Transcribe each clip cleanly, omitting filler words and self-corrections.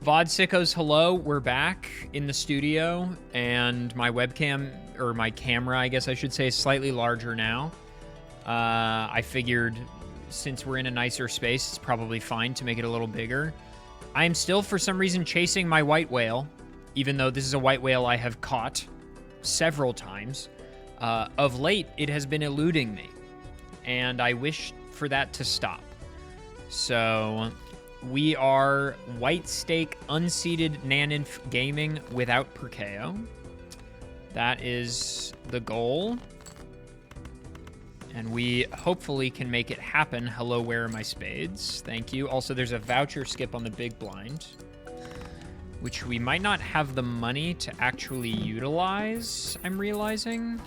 VOD Sickos, hello. We're back in the studio, and my webcam, or my camera, I guess I should say, is slightly larger now. I figured since we're in a nicer space, it's probably fine to make it a little bigger. I am still, for some reason, chasing my white whale, even though this is a white whale I have caught several times. Of late, it has been eluding me, and I wish for that to stop. So we are white stake unseeded Naninf gaming without Perkeo. That is the goal. And we hopefully can make it happen. Hello, where are my spades? Thank you. Also, there's a voucher skip on the big blind, which we might not have the money to actually utilize, I'm realizing.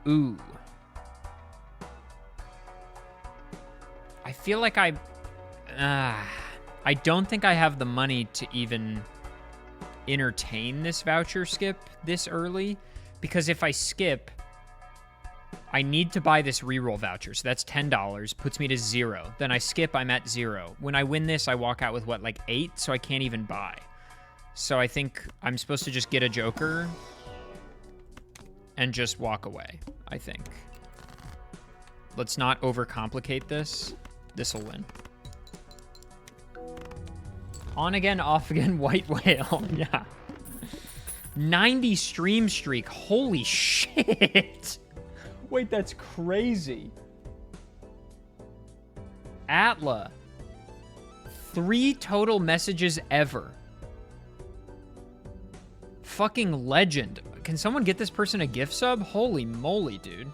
Ooh. I feel like I don't think I have the money to even entertain this voucher skip this early, because if I skip, I need to buy this reroll voucher. So that's $10, puts me to 0. Then I skip, I'm at 0. When I win this, I walk out with what, like 8? So I can't even buy. So I think I'm supposed to just get a joker and just walk away, I think. Let's not overcomplicate this. This'll win. On again, off again, white whale. Yeah. 90 stream streak. Holy shit. Wait, that's crazy. Atla. 3 total messages ever. Fucking legend. Can someone get this person a gift sub? Holy moly, dude.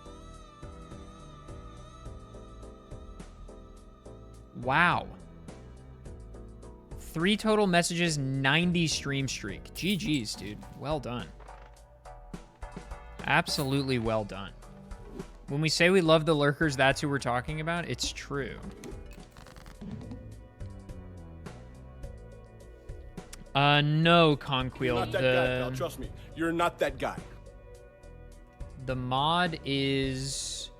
Wow. 3 total messages, 90 stream streak. GG's, dude. Well done. Absolutely well done. When we say we love the lurkers, that's who we're talking about. It's true. No, Conquil. You're not that guy, pal. Trust me. You're not that guy. The mod is...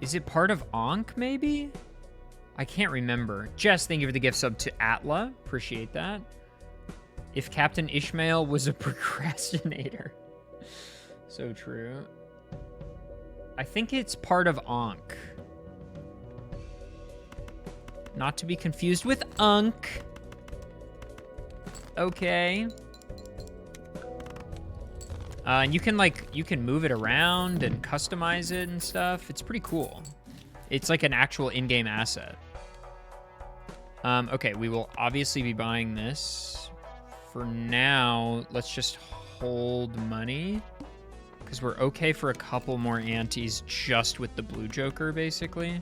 Is it part of Ankh, maybe? I can't remember. Jess, thank you for the gift sub to Atla. Appreciate that. If Captain Ishmael was a procrastinator. So true. I think it's part of Ankh. Not to be confused with Unk. Okay. And you can move it around and customize it and stuff. It's pretty cool. It's like an actual in-game asset. Okay, we will obviously be buying this. For now, let's just hold money, because we're okay for a couple more antes just with the blue joker, basically.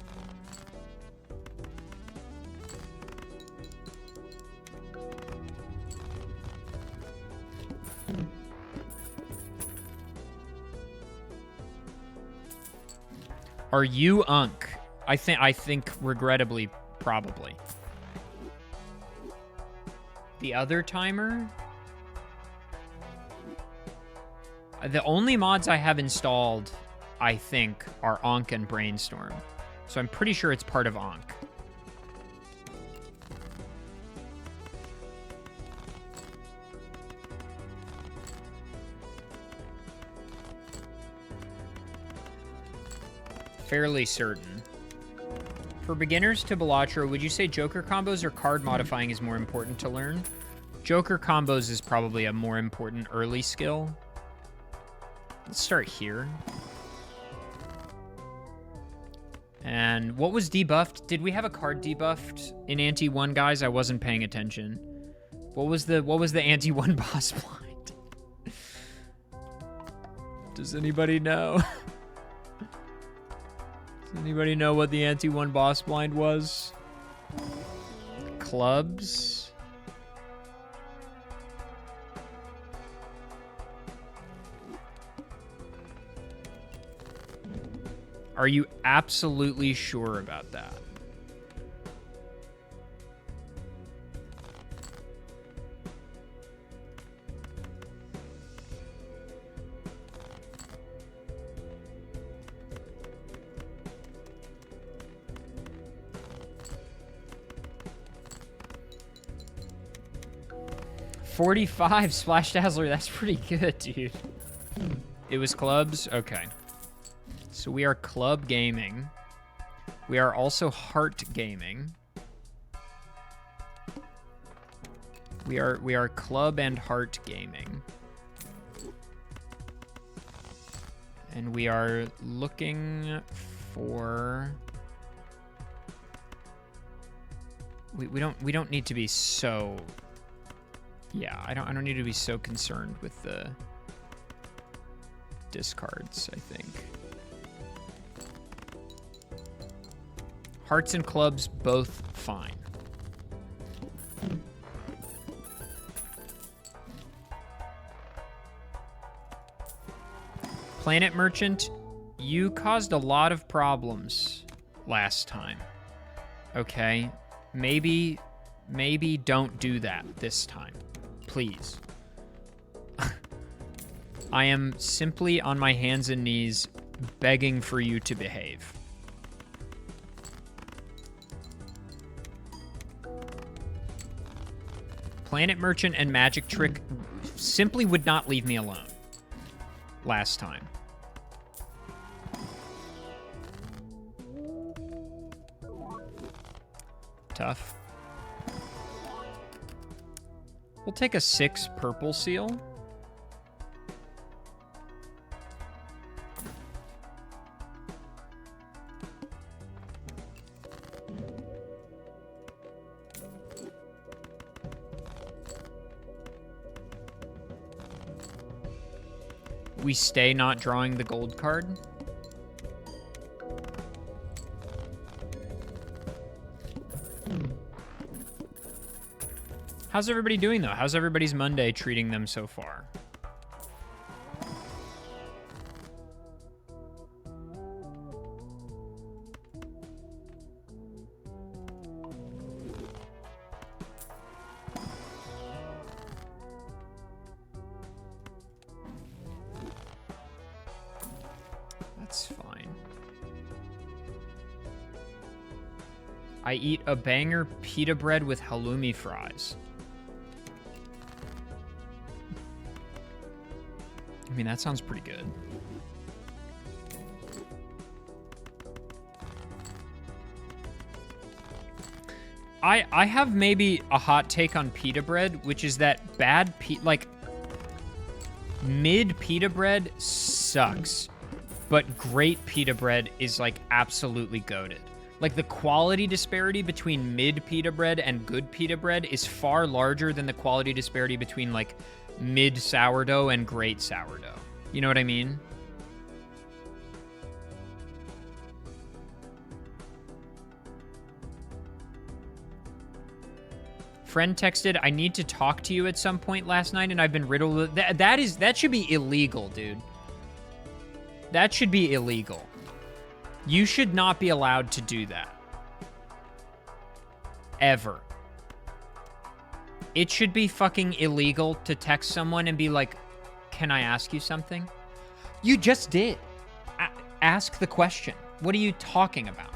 Are you Unk? I think regrettably, probably. The other timer? The only mods I have installed, I think, are Ankh and Brainstorm. So I'm pretty sure it's part of Ankh. Fairly certain. For beginners to Balatro, would you say Joker combos or card modifying is more important to learn? Joker combos is probably a more important early skill. Let's start here. And what was debuffed? Did we have a card debuffed in Ante 1, guys? I wasn't paying attention. What was the Ante 1 boss blind? Does anybody know? Does anybody know what the Ante 1 boss blind was? Clubs. Are you absolutely sure about that? 45 Splash Dazzler. That's pretty good, dude. It was clubs? Okay. So we are club gaming. We are also heart gaming. We are club and heart gaming. And we are looking for... We don't need to be so... Yeah, I don't need to be so concerned with the discards, I think. Hearts and clubs, both fine. Planet Merchant, you caused a lot of problems last time. Okay? Maybe don't do that this time. Please. I am simply on my hands and knees begging for you to behave. Planet Merchant and Magic Trick simply would not leave me alone last time. Tough. We'll take a 6 purple seal. We stay not drawing the gold card. How's everybody doing, though? How's everybody's Monday treating them so far? That's fine. I eat a banger pita bread with halloumi fries. I mean, that sounds pretty good. I have maybe a hot take on pita bread, which is that mid pita bread sucks, but great pita bread is like absolutely goated. Like the quality disparity between mid pita bread and good pita bread is far larger than the quality disparity between like mid sourdough and great sourdough. You know what I mean? Friend texted, I need to talk to you at some point last night, and I've been riddled with... That should be illegal, dude. That should be illegal. You should not be allowed to do that. Ever. It should be fucking illegal to text someone and be like, can I ask you something? You just did. Ask the question. What are you talking about?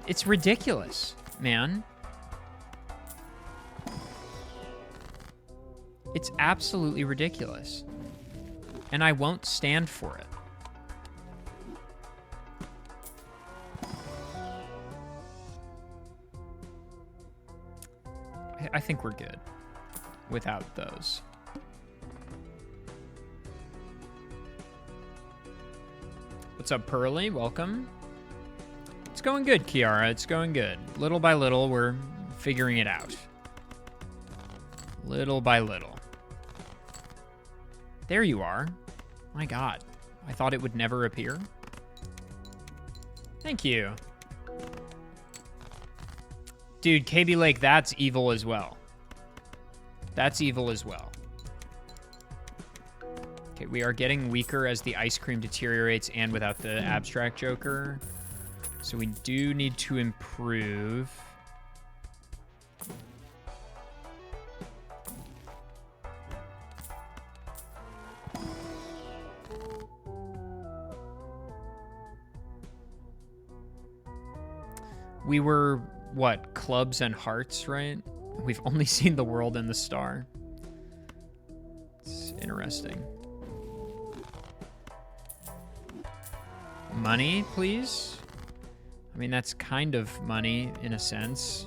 It's ridiculous, man. It's absolutely ridiculous. And I won't stand for it. I think we're good without those. What's up, Pearly? Welcome. It's going good, Kiara. It's going good. Little by little, we're figuring it out. Little by little. There you are. My God. I thought it would never appear. Thank you. Dude, KB Lake, that's evil as well. That's evil as well. Okay, we are getting weaker as the ice cream deteriorates and without the abstract joker. So we do need to improve. We were, what, clubs and hearts, right? We've only seen the world and the star. It's interesting. Money, please? I mean, that's kind of money in a sense.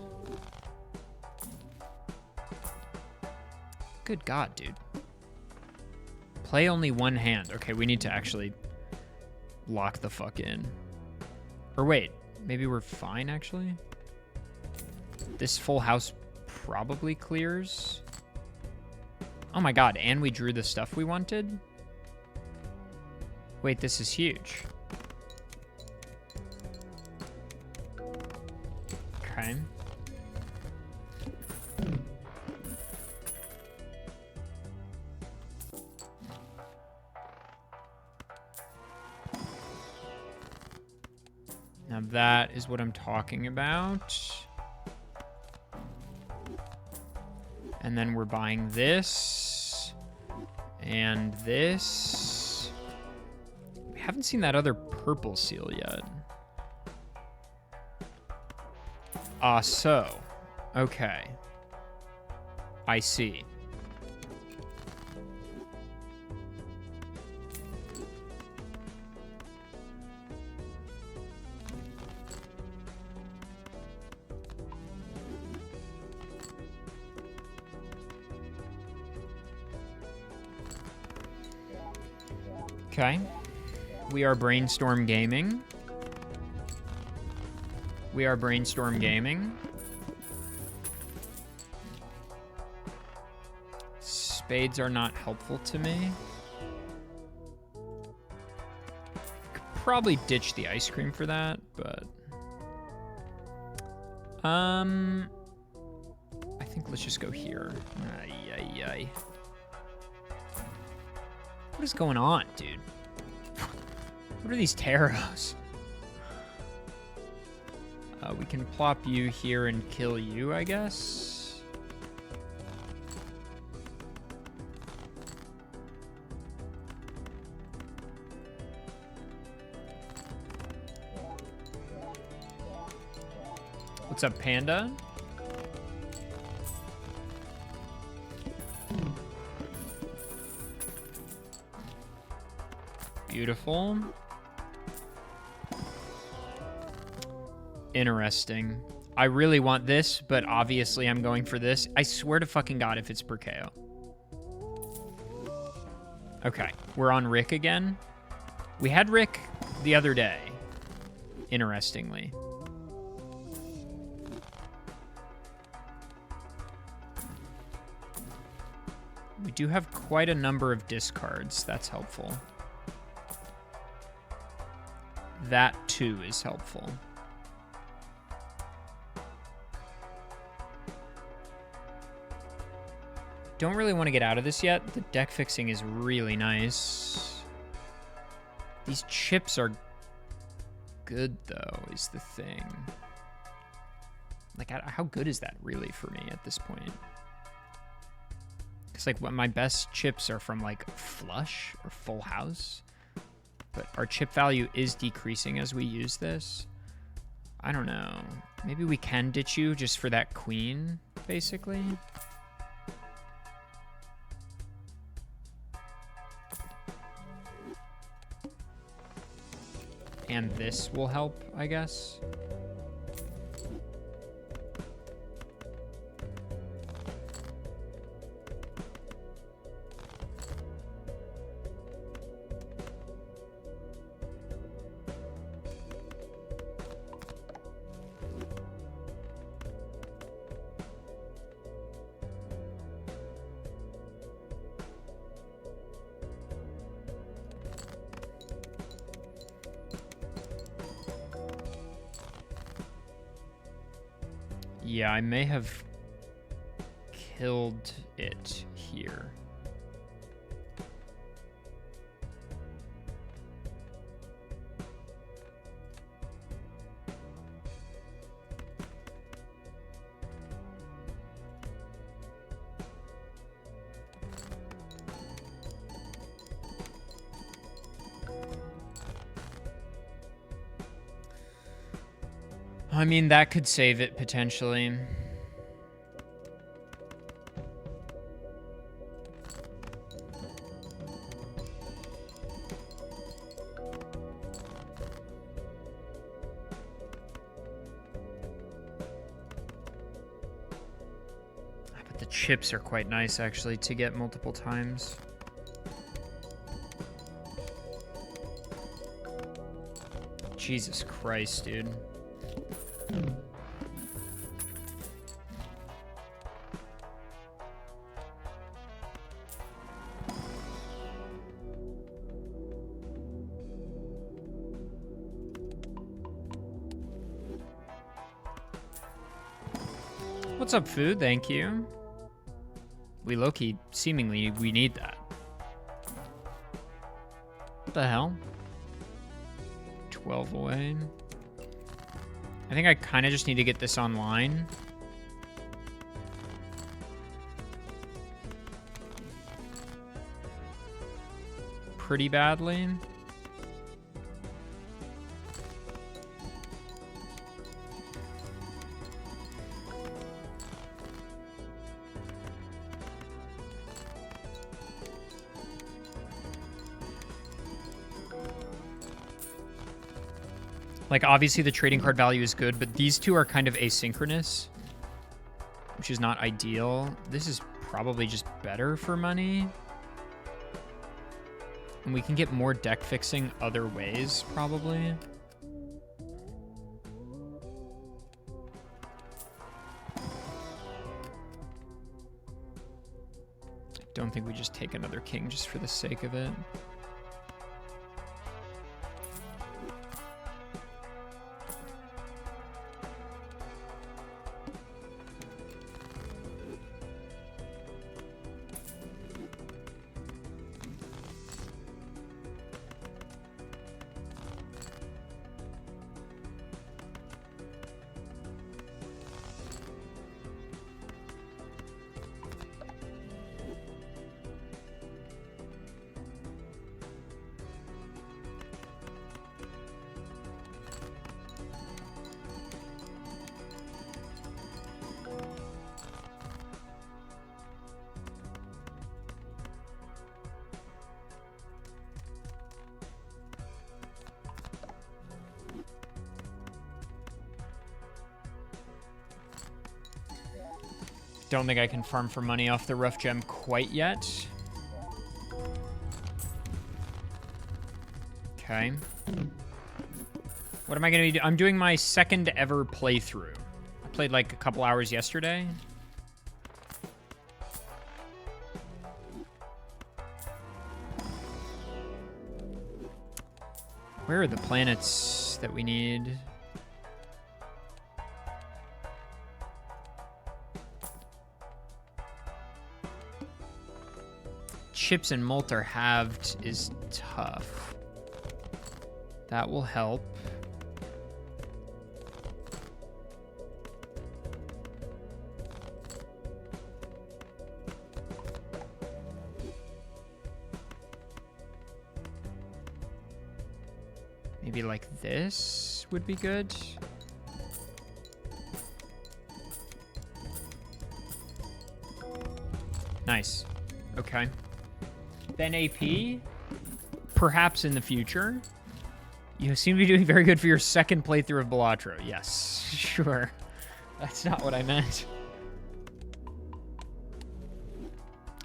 Good God, dude. Play only one hand. Okay, we need to actually lock the fuck in. Or wait, maybe we're fine, actually? This full house probably clears. Oh my God, and we drew the stuff we wanted? Wait, this is huge. Okay. Now that is what I'm talking about. And then we're buying this and this. We haven't seen that other purple seal yet. So, okay. I see. Okay. We are Brainstorm Gaming. We are Brainstorm Gaming. Spades are not helpful to me. Could probably ditch the ice cream for that, but... I think let's just go here. Ay, ay, ay. What is going on, dude? What are these tarots? We can plop you here and kill you, I guess. What's up, Panda? Beautiful. Interesting. I really want this, but obviously I'm going for this. I swear to fucking God if it's Perkeo. Okay, we're on Rick again. We had Rick the other day, interestingly. We do have quite a number of discards. That's helpful. That too is helpful. Don't really want to get out of this yet. The deck fixing is really nice. These chips are good, though, is the thing. Like, how good is that really for me at this point? Because, like, my best chips are from, like, flush or full house. But our chip value is decreasing as we use this. I don't know. Maybe we can ditch you just for that queen, basically. And this will help, I guess. Yeah, I may have killed it here. I mean, that could save it, potentially. Chips are quite nice, actually, to get multiple times. Jesus Christ, dude. What's up, food? Thank you. We low-key, seemingly, we need that. What the hell? 12 away. I think I kind of just need to get this online. Pretty badly. Like, obviously the trading card value is good, but these two are kind of asynchronous, which is not ideal. This is probably just better for money. And we can get more deck fixing other ways, probably. I don't think we just take another king just for the sake of it. Don't think I can farm for money off the rough gem quite yet. Okay. What am I going to be doing? I'm doing my second ever playthrough. I played like a couple hours yesterday. Where are the planets that we need? Chips and mult are halved is tough. That will help. Maybe like this would be good. Nice. Okay. Then AP, perhaps in the future. You seem to be doing very good for your second playthrough of Balatro. Yes, sure. That's not what I meant.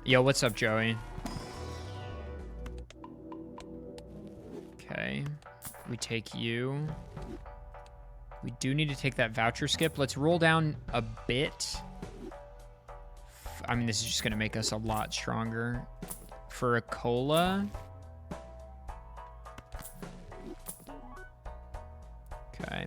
Yo, what's up, Joey? Okay. We take you. We do need to take that voucher skip. Let's roll down a bit. I mean, this is just going to make us a lot stronger. For a cola. Okay.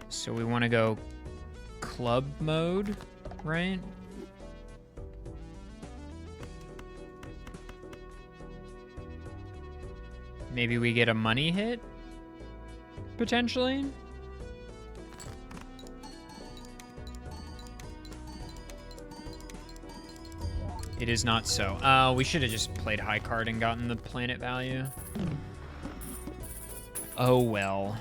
So we want to go club mode, right? Maybe we get a money hit, potentially. It is not so. We should have just played high card and gotten the planet value. Oh, well.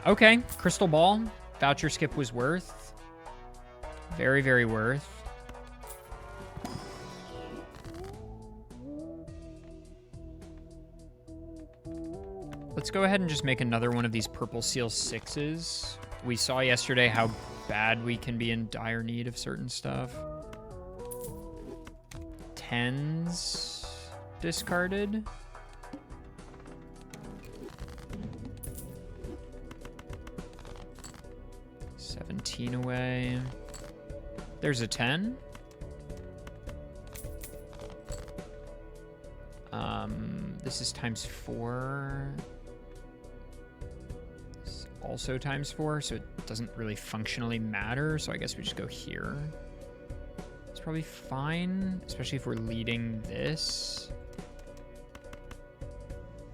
Okay, crystal ball. Voucher skip was worth. Very, very worth. Let's go ahead and just make another one of these purple seal 6s. We saw yesterday how bad we can be in dire need of certain stuff. 10s discarded. $17 away. There's a 10. This is ×4. This is also ×4, so it doesn't really functionally matter. So I guess we just go here. It's probably fine, especially if we're leading this.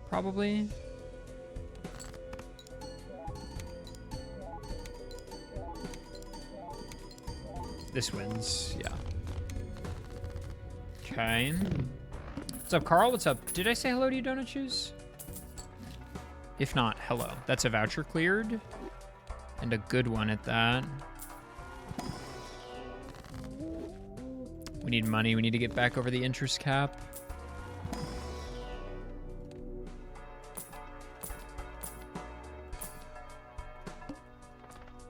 Probably. This wins, yeah. Okay. What's up, Carl? What's up? Did I say hello to you, Donut Shoes? If not, hello. That's a voucher cleared. And a good one at that. We need money. We need to get back over the interest cap.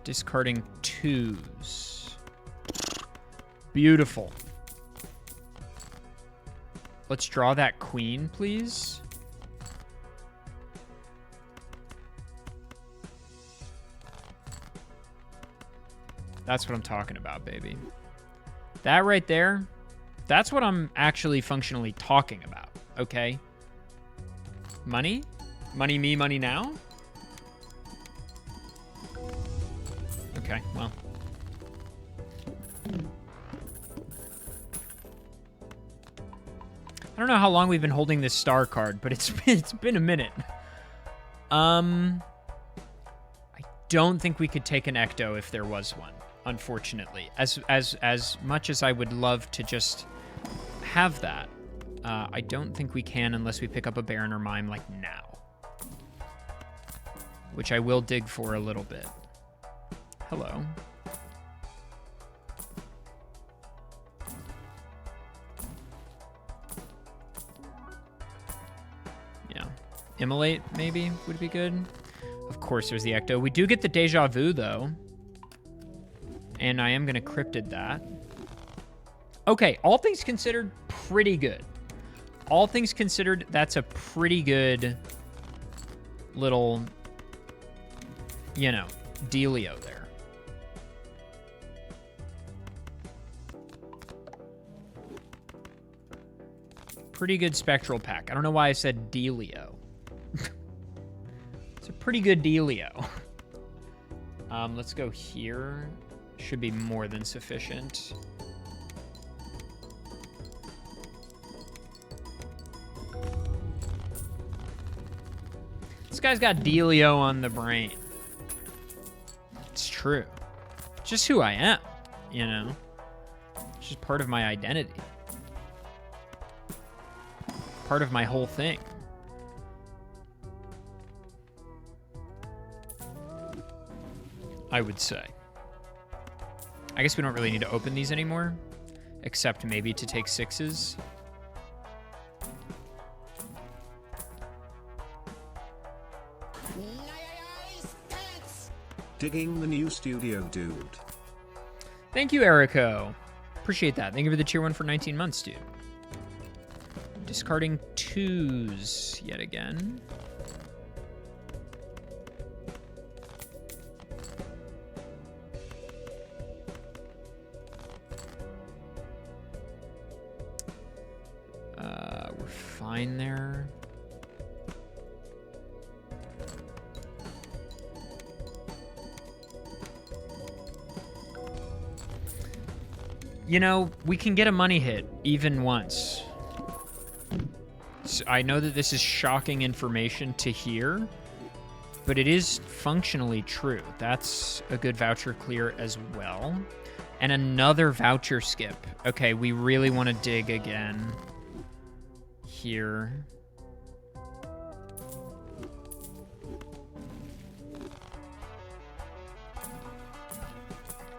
Discarding 2s. Beautiful. Let's draw that queen, please. That's what I'm talking about, baby. That right there, that's what I'm actually functionally talking about, okay? Money? Money me, money now? Okay, well. I don't know how long we've been holding this star card, but it's been a minute. I don't think we could take an Ecto if there was one, unfortunately. As much as I would love to just have that, I don't think we can unless we pick up a Baron or Mime like now. Which I will dig for a little bit. Hello. Immolate, maybe, would be good. Of course, there's the Ecto. We do get the Deja Vu, though. And I am going to Cryptid that. Okay, all things considered, pretty good. All things considered, that's a pretty good little, you know, dealio there. Pretty good spectral pack. I don't know why I said dealio. It's a pretty good dealio. Let's go here. Should be more than sufficient. This guy's got dealio on the brain. It's true. It's just who I am, you know? It's just part of my identity. Part of my whole thing. I would say. I guess we don't really need to open these anymore, except maybe to take 6s. Digging the new studio, dude. Thank you, Erico. Appreciate that. Thank you for the tier 1 for 19 months, dude. Discarding 2s yet again. We're fine there. You know, we can get a money hit even once. So I know that this is shocking information to hear, but it is functionally true. That's a good voucher clear as well. And another voucher skip. Okay, we really want to dig again here.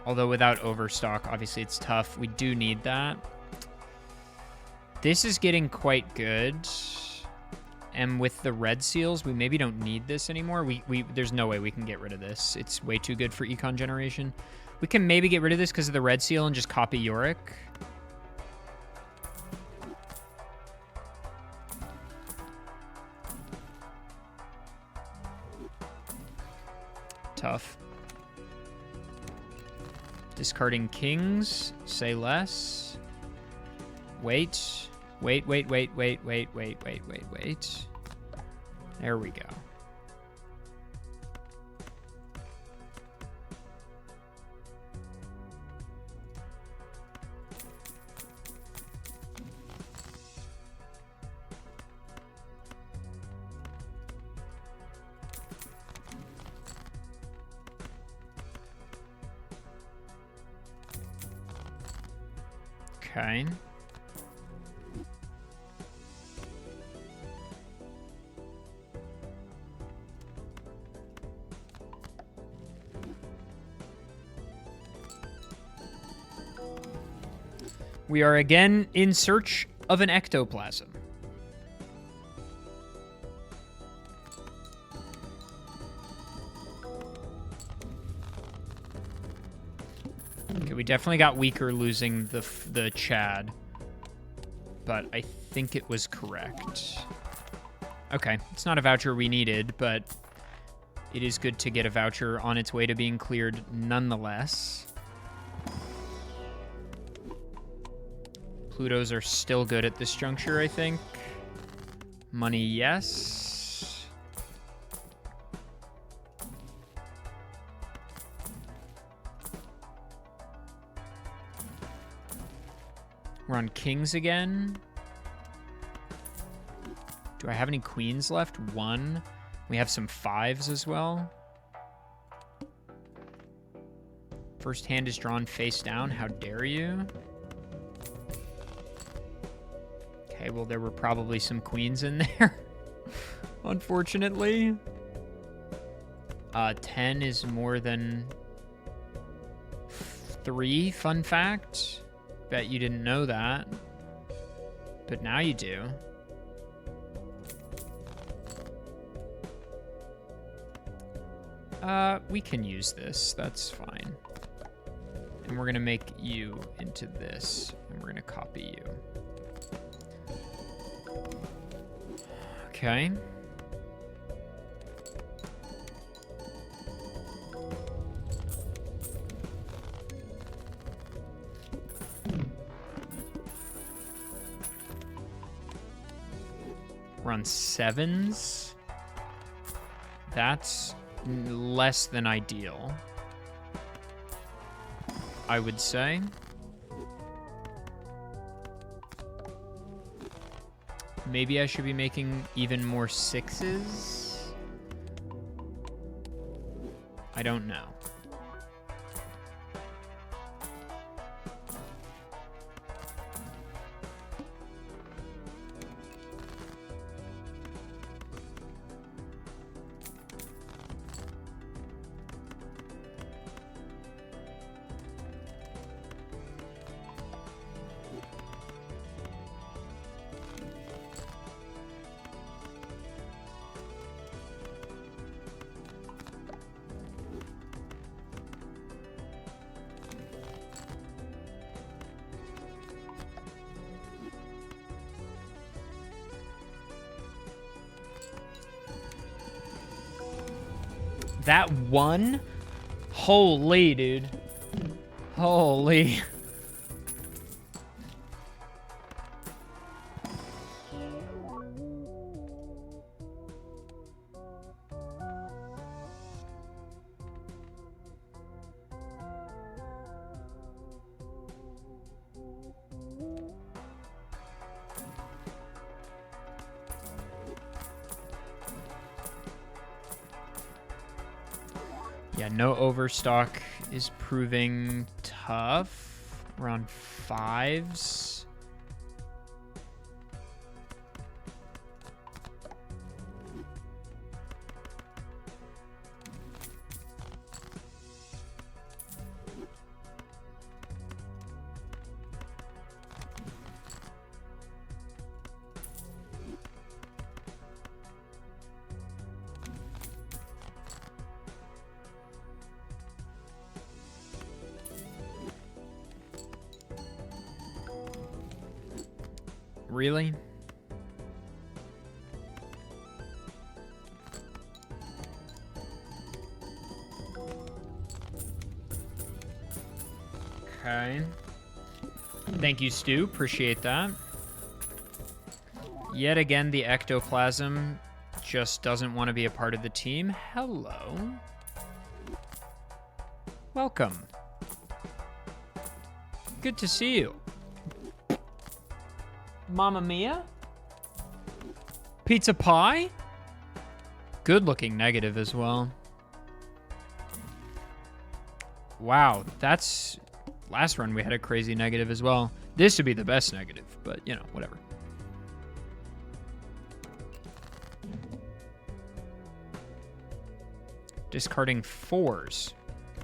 Although without overstock, obviously it's tough. We do need that. This is getting quite good. And with the red seals, we maybe don't need this anymore. There's no way we can get rid of this. It's way too good for econ generation. We can maybe get rid of this because of the red seal and just copy Yorick. Tough. Discarding kings. Say less. Wait. Wait. There we go. Okay. We are again in search of an ectoplasm. Okay, we definitely got weaker losing the Chad, but I think it was correct. Okay, it's not a voucher we needed, but it is good to get a voucher on its way to being cleared nonetheless. Plutos are still good at this juncture, I think. Money, yes. We're on kings again. Do I have any queens left? One. We have some fives as well. First hand is drawn face down. How dare you? Okay, well, there were probably some queens in there, unfortunately. 10 is more than 3, fun fact. Bet you didn't know that, but now you do. We can use this, that's fine. And we're gonna make you into this, and we're gonna copy you. Okay. We're on 7s. That's less than ideal, I would say. Maybe I should be making even more 6s. I don't know. That one? Holy, dude. Holy. Yeah, no overstock is proving tough. We're on 5s. Really? Okay. Thank you, Stu. Appreciate that. Yet again, the ectoplasm just doesn't want to be a part of the team. Hello. Welcome. Good to see you. Mamma Mia? Pizza pie? Good looking negative as well. Wow, that's... Last run we had a crazy negative as well. This would be the best negative, but, you know, whatever. Discarding 4s.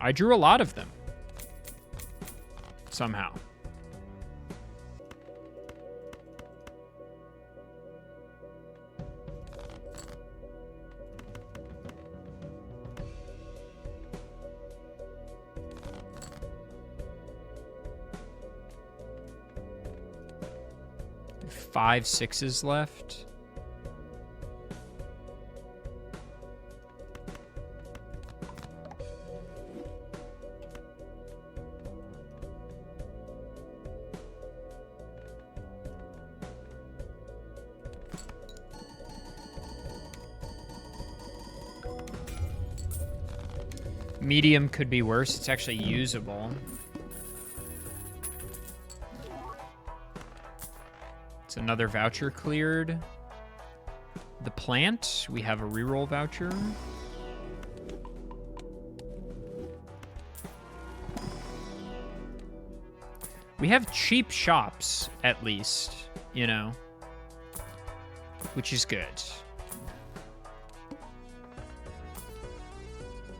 I drew a lot of them. Somehow. Five 6s left. Medium could be worse. It's actually usable. It's another voucher cleared. The plant, we have a reroll voucher. We have cheap shops, at least, you know, which is good.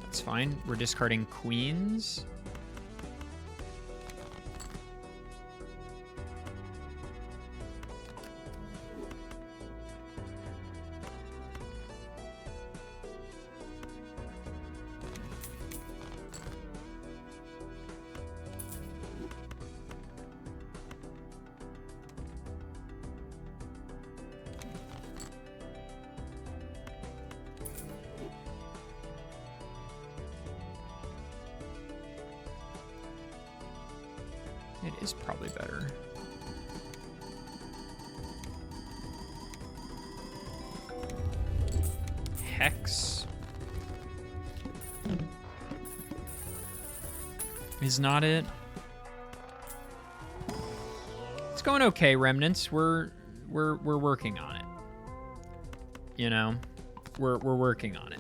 That's fine. We're discarding queens. It is probably better. Hex is not it. It's going okay, Remnants. We're working on it. You know, we're working on it.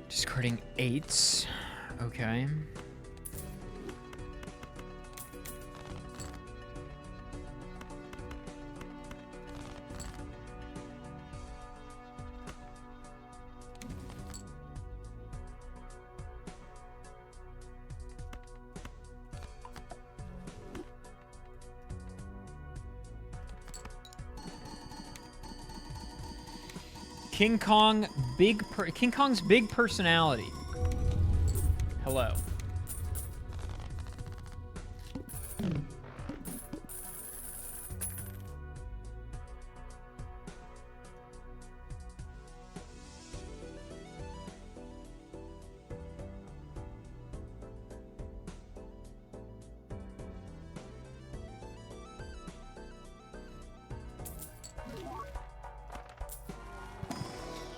Discarding 8s. Okay. King Kong's big personality. Hello.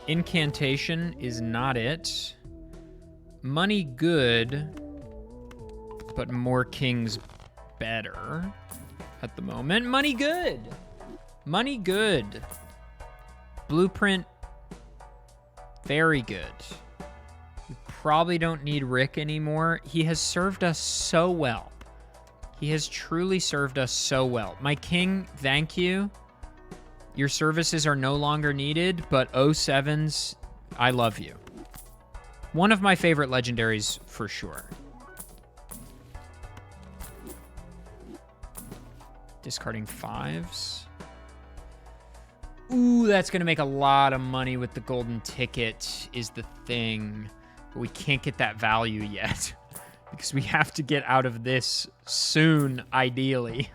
Incantation is not it. Money good, but more kings better at the moment. Money good. Money good. Blueprint, very good. We probably don't need Rick anymore. He has served us so well. He has truly served us so well. My king, thank you. Your services are no longer needed, but 07s, I love you. One of my favorite legendaries for sure. Discarding 5s. Ooh, that's going to make a lot of money with the golden ticket is the thing. But we can't get that value yet because we have to get out of this soon, ideally.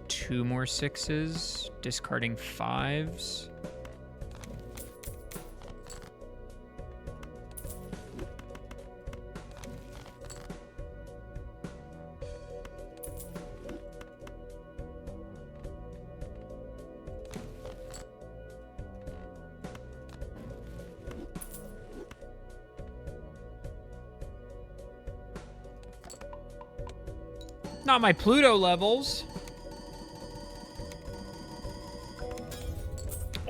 Two more sixes, discarding fives. Not my Pluto levels.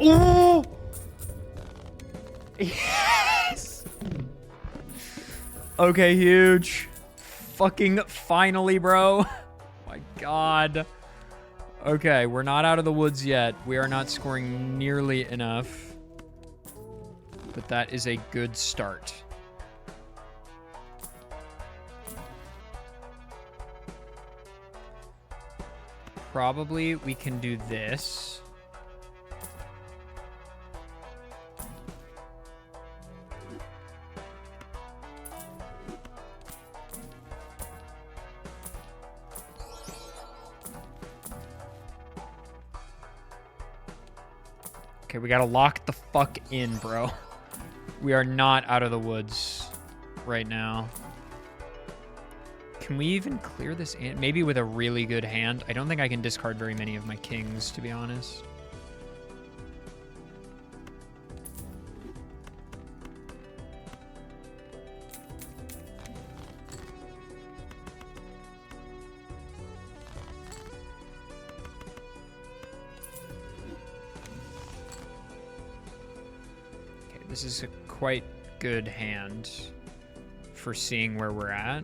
Oh! Yes! Okay, huge. Fucking finally, bro. My God. Okay, we're not out of the woods yet. We are not scoring nearly enough. But that is a good start. Probably we can do this. Okay, we gotta lock the fuck in, bro. We are not out of the woods right now. Can we even clear this in? Maybe with a really good hand. I don't think I can discard very many of my kings, to be honest. Okay, this is a quite good hand for seeing where we're at.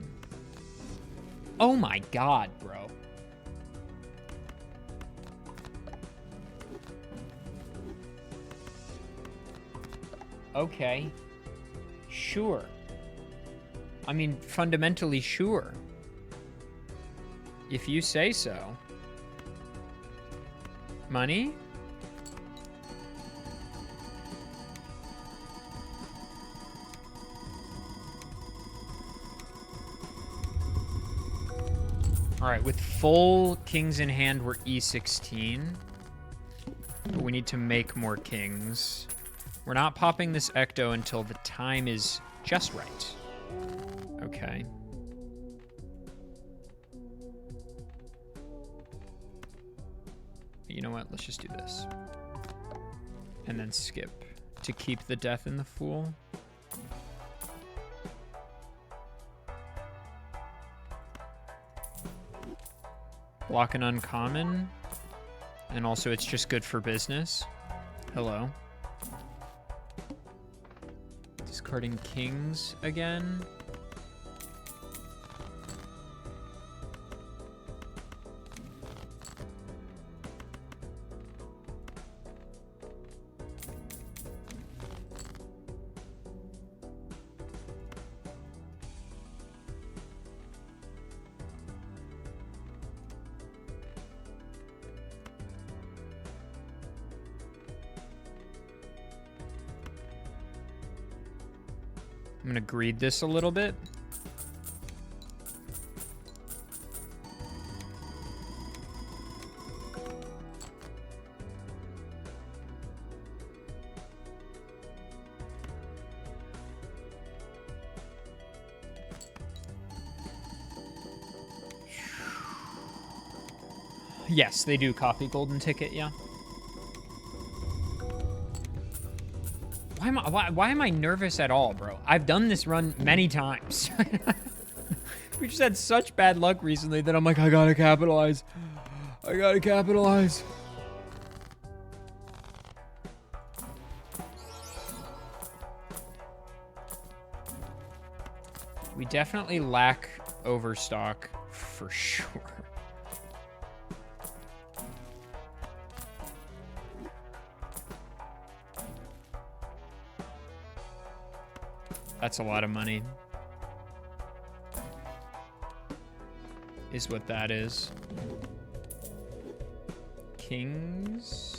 Oh my God, bro. Okay. Sure. I mean, fundamentally, sure. If you say so. Money? All right, with full kings in hand, we're E16. But we need to make more kings. We're not popping this Ecto until the time is just right. Okay. You know what? Let's just do this. And then skip to keep the death in the Fool. Block an uncommon. And also it's just good for business. Hello. Discarding kings again. I'm gonna greed this a little bit. Yes, they do copy golden ticket, yeah. Why am I nervous at all, bro? I've done this run many times. We just had such bad luck recently that I'm like, I gotta capitalize. I gotta capitalize. We definitely lack overstock for sure. That's a lot of money. is what that is. Kings.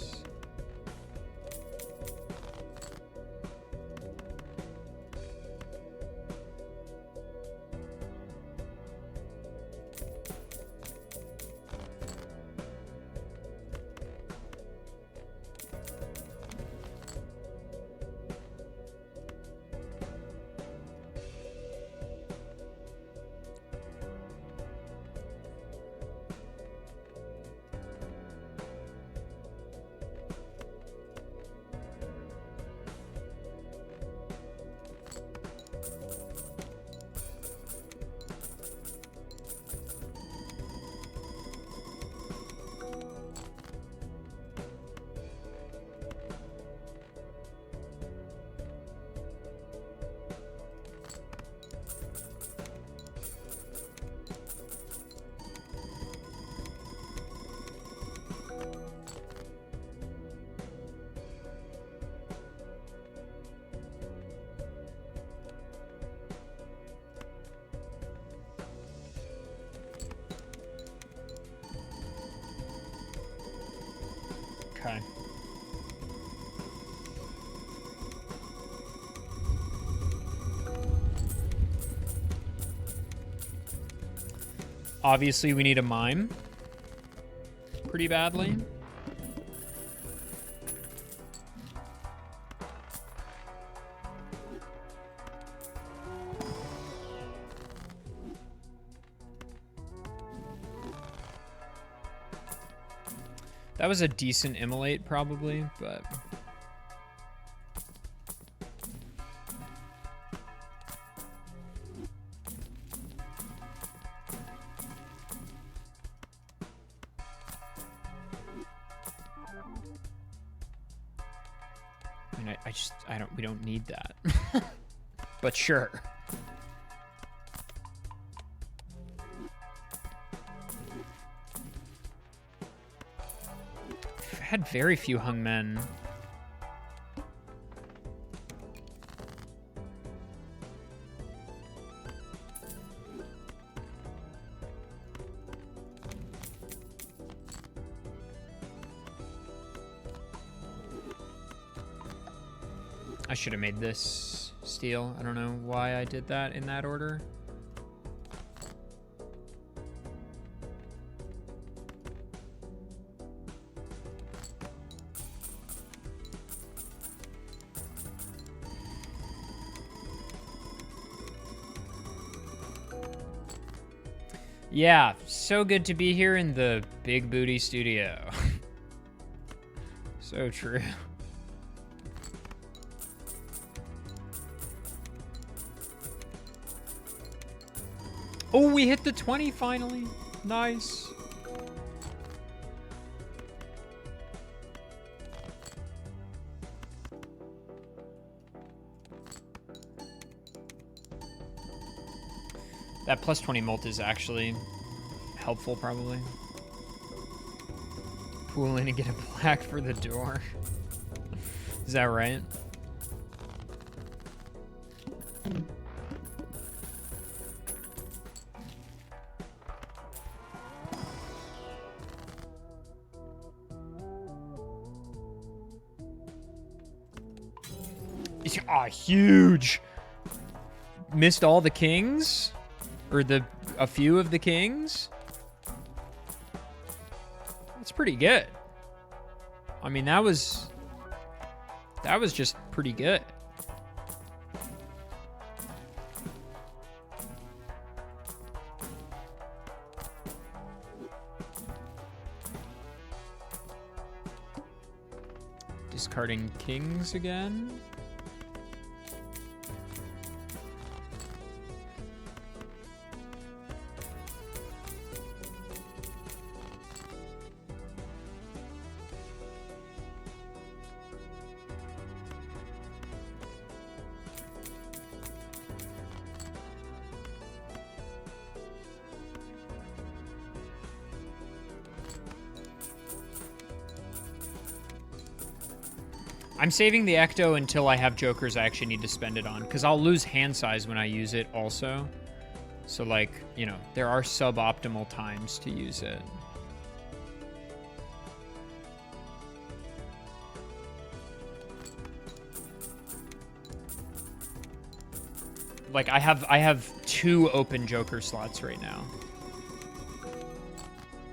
Okay. Obviously, we need a mime pretty badly. That was a decent immolate, probably, but... I mean, we don't need that. But sure. Had very few hung men. I should have made this steel. I don't know why I did that in that order. Yeah, so good to be here in the Big Booty Studio. So true. Oh, we hit the 20 finally. Nice. That plus 20 molt is actually helpful, probably. Pool in and get a black for the door. Is that right? Ah, huge. Missed all the kings? Or a few of the kings? That's pretty good. I mean, that was just pretty good. Discarding kings again. I'm saving the Ecto until I have jokers I actually need to spend it on, because I'll lose hand size when I use it also. So, like, you know, there are suboptimal times to use it. Like, I have 2 open Joker slots right now.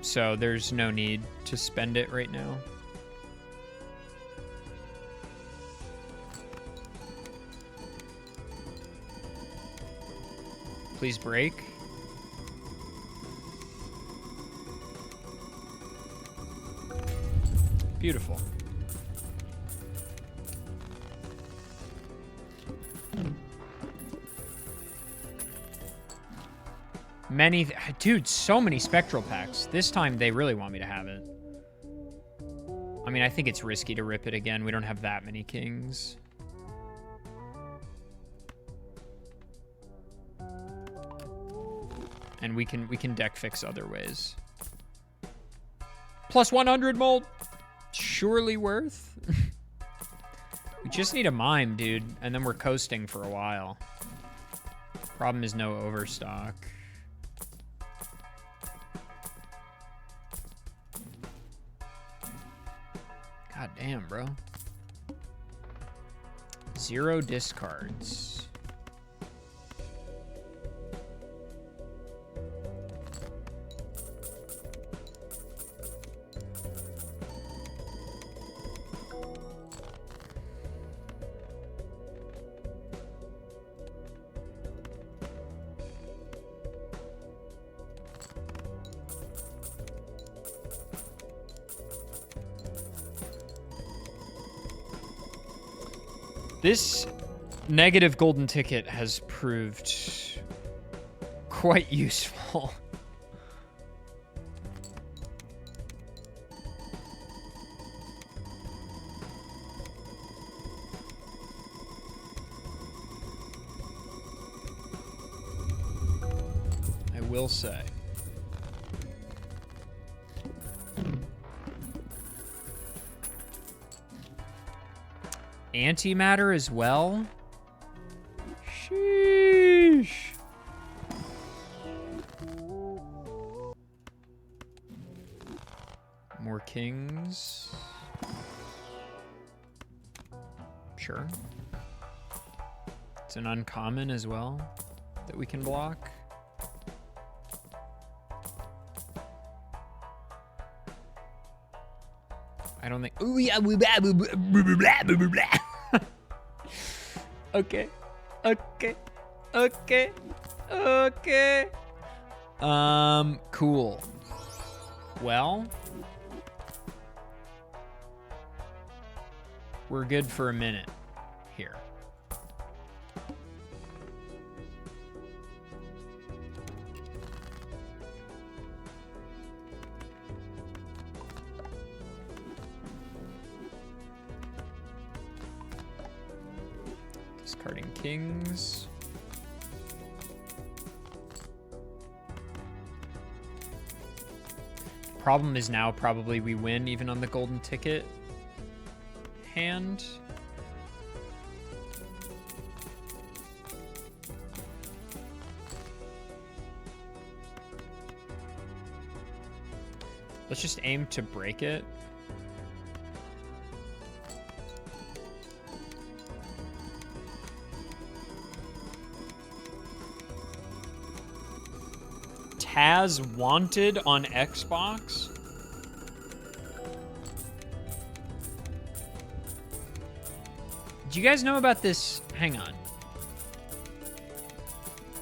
So there's no need to spend it right now. Please break. Beautiful. Dude, so many spectral packs. This time they really want me to have it. I mean, I think it's risky to rip it again. We don't have that many kings. And we can deck fix other ways. Plus 100 mold. Surely worth. We just need a mime, dude, and then we're coasting for a while. Problem is no overstock. God damn, bro. 0 discards. This negative golden ticket has proved quite useful. I will say. Antimatter as well? Sheesh. More kings. Sure. It's an uncommon as well that we can block. I don't think. Ooh, yeah. Okay. Okay. Okay. Okay. Cool. Well, we're good for a minute here. Discarding kings. Problem is now probably we win even on the golden ticket hand. Let's just aim to break it. Taz Wanted on Xbox? Do you guys know about this? Hang on.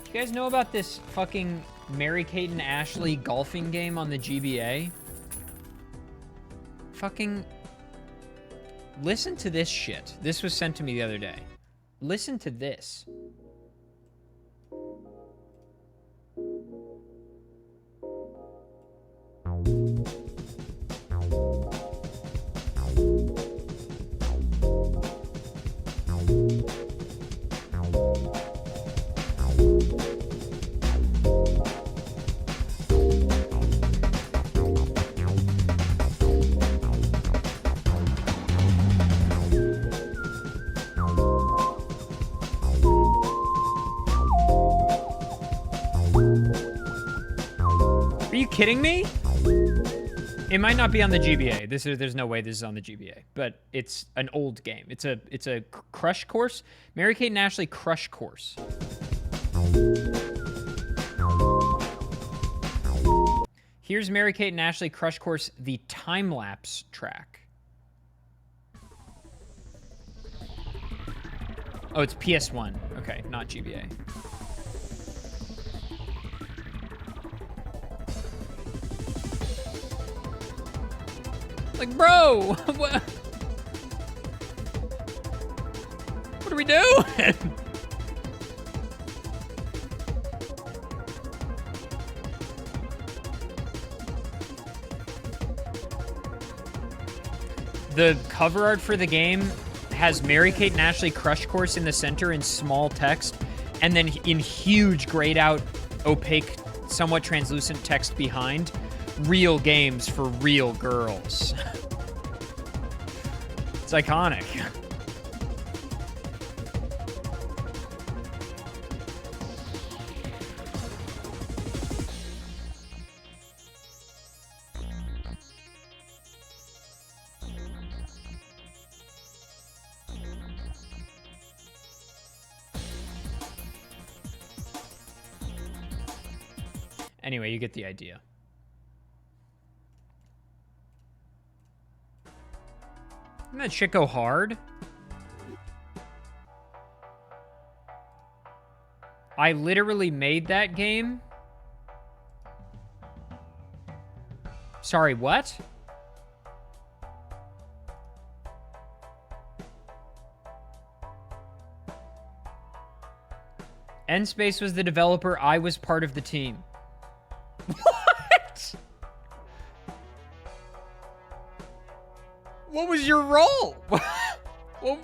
Do you guys know about this fucking Mary-Kate and Ashley golfing game on the GBA? Fucking... Listen to this shit. This was sent to me the other day. Listen to this. kidding me? It might not be on the GBA. There's no way this is on the GBA, but it's an old game. It's a Crush Course. Mary-Kate and Ashley Crush Course. Here's Mary-Kate and Ashley Crush Course, the time-lapse track. Oh, it's PS1. Okay, not GBA. Like, bro, what are we doing? The cover art for the game has Mary-Kate and Ashley Crush Course in the center in small text, and then in huge grayed out, opaque, somewhat translucent text behind, real games for real girls. It's iconic. Anyway, you get the idea. Didn't that shit go hard? I literally made that game. Sorry, what? N-Space was the developer. I was part of the team. What? What was your role? Well,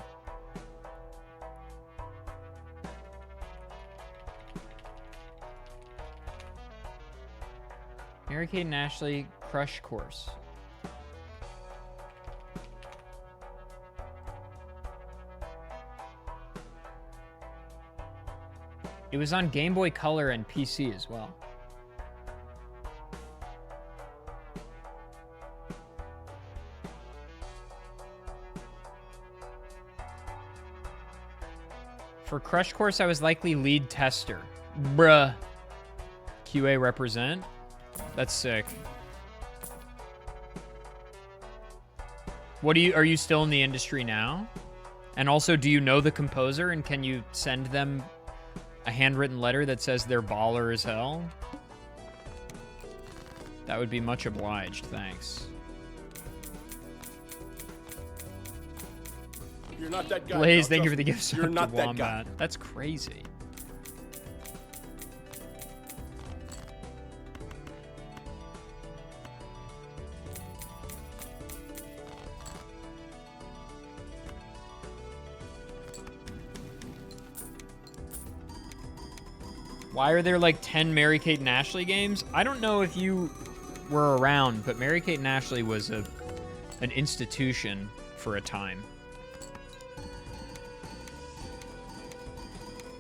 Mary-Kate and Ashley Crush Course. It was on Game Boy Color and PC as well. For Crush Course, I was likely lead tester. Bruh. QA represent? That's sick. Are you still in the industry now? And also, do you know the composer, and can you send them a handwritten letter that says they're baller as hell? That would be much obliged, thanks. You're not that guy. Blaze, thank you for the gift sub You're to not that Wombat. guy. That's crazy. Why are there like 10 Mary-Kate and Ashley games? I don't know if you were around, but Mary-Kate and Ashley was an institution for a time.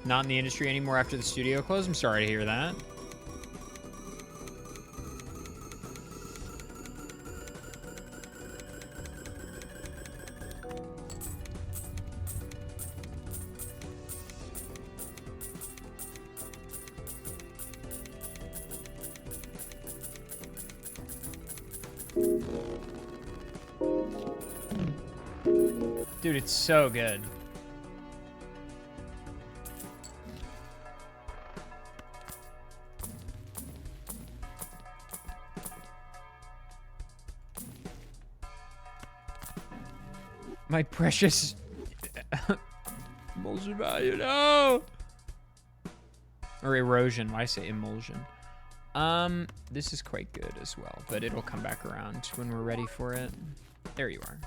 Not in the industry anymore after the studio closed? I'm sorry to hear that. Dude, it's so good. My precious emulsion value, no! Or erosion, why say emulsion? This is quite good as well, but it'll come back around when we're ready for it. There you are.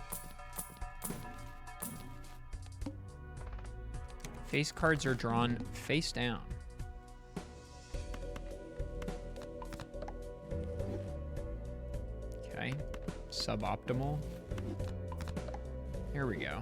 Face cards are drawn face down. Okay, suboptimal. Here we go.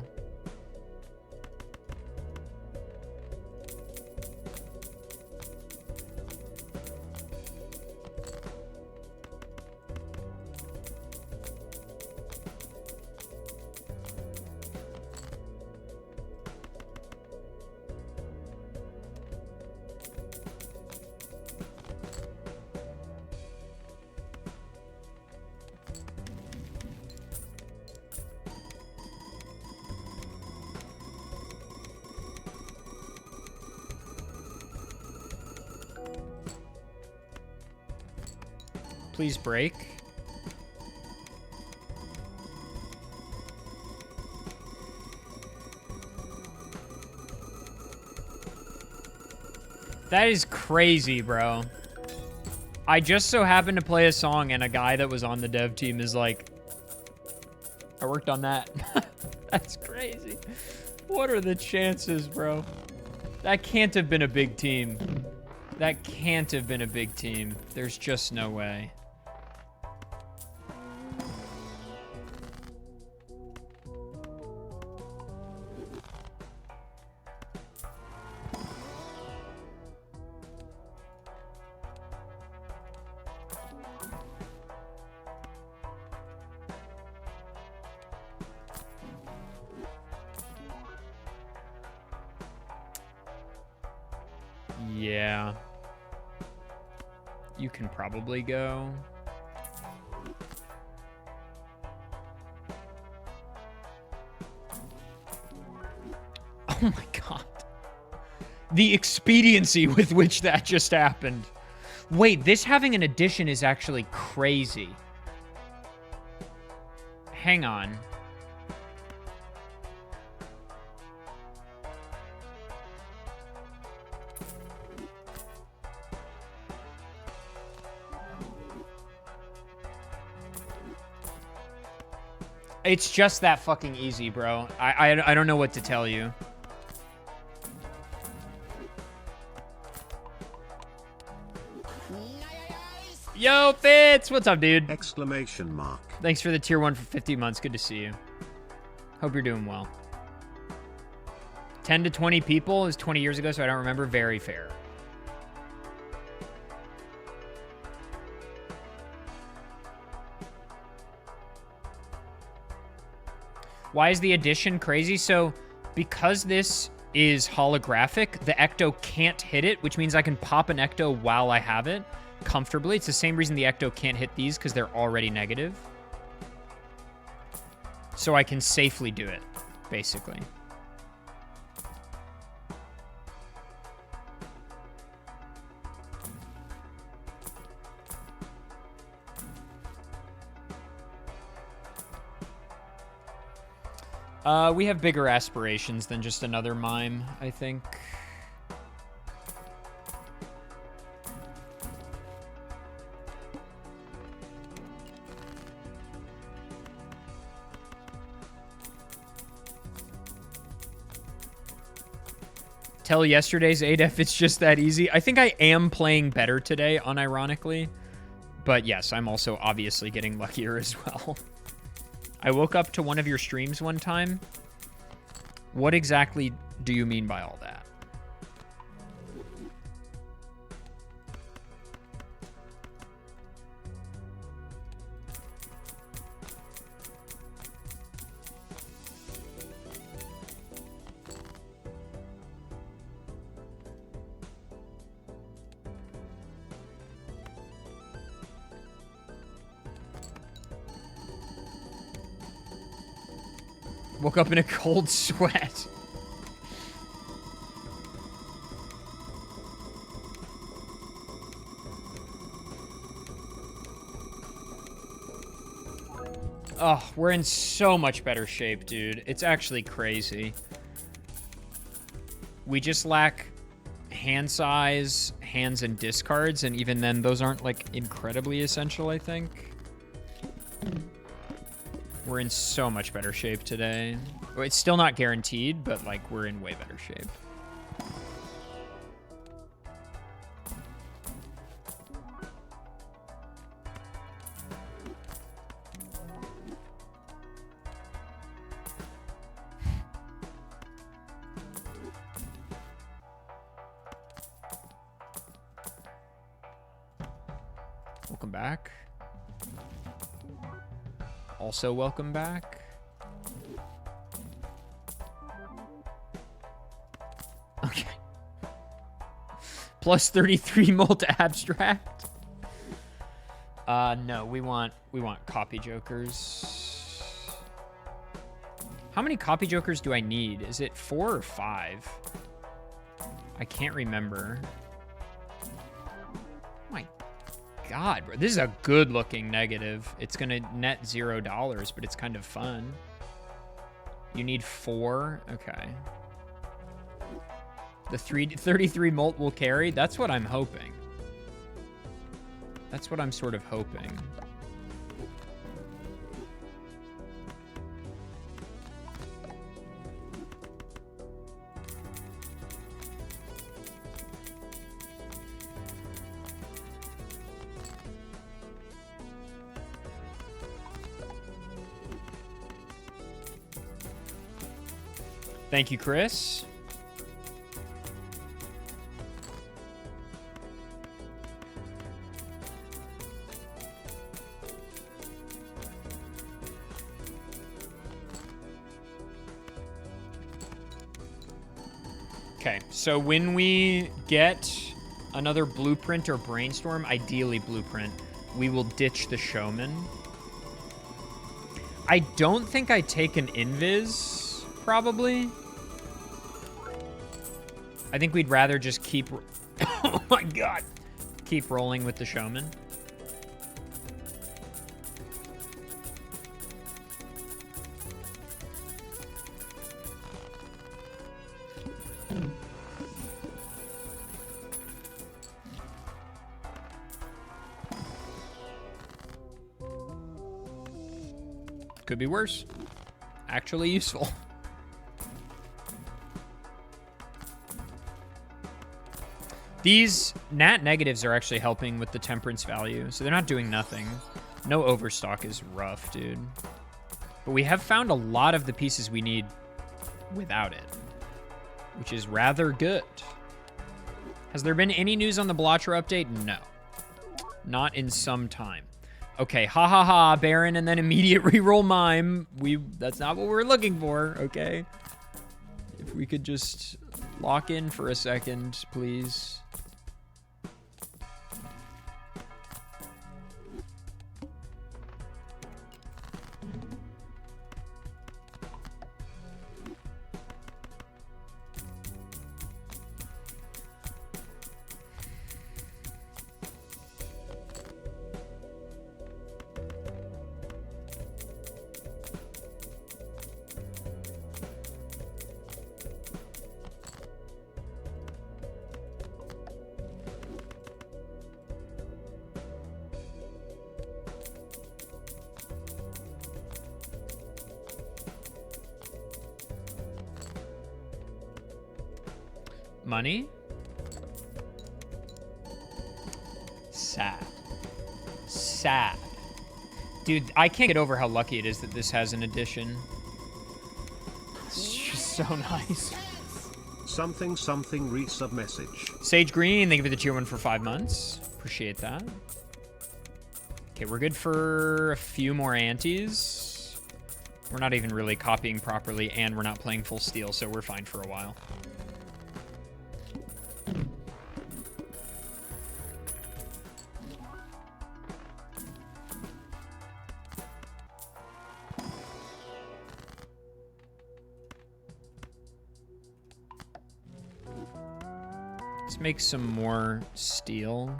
Please break. That is crazy, bro. I just so happened to play a song and a guy that was on the dev team is like, I worked on that. That's crazy. What are the chances, bro? That can't have been a big team. That can't have been a big team. There's just no way. Yeah. You can probably go. Oh my god. The expediency with which that just happened. Wait, this having an addition is actually crazy. Hang on. It's just that fucking easy, bro. I don't know what to tell you. Yo, Fitz! What's up, dude? Exclamation mark. Thanks for the tier 1 for 50 months. Good to see you. Hope you're doing well. 10 to 20 people is 20 years ago, so I don't remember. Very fair. Why is the addition crazy? So, because this is holographic, the Ecto can't hit it, which means I can pop an Ecto while I have it comfortably. It's the same reason the Ecto can't hit these, because they're already negative. So I can safely do it, basically. We have bigger aspirations than just another mime, I think. Tell yesterday's ADEF it's just that easy. I think I am playing better today, unironically. But yes, I'm also obviously getting luckier as well. I woke up to one of your streams one time. What exactly do you mean by all that? Woke up in a cold sweat. Oh, we're in so much better shape, dude. It's actually crazy. We just lack hand size, hands, and discards, and even then, those aren't, like, incredibly essential, I think. We're in so much better shape today. It's still not guaranteed, but, like, we're in way better shape. Welcome back. Also welcome back. Okay. Plus 33 mult abstract. No, we want copy jokers. How many copy jokers do I need? Is it 4 or 5? I can't remember. My God, bro. This is a good-looking negative. It's going to net $0, but it's kind of fun. You need 4. Okay. The 33 molt will carry. That's what I'm hoping. That's what I'm sort of hoping. Thank you, Chris. Okay, so when we get another blueprint or brainstorm, ideally blueprint, we will ditch the showman. I don't think I take an invis, probably. I think we'd rather just keep... oh my god. Keep rolling with the showman. Could be worse. Actually useful. These nat negatives are actually helping with the temperance value, so they're not doing nothing. No overstock is rough, dude. But we have found a lot of the pieces we need without it, which is rather good. Has there been any news on the Balatro update? No. Not in some time. Okay, ha ha ha, Baron, and then immediate reroll mime. That's not what we're looking for, okay? If we could just lock in for a second, please. Money? Sad. Sad. Dude, I can't get over how lucky it is that this has an addition. It's just so nice. Something resub message. Sage Green, thank you for the tier 1 for 5 months. Appreciate that. Okay, we're good for a few more antes. We're not even really copying properly, and we're not playing full steel, so we're fine for a while. Let's make some more steel.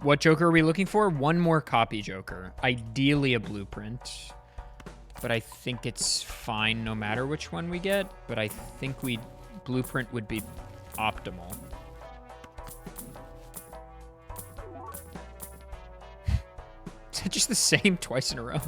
What Joker are we looking for? One more copy Joker. Ideally a blueprint. But I think it's fine no matter which one we get. But I think blueprint would be optimal. Is that just the same twice in a row?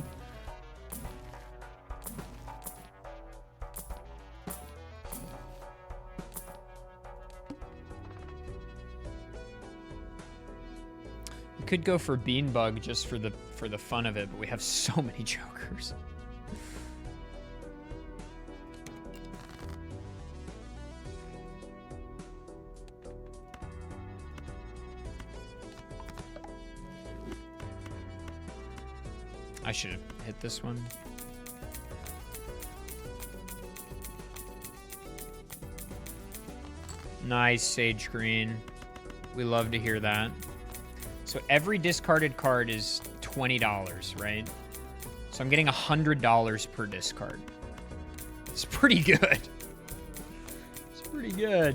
Could go for Beanbug just for the fun of it, but we have so many Jokers. I should have hit this one. Nice, Sage Green. We love to hear that. So every discarded card is $20, right? So I'm getting $100 per discard. It's pretty good. It's pretty good.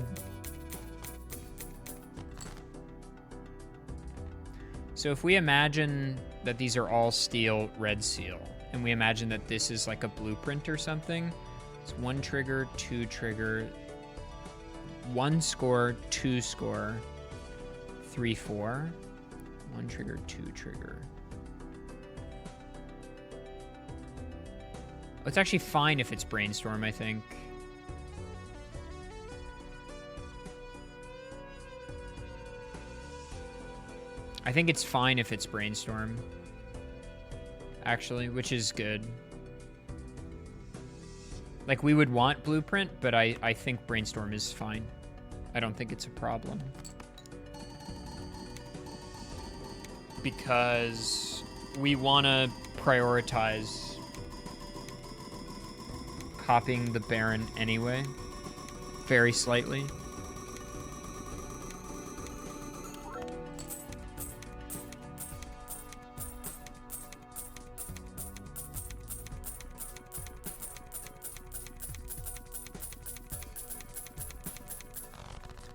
So if we imagine that these are all steel red seal, and we imagine that this is like a blueprint or something, it's 1 trigger, 2 trigger, 1 score, 2 score, 3, 4, 1 trigger, 2 trigger. It's actually fine if it's brainstorm, I think. I think it's fine if it's brainstorm, actually, which is good. Like, we would want blueprint, but I think brainstorm is fine. I don't think it's a problem. Because we want to prioritize copying the Baron anyway, very slightly.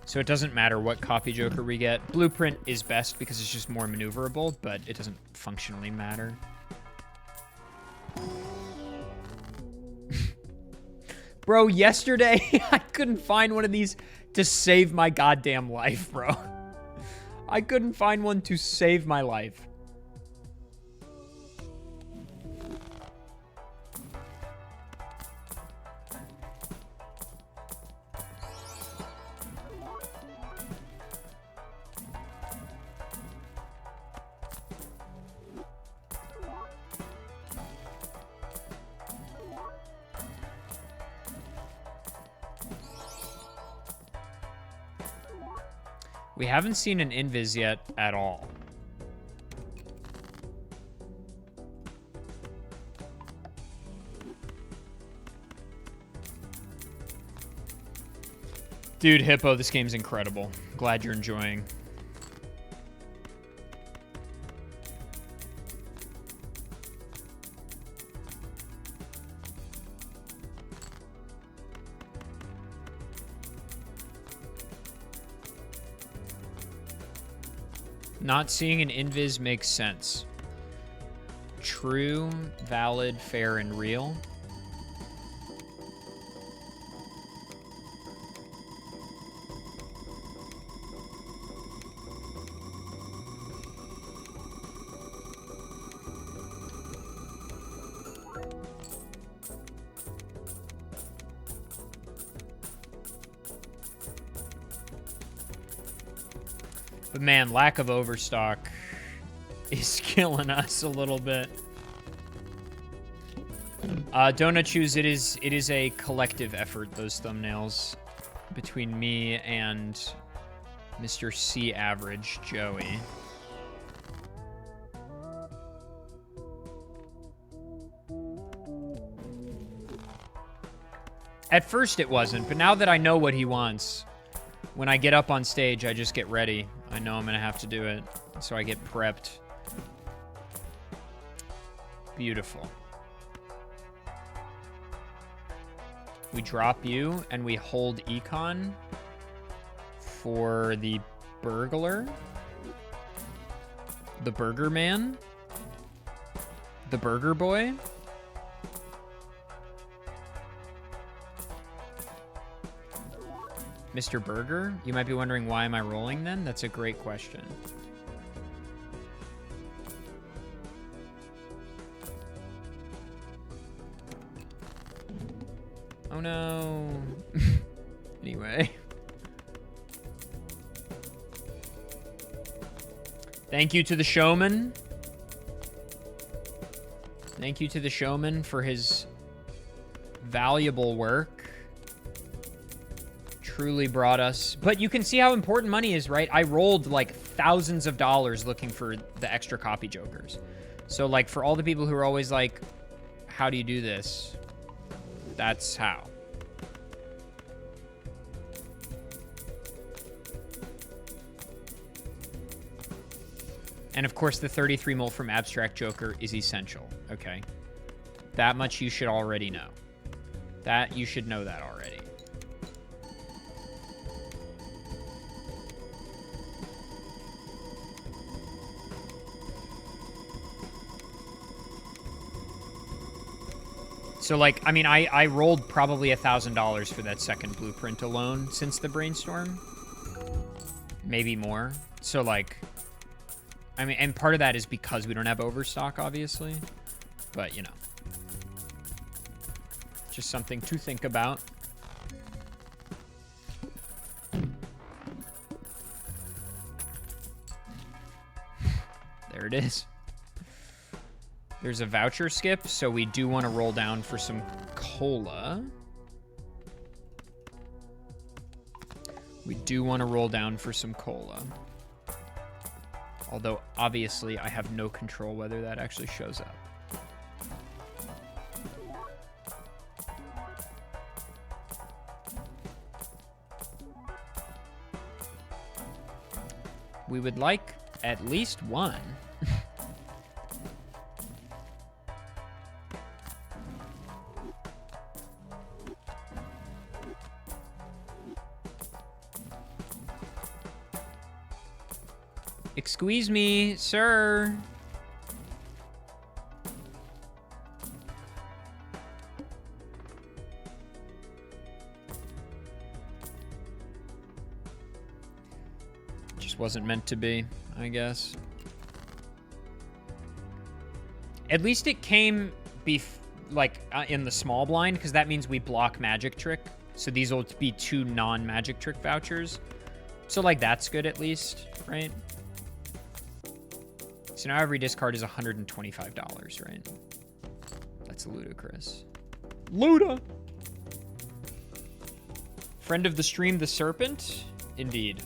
So it doesn't matter what copy joker we get. Blueprint is best because it's just more maneuverable, but it doesn't functionally matter. Bro, yesterday I couldn't find one of these to save my goddamn life, bro. I couldn't find one to save my life. We haven't seen an invis yet at all. Dude, Hippo, this game's incredible. Glad you're enjoying. Not seeing an invis makes sense. True, valid, fair, and real. But man, lack of overstock is killing us a little bit. Donut Choose, it is a collective effort, those thumbnails, between me and Mr. C Average, Joey. At first it wasn't, but now that I know what he wants, when I get up on stage, I just get ready. I know I'm gonna have to do it, so I get prepped. Beautiful. We drop you, and we hold econ for the burglar, the burger man, the burger boy. Mr. Burger? You might be wondering, why am I rolling then? That's a great question. Oh no. Anyway. Thank you to the showman. Thank you to the showman for his valuable work. Truly brought us. But you can see how important money is, right? I rolled like thousands of dollars looking for the extra copy jokers. So like for all the people who are always like, how do you do this? That's how. And of course the 33 mult from Abstract Joker is essential. Okay. That much you should already know. That you should know that already. So, like, I mean, I rolled probably $1,000 for that second blueprint alone since the brainstorm. Maybe more. So, like, I mean, and part of that is because we don't have overstock, obviously. But, you know. Just something to think about. There it is. There's a voucher skip, so we do want to roll down for some cola. We do want to roll down for some cola. Although, obviously, I have no control whether that actually shows up. We would like at least one. Excuse me, sir. Just wasn't meant to be, I guess. At least it came in the small blind, because that means we block magic trick. So these will be 2 non-magic trick vouchers. So, like, that's good at least, right? So now every discard is $125, right? That's ludicrous. Luda! Friend of the stream, the serpent? Indeed.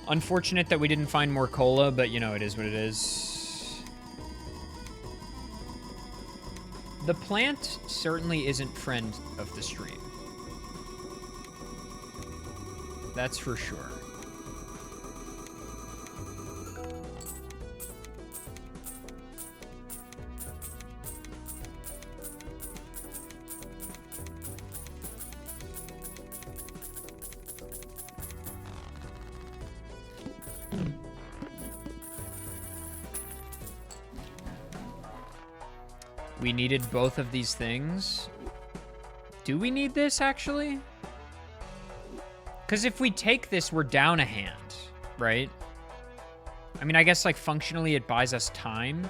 Unfortunate that we didn't find more cola, but you know, it is what it is. The plant certainly isn't friend of the stream. That's for sure. We needed both of these things. Do we need this, actually? Because if we take this, we're down a hand, right? I mean, I guess, like, functionally it buys us time.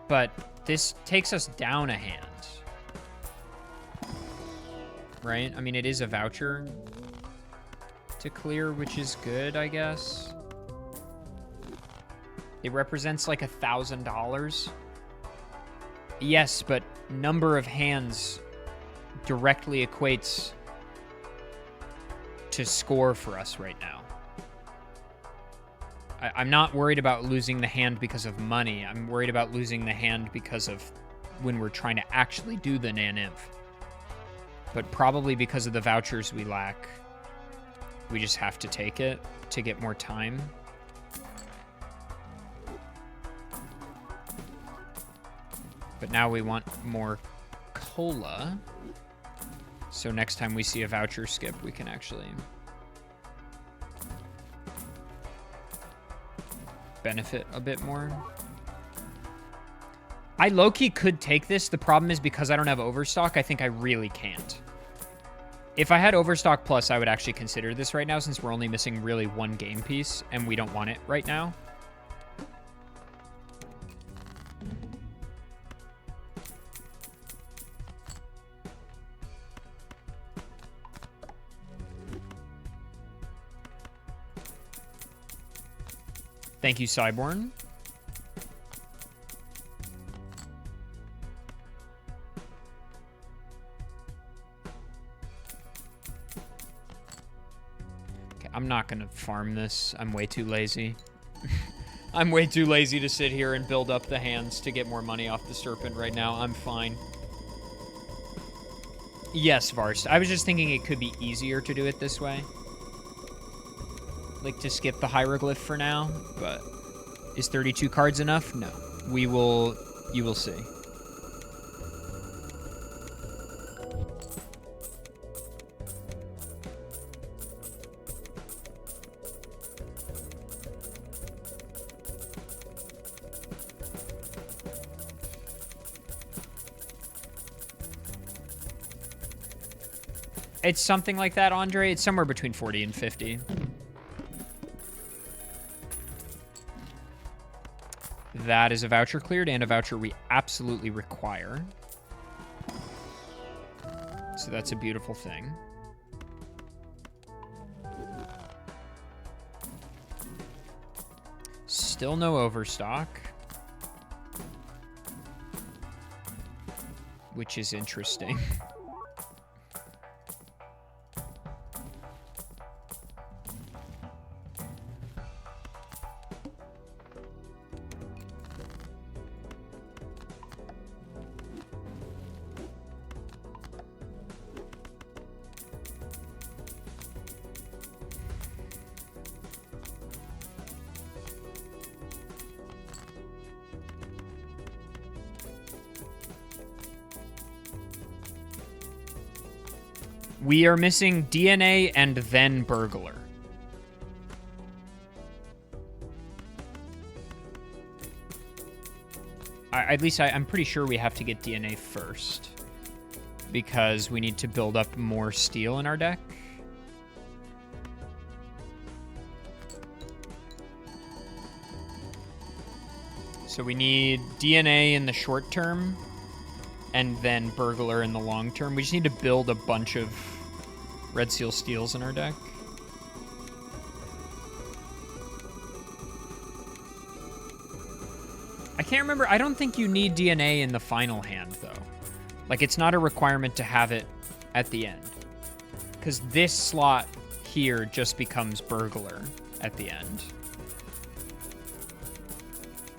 But this takes us down a hand. Right? I mean, it is a voucher to clear, which is good, I guess. It represents, like, $1,000. Yes, but number of hands directly equates to score for us right now. I'm not worried about losing the hand because of money. I'm worried about losing the hand because of when we're trying to actually do the Nan-Nymph. But probably because of the vouchers we lack, we just have to take it to get more time. But now we want more cola. So next time we see a voucher skip, we can actually benefit a bit more. I low-key could take this. The problem is because I don't have Overstock, I think I really can't. If I had Overstock Plus, I would actually consider this right now since we're only missing really one game piece and we don't want it right now. Thank you, Cyborn. Okay, I'm not gonna farm this. I'm way too lazy. I'm way too lazy to sit here and build up the hands to get more money off the serpent right now. I'm fine. Yes, Varst. I was just thinking it could be easier to do it this way. Like to skip the hieroglyph for now, but is 32 cards enough? No. We will You will see. It's something like that, Andre. It's somewhere between 40 and 50. That is a voucher cleared and a voucher we absolutely require. So that's a beautiful thing. Still no overstock. Which is interesting. We are missing DNA and then burglar. At least I'm pretty sure we have to get DNA first. Because we need to build up more steel in our deck. So we need DNA in the short term. And then burglar in the long term. We just need to build a bunch of red seal steels in our deck. I can't remember. I don't think you need DNA in the final hand, though. Like, it's not a requirement to have it at the end. Because this slot here just becomes burglar at the end.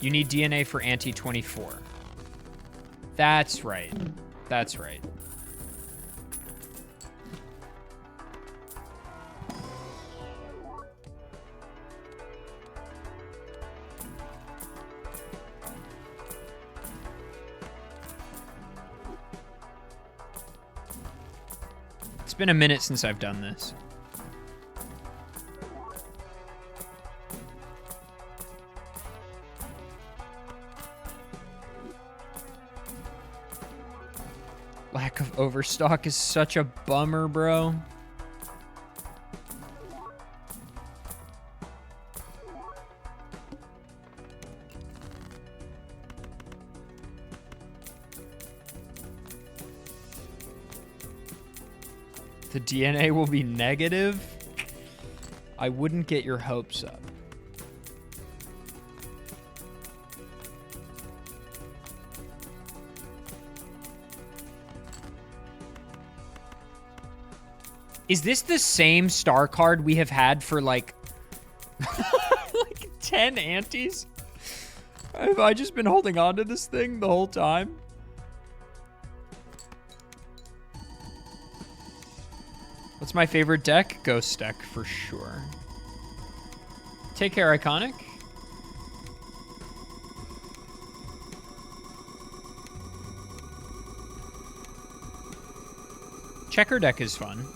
You need DNA for anti-24. That's right. That's right. It's been a minute since I've done this. Lack of overstock is such a bummer, bro. The DNA will be negative? I wouldn't get your hopes up. Is this the same star card we have had for like, like 10 antes? Have I just been holding on to this thing the whole time? What's my favorite deck? Ghost deck for sure. Take care, Iconic. Checker deck is fun.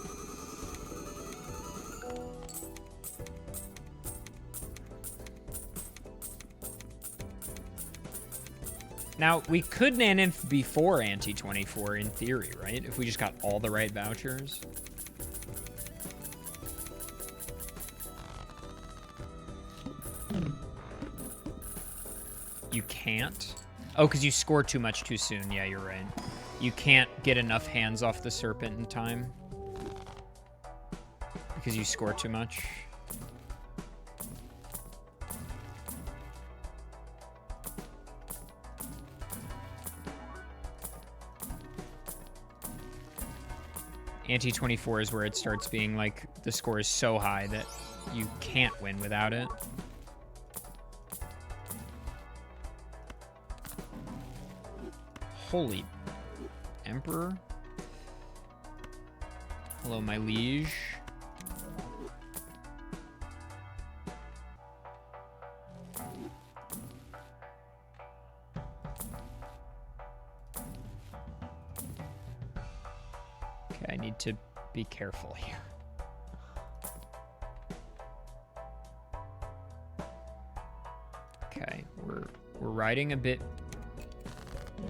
Now, we could Naninf before Anti-24 in theory, right? If we just got all the right vouchers. You can't? Oh, because you score too much too soon. Yeah, you're right. You can't get enough hands off the Serpent in time. Because you score too much. Anti-24 is where it starts being like the score is so high that you can't win without it. Holy Emperor. Hello, my liege. I need to be careful here. Okay, we're riding a bit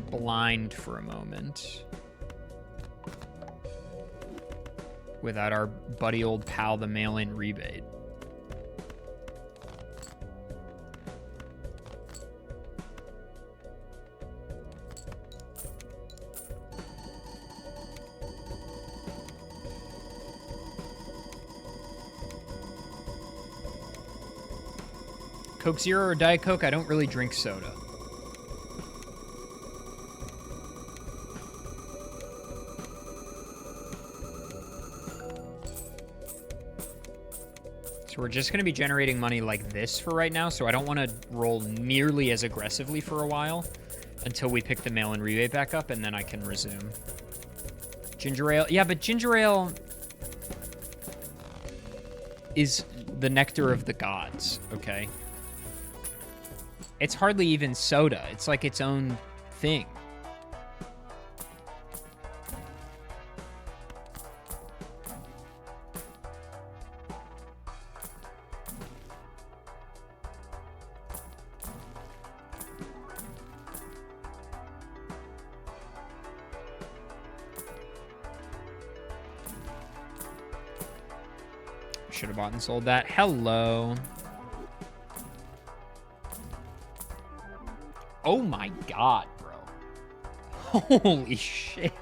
blind for a moment. Without our buddy old pal, the mail-in rebate. Coke Zero or Diet Coke? I don't really drink soda. So we're just going to be generating money like this for right now, so I don't want to roll nearly as aggressively for a while until we pick the mail-in rebate back up, and then I can resume. Ginger ale. Yeah, but ginger ale is the nectar of the gods, okay? It's hardly even soda. It's like its own thing. Should have bought and sold that. Hello. Oh my god, bro. Holy shit.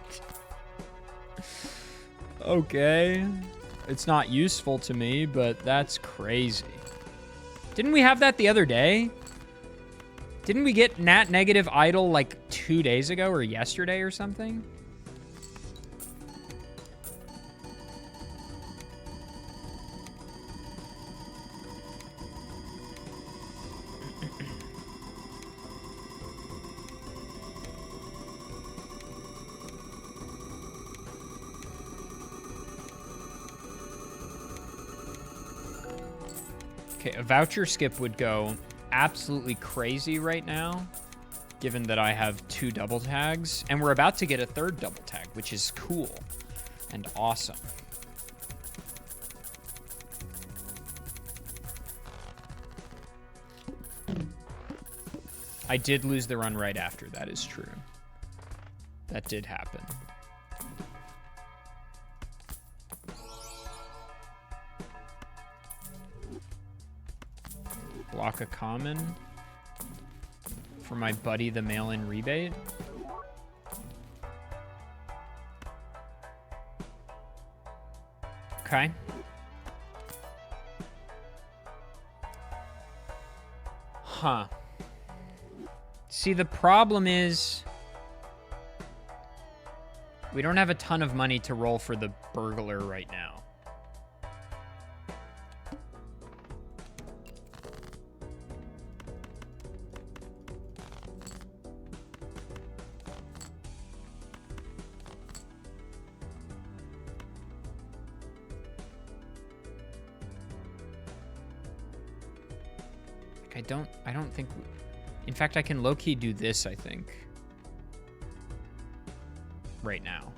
Okay. It's not useful to me, but that's crazy. Didn't we have that the other day? Didn't we get Nat Negative Idol like 2 days ago or yesterday or something? Okay, a voucher skip would go absolutely crazy right now, given that I have 2 double tags, and we're about to get a 3rd double tag, which is cool and awesome. I did lose the run right after, that is true. That did happen. Block a common for my buddy, the mail-in rebate. Okay. Huh. See, the problem is we don't have a ton of money to roll for the burglar right now. I don't think... In fact, I can low-key do this, I think. Right now.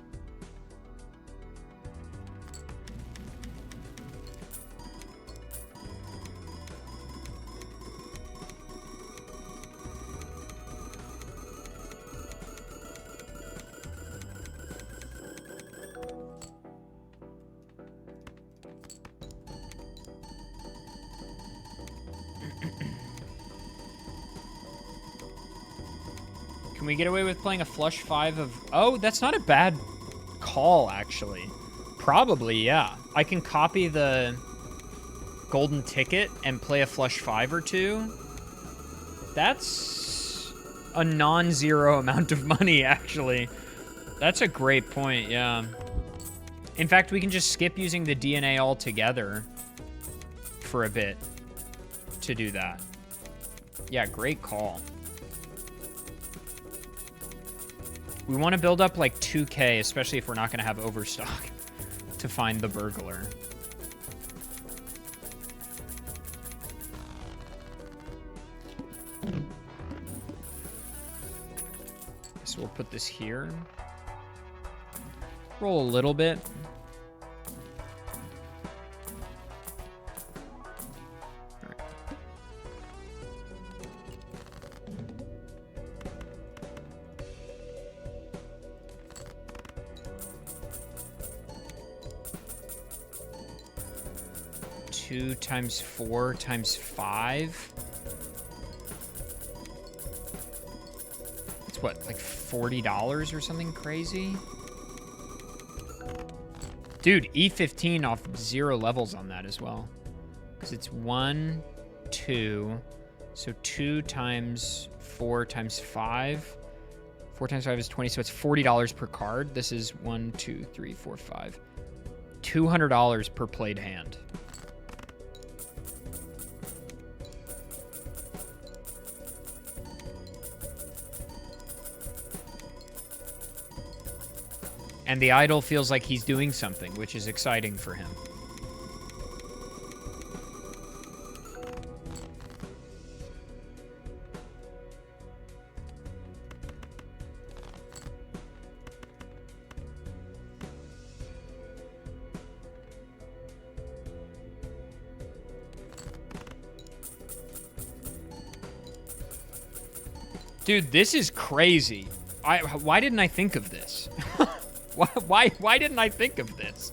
Can we get away with playing a flush 5 of... Oh, that's not a bad call, actually. Probably, yeah. I can copy the golden ticket and play a flush 5 or 2. That's a non-zero amount of money, actually. That's a great point, yeah. In fact, we can just skip using the DNA altogether for a bit to do that. Yeah, great call. We want to build up like 2K, especially if we're not going to have overstock to find the burglar. So we'll put this here. roll a little bit. All right. Two times 4 times 5. It's what, like $40 or something crazy? Dude, E15 off 0 levels on that as well. Because it's 1, 2. So 2 times 4 times 5. 4 times 5 is 20, so it's $40 per card. This is 1, 2, 3, 4, 5. $200 per played hand. And the idol feels like he's doing something, which is exciting for him. Dude, this is crazy. Why didn't I think of this? Why didn't I think of this?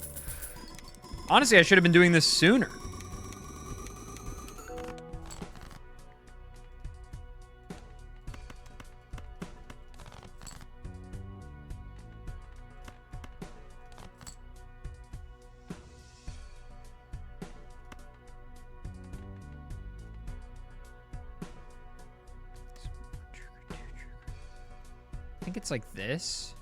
Honestly, I should have been doing this sooner. I think it's like this.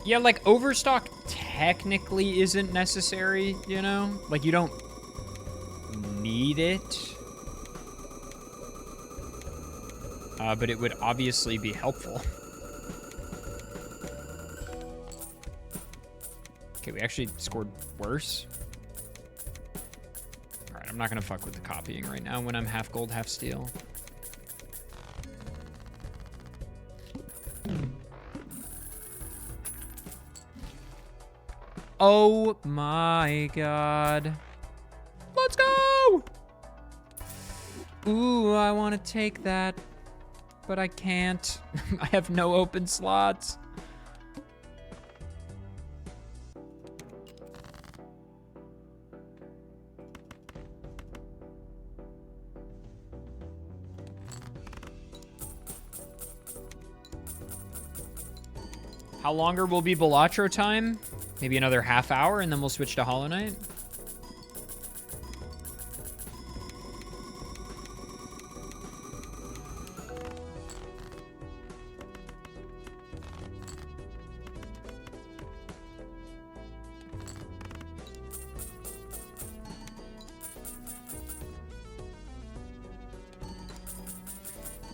Yeah, like, overstock technically isn't necessary, you know? Like, you don't need it. But it would obviously be helpful. Okay, we actually scored worse. Alright, I'm not gonna fuck with the copying right now when I'm half gold, half steel. Oh my god. Let's go! Ooh, I want to take that, but I can't. I have no open slots. How longer will be Balatro time? Maybe another half hour, and then we'll switch to Hollow Knight.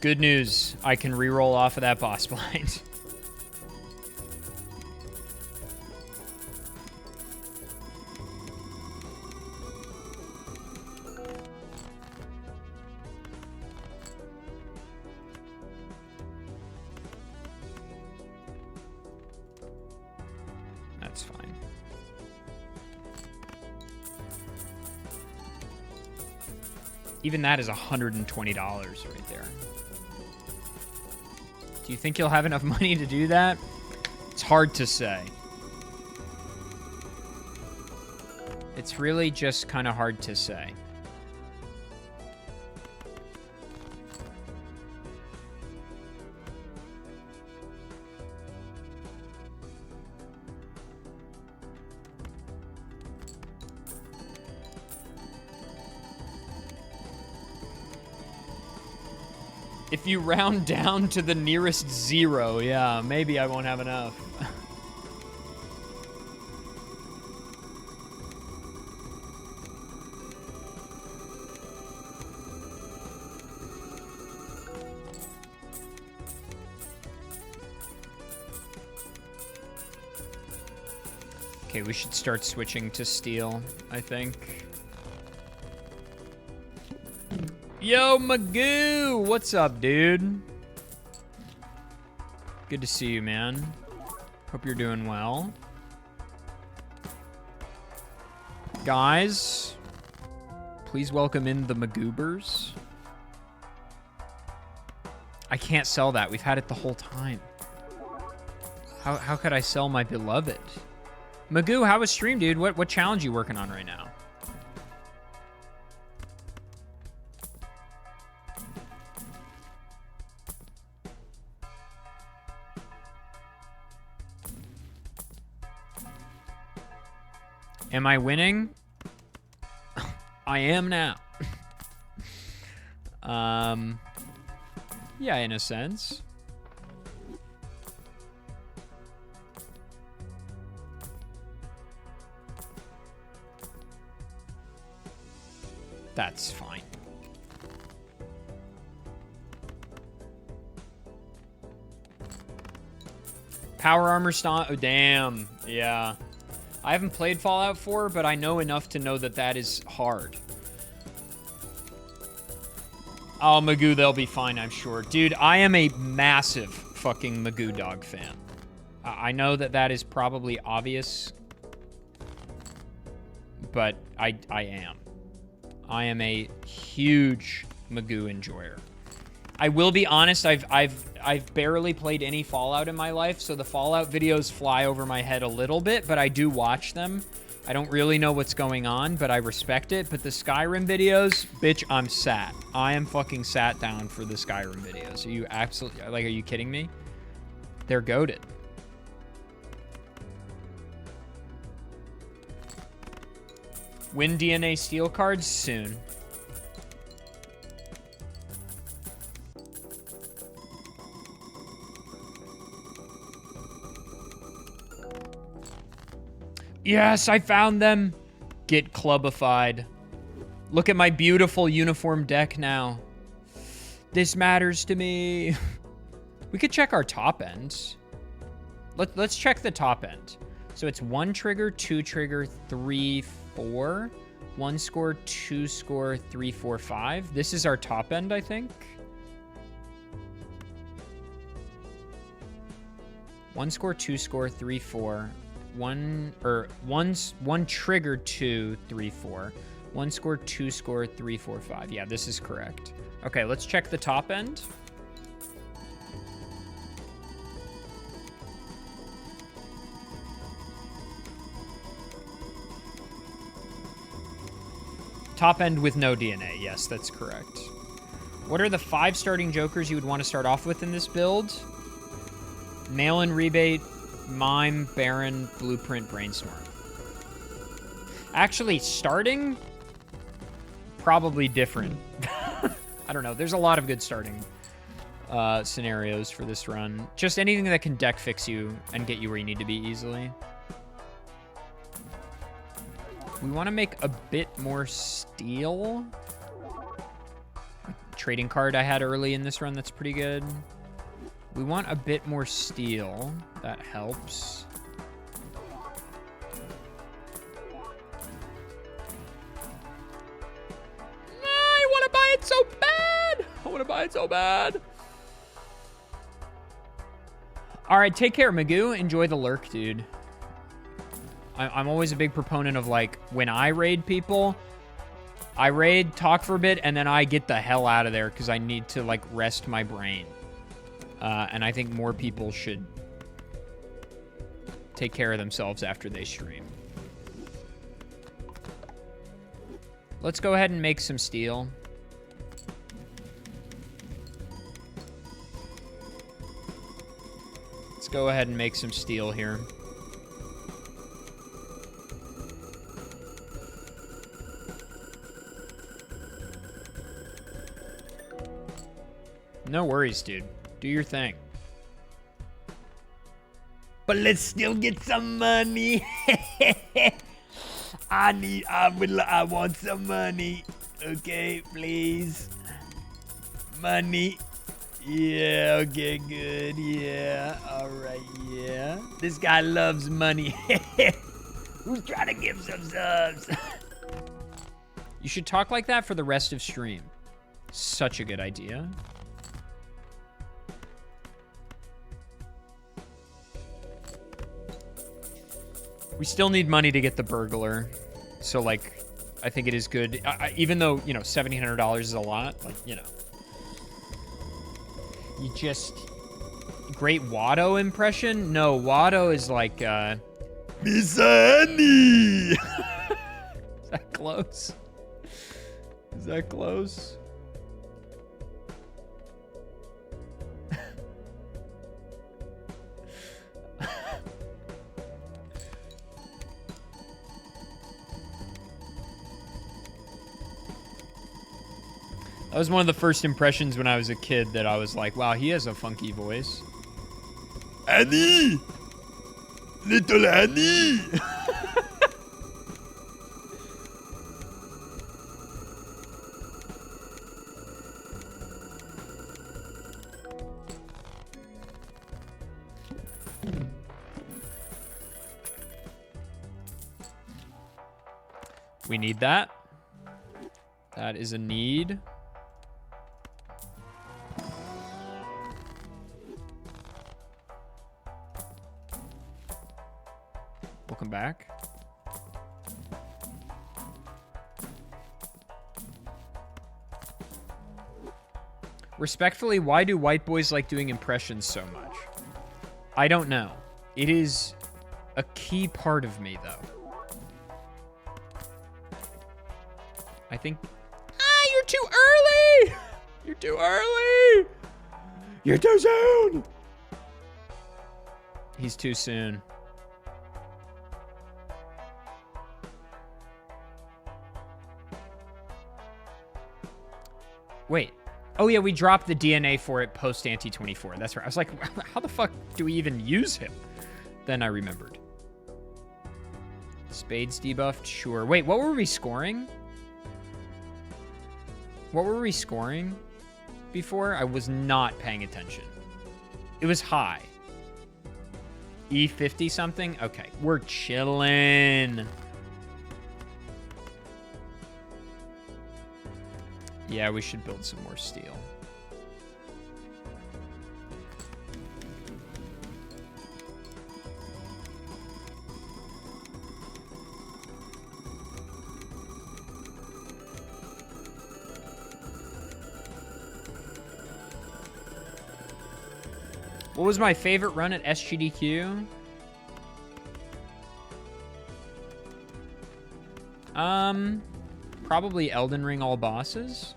Good news, I can reroll off of that boss blind. That's fine. Even that is $120 right there. Do you think you'll have enough money to do that? It's hard to say. It's really just kind of hard to say. If you round down to the nearest 0, yeah, maybe I won't have enough. Okay, we should start switching to steel, I think. Yo, Magoo! What's up, dude? Good to see you, man. Hope you're doing well. Guys, please welcome in the Magoobers. I can't sell that. We've had it the whole time. How could I sell my beloved? Magoo, how was stream, dude? What challenge you working on right now? Am I winning? I am now. Yeah, in a sense. That's fine. Power armor stomp. Oh, damn. Yeah. I haven't played Fallout 4, but I know enough to know that that is hard. Oh, Magoo, they'll be fine, I'm sure. Dude, I am a massive fucking Magoo dog fan. I know that that is probably obvious, but I am. I am a huge Magoo enjoyer. I will be honest, I've barely played any Fallout in my life, so the Fallout videos fly over my head a little bit, but I do watch them. I don't really know what's going on, but I respect it. But the Skyrim videos, bitch, I'm sat. I am fucking sat down for the Skyrim videos. Are you absolutely, like, are you kidding me? They're goated. Win DNA steel cards soon. Yes, I found them. Get clubified. Look at my beautiful uniform deck now. This matters to me. We could check our top ends. Let's check the top end. So it's 1 trigger, 2 trigger, 3, 4. 1 score, 2 score, 3, 4, 5. This is our top end, I think. 1 score, 2 score, 3, 4. One trigger, 2, 3, 4. 1 score, 2 score, 3, 4, 5. Yeah, this is correct. Okay, let's check the top end. Top end with no DNA. Yes, that's correct. What are the 5 starting jokers you would want to start off with in this build? Mail-in rebate, Mime, Baron, Blueprint, Brainstorm. Actually, starting, probably different. I don't know. There's a lot of good starting scenarios for this run. Just anything that can deck fix you and get you where you need to be easily. We want to make a bit more steel. Trading card I had early in this run, that's pretty good. We want a bit more steel. That helps. I want to buy it so bad. I want to buy it so bad. All right, take care, Magoo. Enjoy the lurk, dude. I'm always a big proponent of, like, when I raid people, I raid, talk for a bit, and then I get the hell out of there because I need to, like, rest my brain. And I think more people should take care of themselves after they stream. Let's go ahead and make some steel. Let's go ahead and make some steel here. No worries, dude. Do your thing. But let's still get some money. I want some money. Okay, please. Money. Yeah, okay, good. Yeah, all right, yeah. This guy loves money. Who's trying to give some subs? You should talk like that for the rest of stream. Such a good idea. We still need money to get the burglar. So, like, I think it is good. Even though, you know, $1,700 is a lot. Like, you know. You just... Great Watto impression? No, Watto is like, Miss Annie! Is that close? Is that close? That was one of the first impressions when I was a kid that I was like, wow, he has a funky voice. Annie! Little Annie! We need that. That is a need. Welcome back. Respectfully, why do white boys like doing impressions so much? I don't know. It is a key part of me, though. I think... Ah, you're too early! You're too early! You're too soon! He's too soon. Wait. Oh, yeah, we dropped the DNA for it post-Anti-24. That's right. I was like, how the fuck do we even use him? Then I remembered. Spades debuffed? Sure. Wait, what were we scoring? What were we scoring before? I was not paying attention. It was high. E50 something? Okay, we're chilling. Yeah, we should build some more steel. What was my favorite run at SGDQ? Probably Elden Ring all bosses.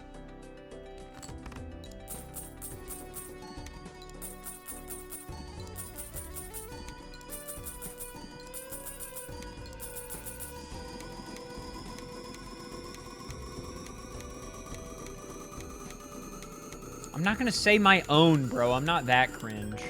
I'm not gonna say my own, bro. I'm not that cringe.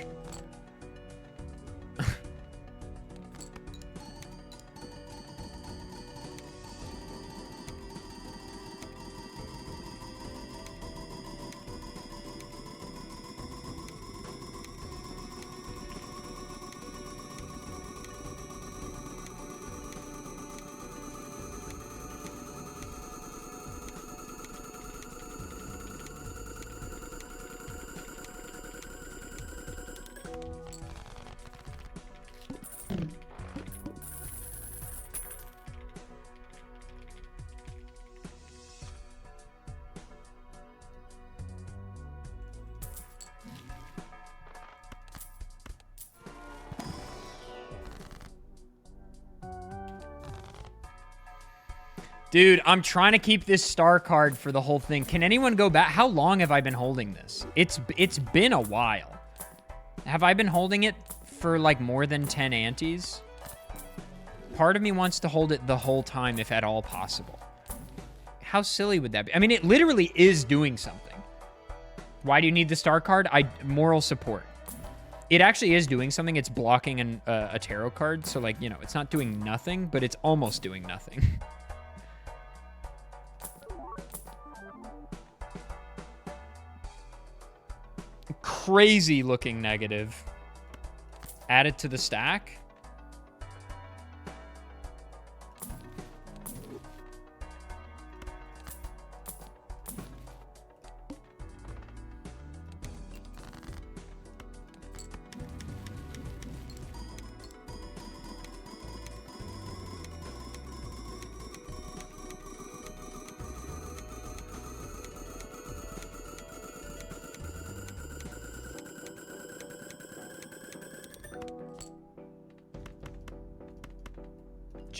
Dude, I'm trying to keep this star card for the whole thing. Can anyone go back? How long have I been holding this? It's been a while. Have I been holding it for like more than 10 antes? Part of me wants to hold it the whole time if at all possible. How silly would that be? I mean, it literally is doing something. Why do you need the star card? Moral support. It actually is doing something. It's blocking a tarot card. So like, you know, it's not doing nothing, but it's almost doing nothing. Crazy looking negative. Add it to the stack.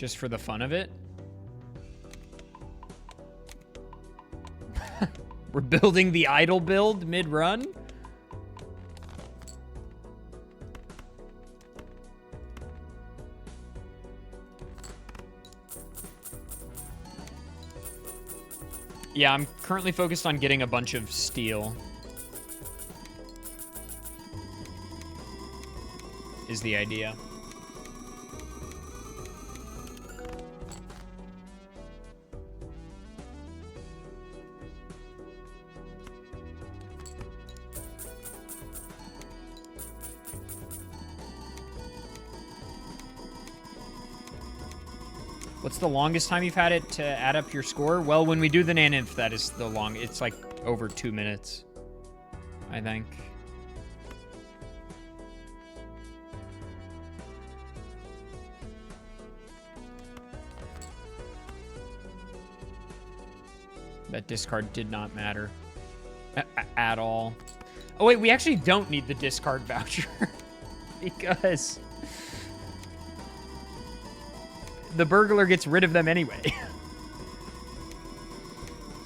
Just for the fun of it. We're building the idle build mid-run. Yeah, I'm currently focused on getting a bunch of steel. Is the idea. What's the longest time you've had it to add up your score? Well, when we do the Naninf, that is the long. It's like over 2 minutes, I think. That discard did not matter at all. Oh, wait, we actually don't need the discard voucher because the burglar gets rid of them anyway.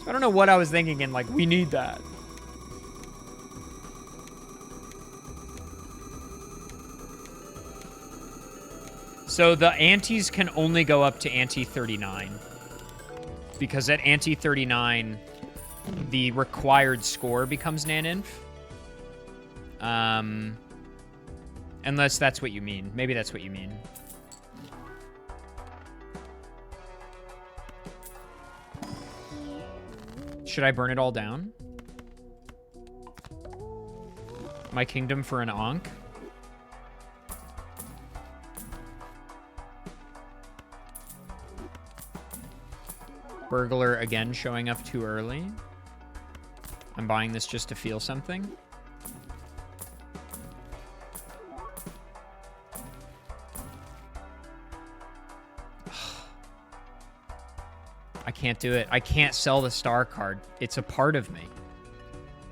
So I don't know what I was thinking in, like, we need that. So the antes can only go up to ante 39. Because at ante 39, the required score becomes Naninf. Unless that's what you mean. Maybe that's what you mean. Should I burn it all down? My kingdom for an Ankh? Burglar again showing up too early. I'm buying this just to feel something. I can't do it. I can't sell the star card. It's a part of me.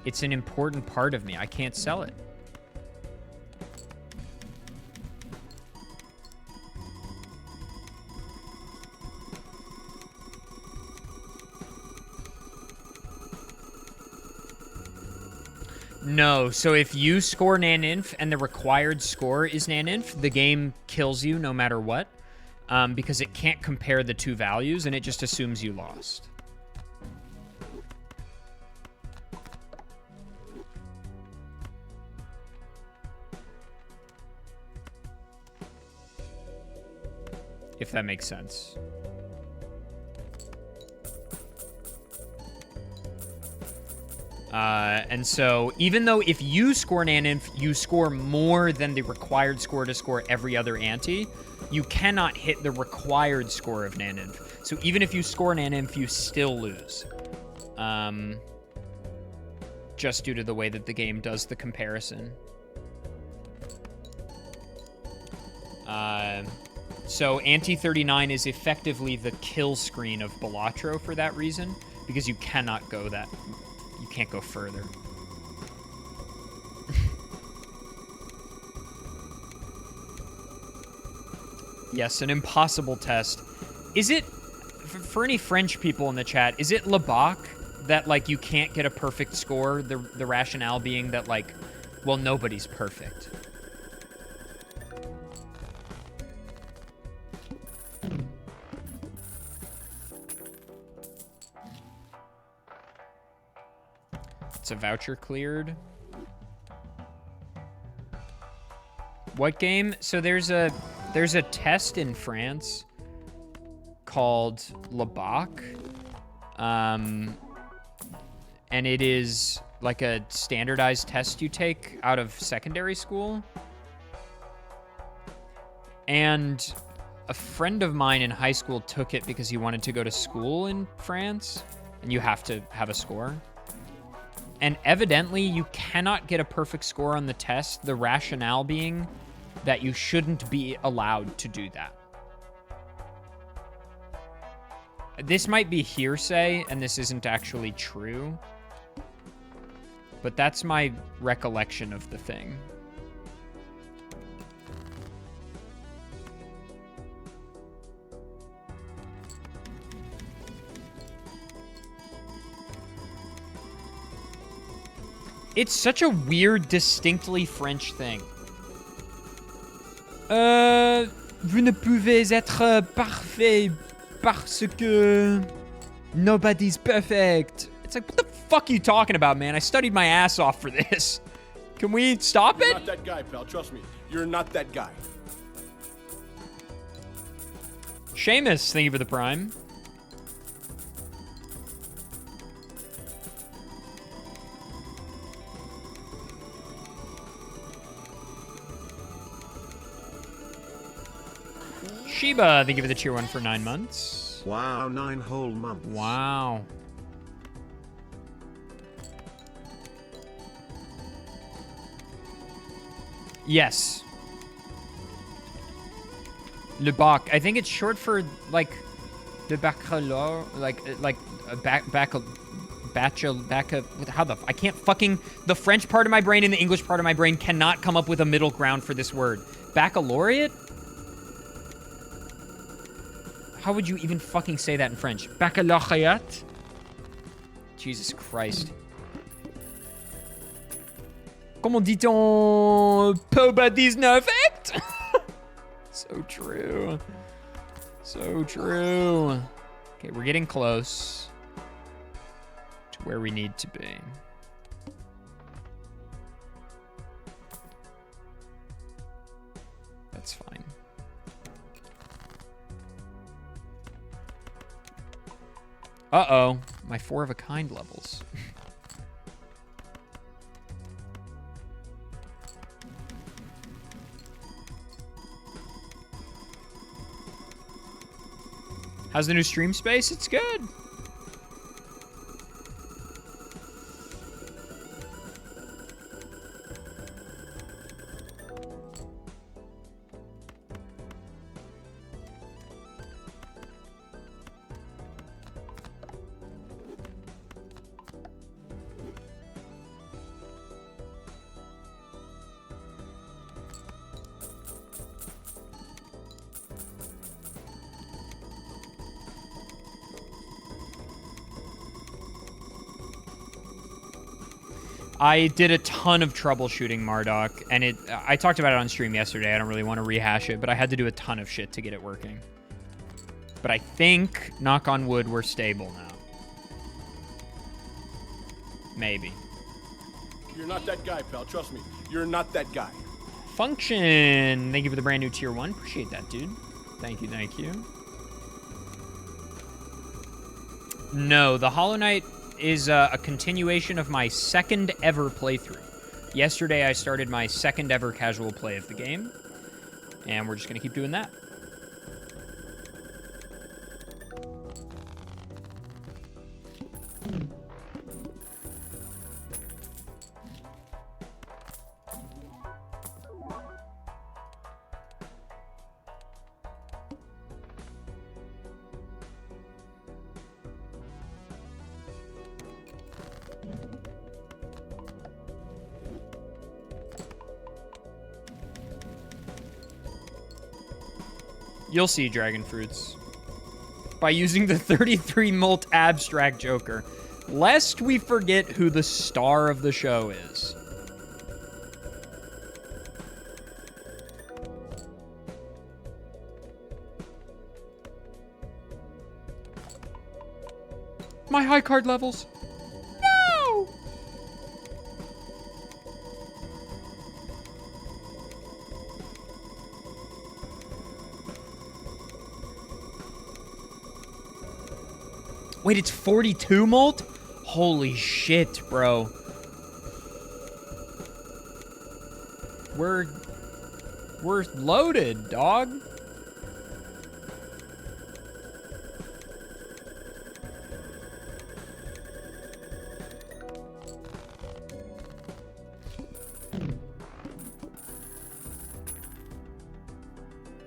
It's an important part of me. I can't sell it. No, so if you score Naninf and the required score is Naninf, the game kills you no matter what, because it can't compare the two values and it just assumes you lost. If that makes sense. And so even though if you score Naninf, you score more than the required score to score every other ante, you cannot hit the required score of Naninf. So even if you score Naninf, you still lose. Just due to the way that the game does the comparison. So ante 39 is effectively the kill screen of Balatro for that reason, because you cannot go that... You can't go further. Yes, an impossible test. Is it, for any French people in the chat, is it Le Bac that, like, you can't get a perfect score? The rationale being that, like, well, nobody's perfect. It's a voucher cleared. What game? So there's a test in France called Le Bac. And it is like a standardized test you take out of secondary school. And a friend of mine in high school took it because he wanted to go to school in France, and you have to have a score. And evidently, you cannot get a perfect score on the test, the rationale being that you shouldn't be allowed to do that. This might be hearsay, and this isn't actually true, but that's my recollection of the thing. It's such a weird, distinctly French thing. Vous ne pouvez être parfait parce que nobody's perfect. It's like, what the fuck are you talking about, man? I studied my ass off for this. Can we stop it? You're not that guy, pal. Trust me. You're not that guy. Seamus, thank you for the prime. Sheba, thank you for the tier 1 for 9 months. Wow, 9 whole months. Wow. Yes. Le bac. I think it's short for, like, the baccalaureate, like a how the, I can't fucking, the French part of my brain and the English part of my brain cannot come up with a middle ground for this word. Baccalaureate? How would you even fucking say that in French? Baccalaureate? Jesus Christ. Comment dit-on Poba 19? So true. So true. Okay, we're getting close to where we need to be. That's fine. Uh-oh. My 4 of a kind levels. How's the new stream space? It's good. I did a ton of troubleshooting Marduk, and I talked about it on stream yesterday. I don't really want to rehash it, but I had to do a ton of shit to get it working. But I think, knock on wood, we're stable now. Maybe. You're not that guy, pal. Trust me. You're not that guy. Function. Thank you for the brand new tier 1. Appreciate that, dude. Thank you, thank you. No, the Hollow Knight is a continuation of my second ever playthrough. Yesterday, I started my second ever casual play of the game, and we're just going to keep doing that. You'll see, Dragon Fruits. By using the 33 Molt Abstract Joker. Lest we forget who the star of the show is. My high card levels. No! Wait, it's 42 Molt? Holy shit, bro. We're loaded, dog.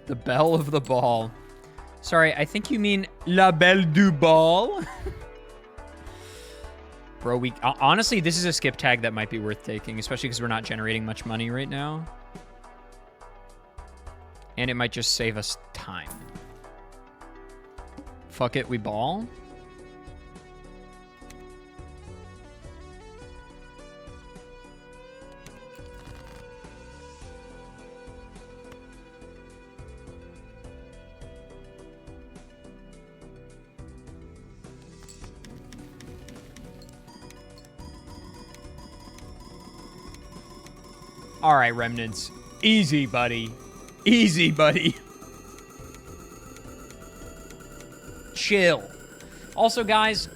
The belle of the ball. Sorry, I think you mean La Belle du Ball. Bro, honestly, this is a skip tag that might be worth taking, especially because we're not generating much money right now. And it might just save us time. Fuck it, we ball. All right, Remnants. Easy, buddy. Easy, buddy. Chill. Also, guys...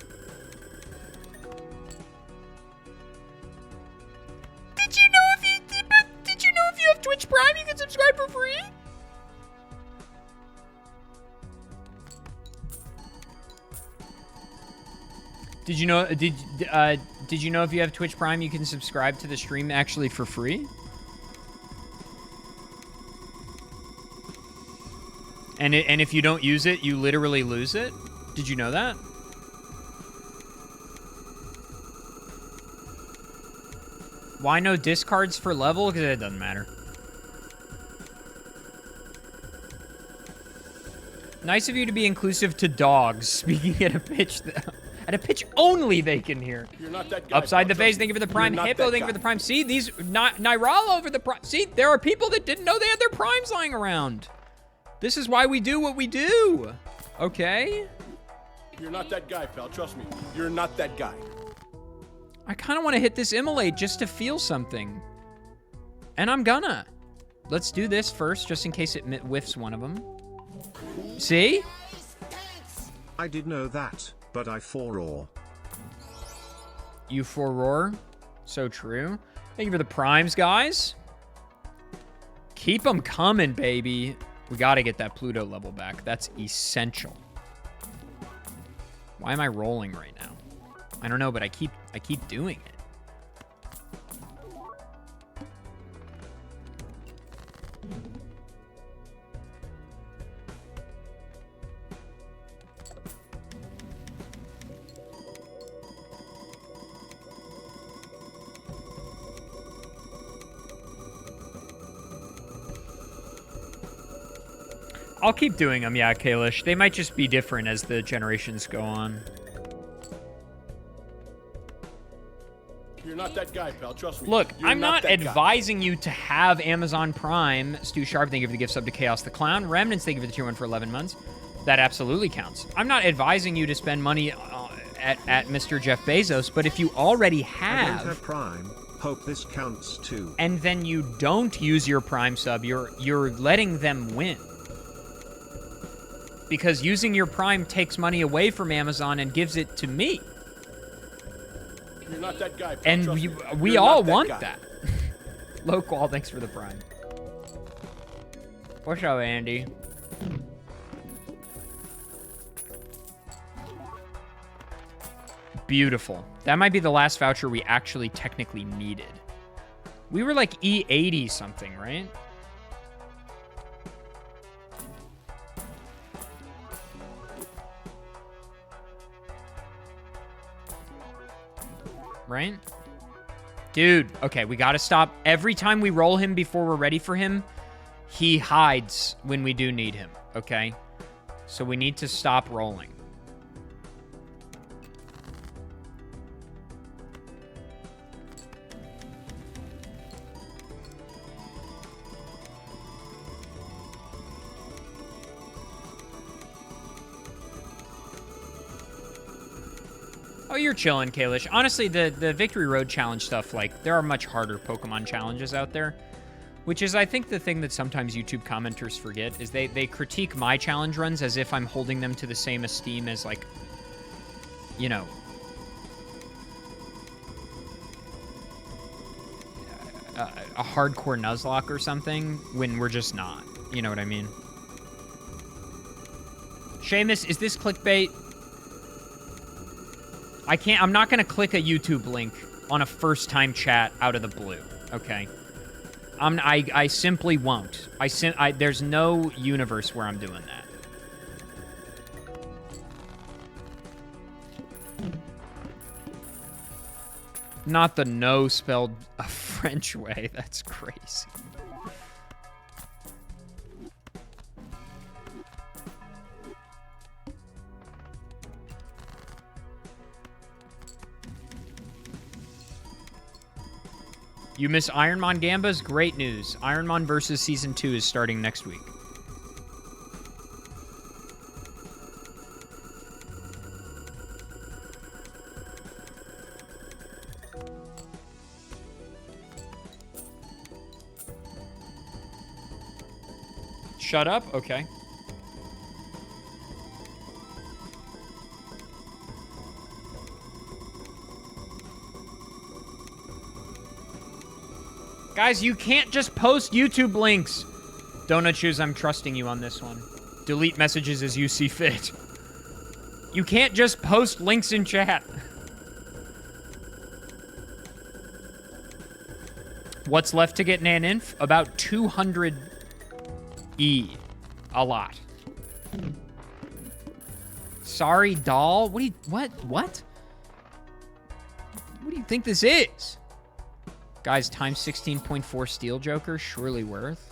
Did you know if you have Twitch Prime, you can subscribe for free? Did you know if you have Twitch Prime, you can subscribe to the stream actually for free? And if you don't use it, you literally lose it? Did you know that? Why no discards for level? Because it doesn't matter. Nice of you to be inclusive to dogs. Speaking at a pitch... At a pitch only they can hear. You're not that guy. Upside the face, thank you for the prime. Hippo, thank you for the prime. See, these... Nirala over the prime. See, there are people that didn't know they had their primes lying around. This is why we do what we do. Okay? You're not that guy, pal. Trust me. You're not that guy. I kind of want to hit this immolate just to feel something. And I'm gonna. Let's do this first, just in case it whiffs one of them. See? I did know that, but I for-roar. You for-roar? So true. Thank you for the primes, guys. Keep them coming, baby. We got to get that Pluto level back. That's essential. Why am I rolling right now? I don't know, but I keep doing it. I'll keep doing them, yeah, Kalish. They might just be different as the generations go on. You're not that guy, pal. Trust me. Look, You're I'm not that advising you to have Amazon Prime. Stu Sharp, thank you for the gift sub to Chaos the Clown. Remnants, thank you for the tier 1 for 11 months. That absolutely counts. I'm not advising you to spend money at Mr. Jeff Bezos, but if you already I don't have have Prime. Hope this counts too. and then you don't use your Prime sub, you're letting them win. Because using your Prime takes money away from Amazon and gives it to me. You're not that guy, pal. And Trust we me. You're all not want guy. that. Low qual, thanks for the Prime. What's up, Andy? Beautiful. That might be the last voucher we actually technically needed. We were like E80 something, right? Right? Dude, okay, we gotta stop. Every time we roll him before we're ready for him, he hides when we do need him, okay? So we need to stop rolling. Oh, you're chilling, Kalish. Honestly, the Victory Road challenge stuff, like, there are much harder Pokemon challenges out there. Which is, I think, the thing that sometimes YouTube commenters forget, is they critique my challenge runs as if I'm holding them to the same esteem as, like, you know, a hardcore Nuzlocke or something, when we're just not. You know what I mean? Seamus, is this clickbait? I'm not gonna click a YouTube link on a first-time chat out of the blue, okay? I simply won't. There's no universe where I'm doing that. Not the no spelled a French way. That's crazy. You miss Ironmon Gambas? Great news. Ironmon versus Season 2 is starting next week. Shut up? Okay. Guys, you can't just post YouTube links. Donut Shoes, I'm trusting you on this one. Delete messages as you see fit. You can't just post links in chat. What's left to get Nan Inf? About 200 E. A lot. Sorry, doll. What do you... What? What? What do you think this is? Guys, times 16.4 Steel Joker. Surely worth.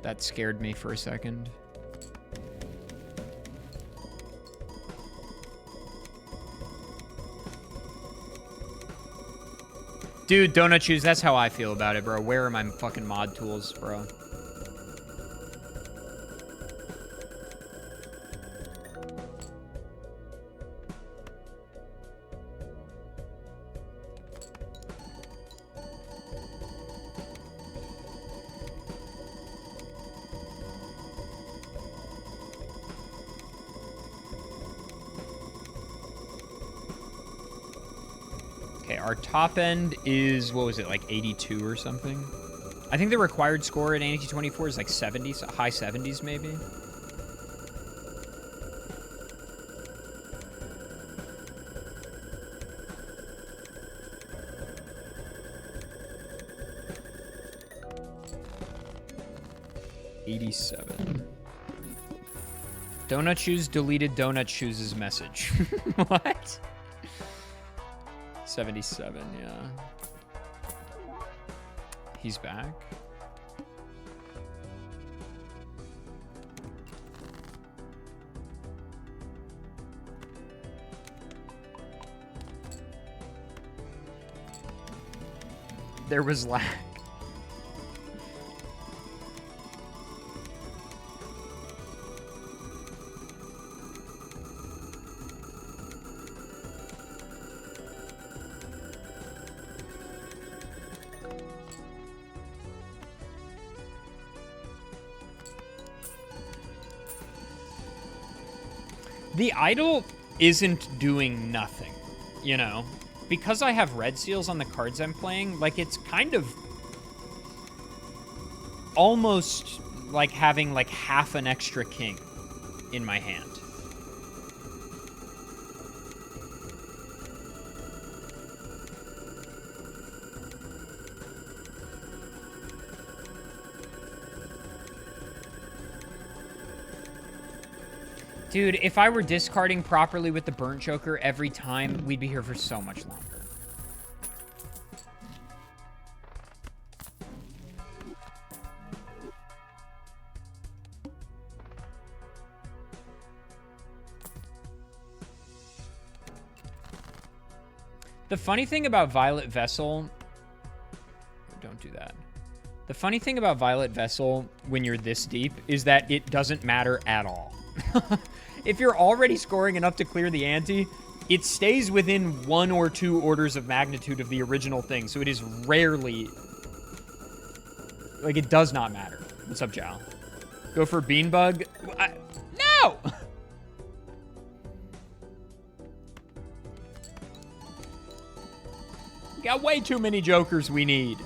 That scared me for a second. Dude, Donut Shoes, that's how I feel about it, bro. Where are my fucking mod tools, bro? Our top end is, what was it, like 82 or something? I think the required score at ANT24 is like 70s, high 70s maybe. $87. Donut Shoes deleted Donut Shoes' message. What? 77, yeah. He's back. There was lag. The idol isn't doing nothing, you know? Because I have red seals on the cards I'm playing, like, it's kind of almost like having, like, half an extra king in my hand. Dude, if I were discarding properly with the Burnt Joker every time, we'd be here for so much longer. The funny thing about Violet Vessel... Don't do that. The funny thing about Violet Vessel, when you're this deep, is that it doesn't matter at all. If you're already scoring enough to clear the ante, it stays within 1 or 2 orders of magnitude of the original thing, so it is rarely... Like, it does not matter. What's up, Jal? Go for Beanbug? No! We got way too many jokers we need.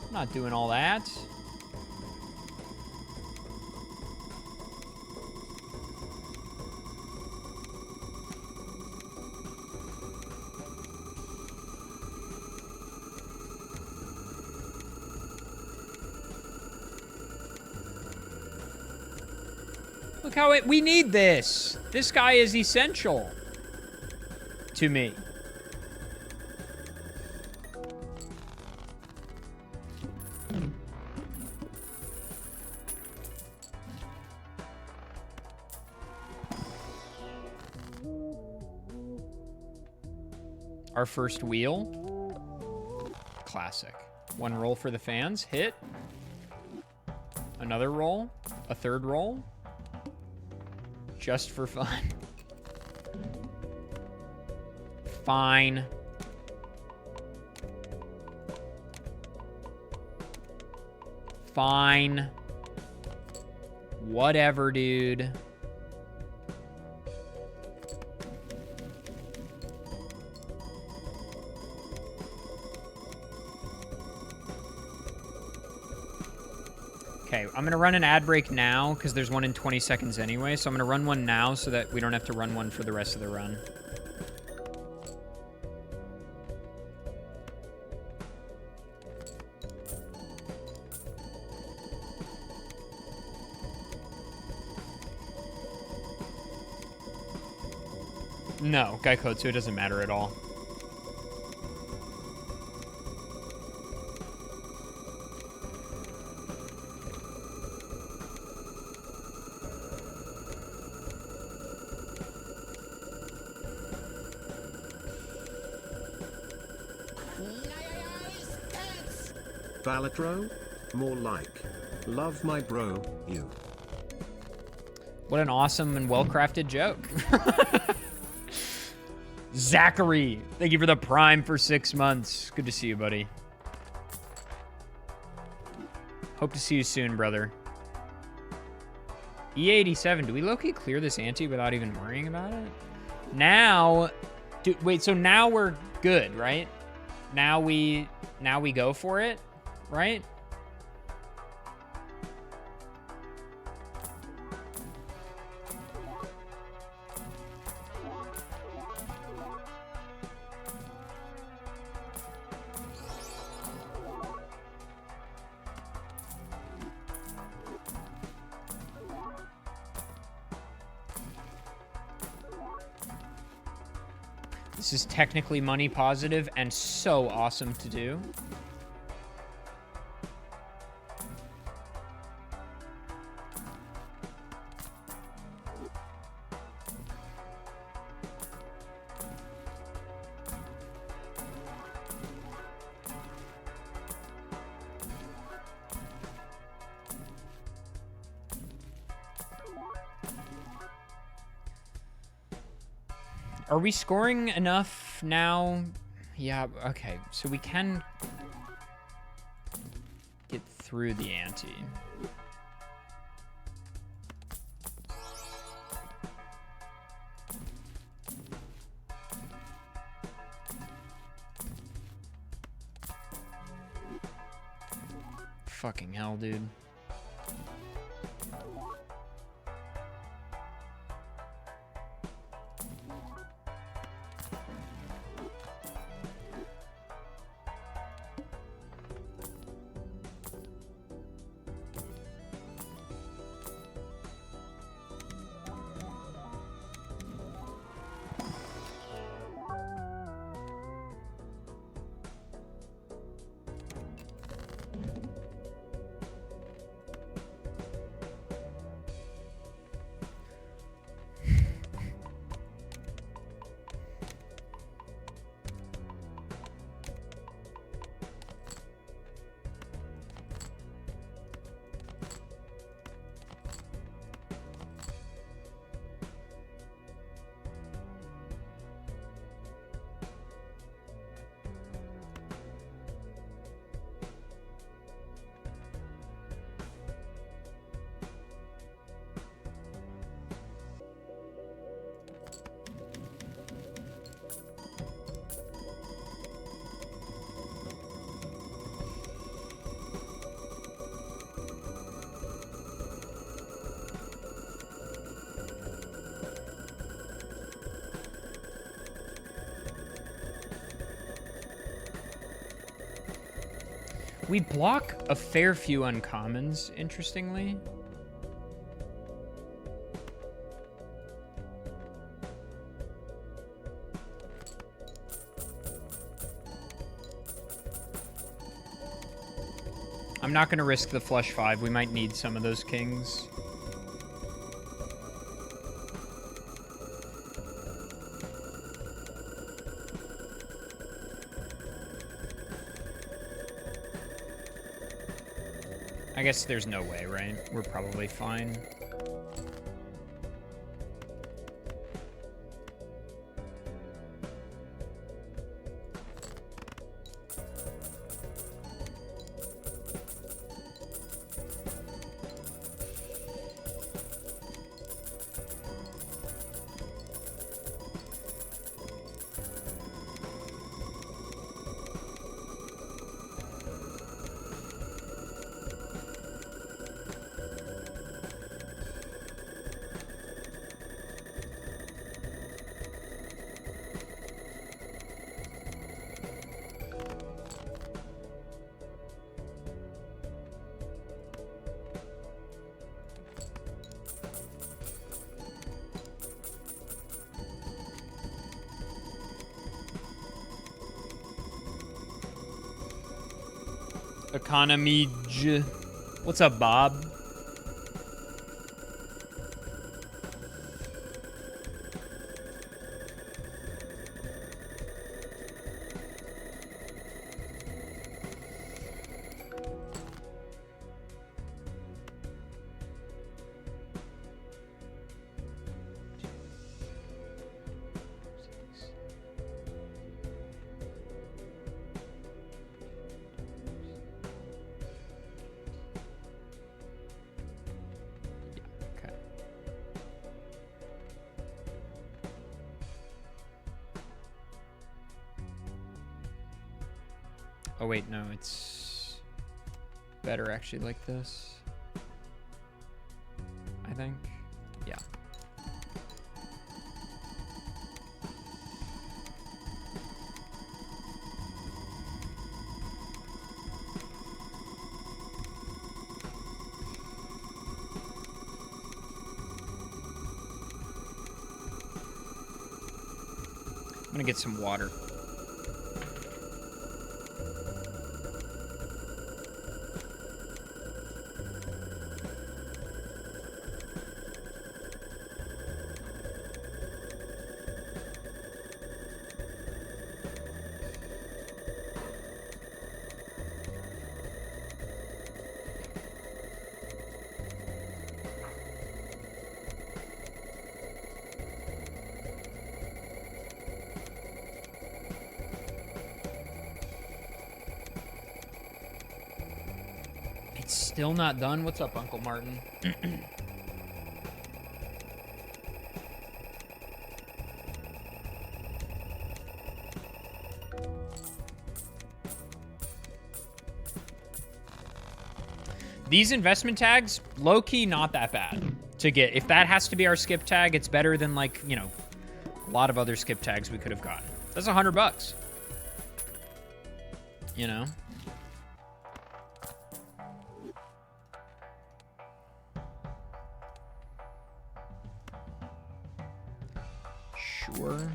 I'm not doing all that. Look how we need this. This guy is essential to me. our first wheel. Classic. One roll for the fans. Hit. Another roll. A third roll. Just for fun. Fine. Fine. Whatever, dude. Okay, I'm going to run an ad break now because there's one in 20 seconds anyway. So I'm going to run one now so that we don't have to run one for the rest of the run. No, guy code, so it doesn't matter at all. Balatro? More like. Love my bro, you. What an awesome and well-crafted joke. Zachary, thank you for the Prime for 6 months. Good to see you, buddy. Hope to see you soon, brother. E87, do we low-key clear this ante without even worrying about it? Now, wait, so now we're good, right? Now we go for it, right? This is technically money positive and so awesome to do. Are we scoring enough now? Yeah, okay. So we can get through the ante. Fucking hell, dude. We block a fair few uncommons, interestingly. I'm not going to risk the flush 5. We might need some of those kings. I guess there's no way, right? We're probably fine. Economy. What's up, Bob? Oh wait, no, it's better actually like this. I think. Yeah. I'm gonna get some water. Still not done? What's up, Uncle Martin? These investment tags, low-key not that bad to get. If that has to be our skip tag, it's better than, like, you know, a lot of other skip tags we could have gotten. That's $100. You know? Sure.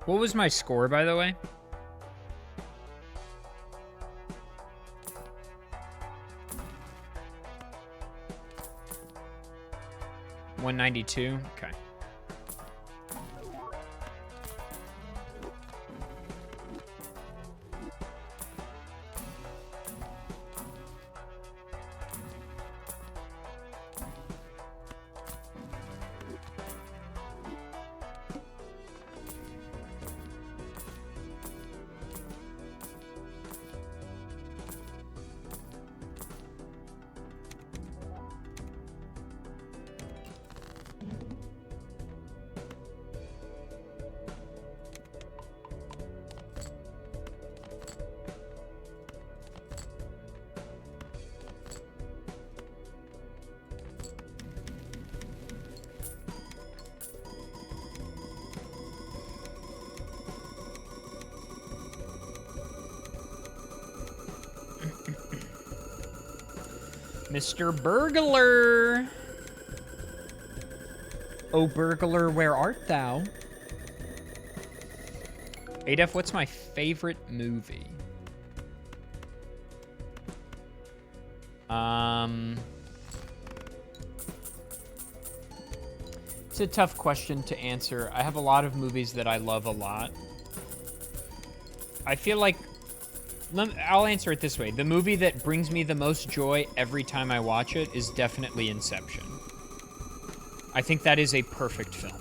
What was my score, by the way? $192? Okay. Mr. Burglar. Oh, burglar, where art thou? Adef, what's my favorite movie? It's a tough question to answer. I have a lot of movies that I love a lot. I feel like, I'll answer it this way. The movie that brings me the most joy every time I watch it is definitely Inception. I think that is a perfect film.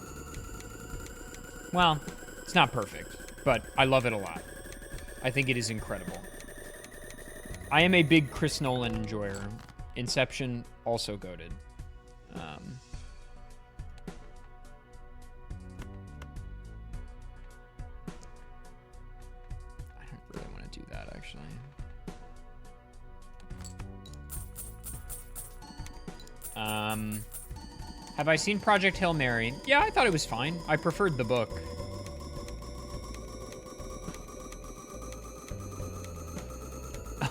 Well, it's not perfect, but I love it a lot. I think it is incredible. I am a big Chris Nolan enjoyer. Inception, also goated. I don't really want to do that, actually. Have I seen Project Hail Mary? Yeah, I thought it was fine. I preferred the book.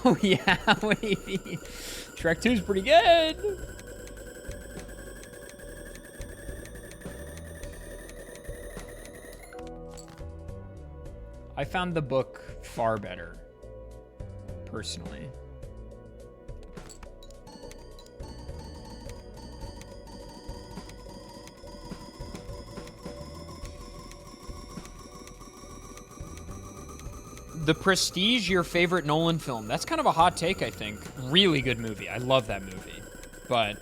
Oh, yeah. What do you mean? Shrek 2 is pretty good. I found the book far better, personally. The Prestige, your favorite Nolan film? That's kind of a hot take, I think. Really good movie. I love that movie. But,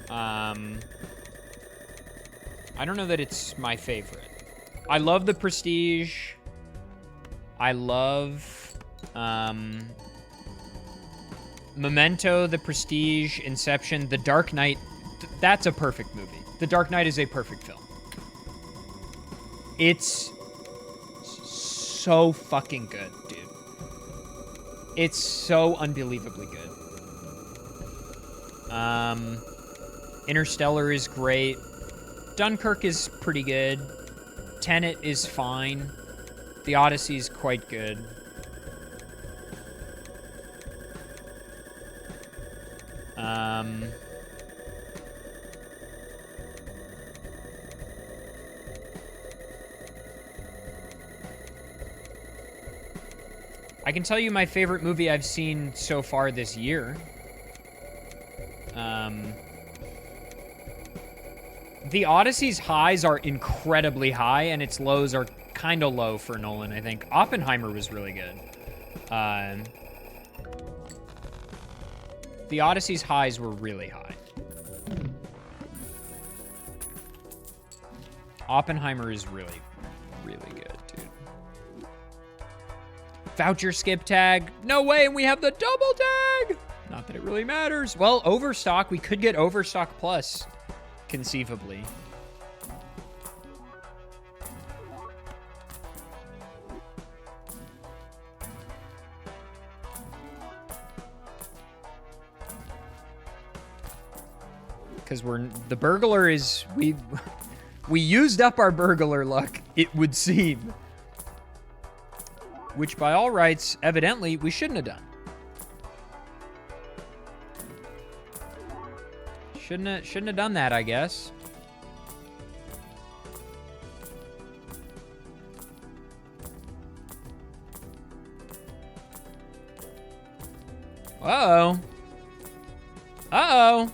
I don't know that it's my favorite. I love The Prestige. I love, Memento, The Prestige, Inception, The Dark Knight. That's a perfect movie. The Dark Knight is a perfect film. It's so fucking good, dude. It's so unbelievably good. Interstellar is great. Dunkirk is pretty good. Tenet is fine. The Odyssey is quite good. I can tell you my favorite movie I've seen so far this year. The Odyssey's highs are incredibly high, and its lows are kind of low for Nolan, I think. Oppenheimer was really good. The Odyssey's highs were really high. Oppenheimer is really, really good, dude. Voucher skip tag. No way, we have the double tag. Not that it really matters. Well, Overstock, we could get Overstock Plus, conceivably. Because the burglar is, we used up our burglar luck, it would seem. Which by all rights, evidently, we shouldn't have done. Shouldn't have done that, I guess. Uh-oh. Uh-oh.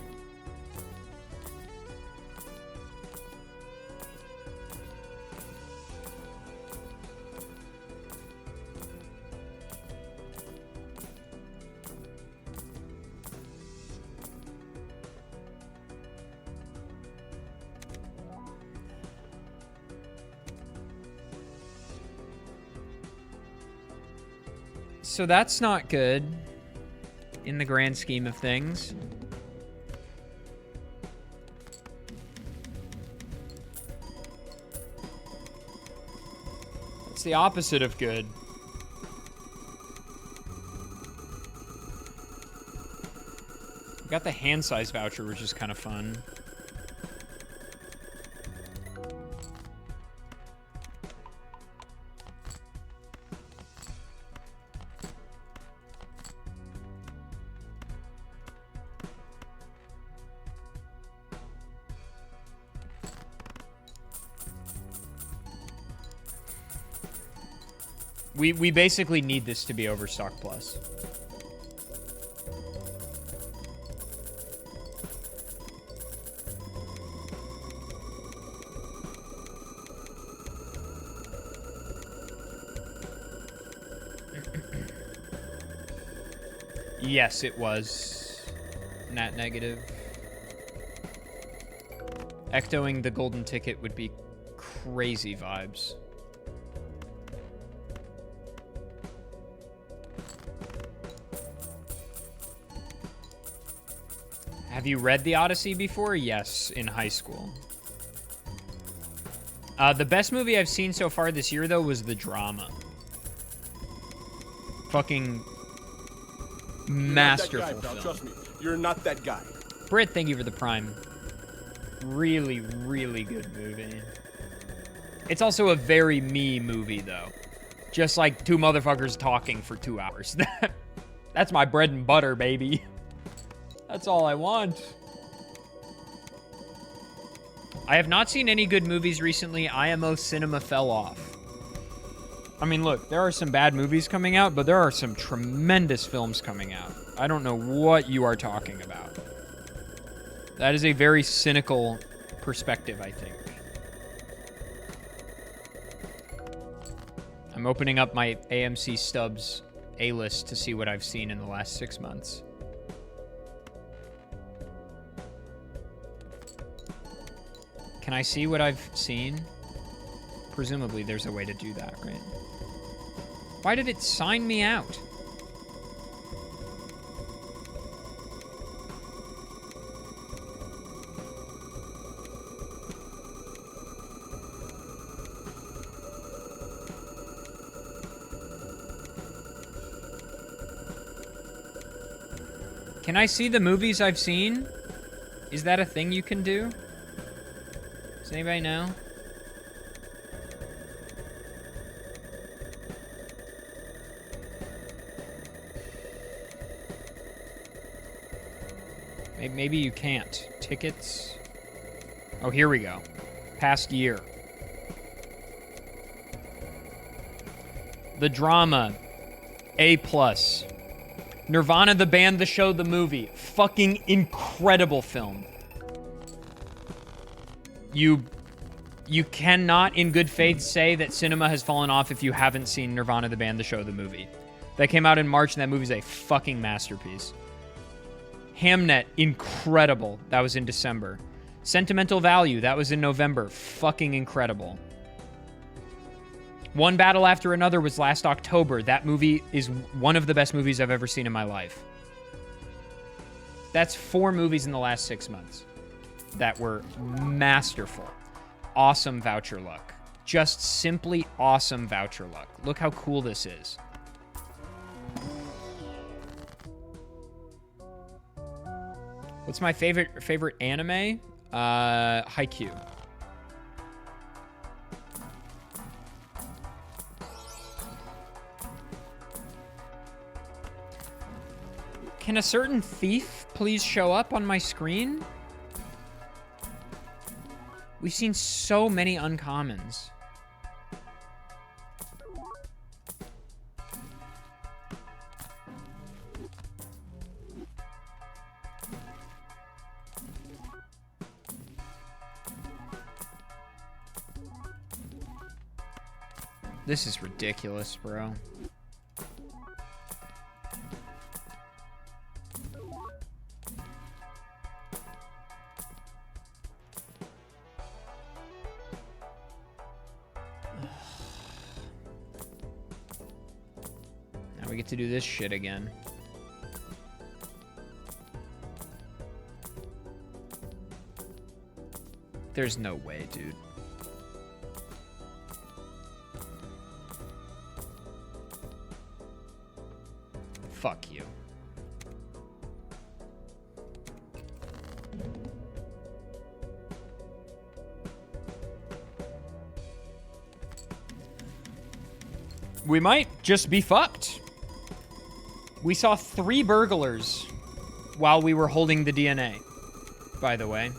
So that's not good in the grand scheme of things. It's the opposite of good. We got the hand size voucher, which is kind of fun. We basically need this to be Overstock Plus. Yes, it was. Nat negative. Ectoing the golden ticket would be crazy vibes. Have you read The Odyssey before? Yes, in high school. The best movie I've seen so far this year, though, was The Drama. Fucking masterful You're not that guy, pal. film. Trust me. You're not that guy. Britt, thank you for the prime. Really, really good movie. It's also a very me movie, though. Just like two motherfuckers talking for 2 hours. That's my bread and butter, baby. That's all I want. I have not seen any good movies recently. IMO cinema fell off. I mean, look, there are some bad movies coming out, but there are some tremendous films coming out. I don't know what you are talking about. That is a very cynical perspective, I think. I'm opening up my AMC Stubs A-list to see what I've seen in the last 6 months. Can I see what I've seen? Presumably there's a way to do that, right? Why did it sign me out? Can I see the movies I've seen? Is that a thing you can do? Does anybody know? Maybe you can't. Tickets? Oh, here we go. Past year. The Drama. A+. Nirvana, the band, the show, the movie. Fucking incredible film. You cannot, in good faith, say that cinema has fallen off if you haven't seen Nirvana, the band, the show, the movie. That came out in March, and that movie's a fucking masterpiece. Hamnet, incredible. That was in December. Sentimental Value, that was in November. Fucking incredible. One Battle After Another was last October. That movie is one of the best movies I've ever seen in my life. That's 4 movies in the last 6 months that were masterful. Awesome voucher luck. Just simply awesome voucher luck. Look how cool this is. What's my favorite anime? Haikyuu. Can a certain thief please show up on my screen? We've seen so many uncommons. This is ridiculous, bro. Now we get to do this shit again. There's no way, dude. Fuck you. We might just be fucked. We saw 3 burglars while we were holding the DNA, by the way.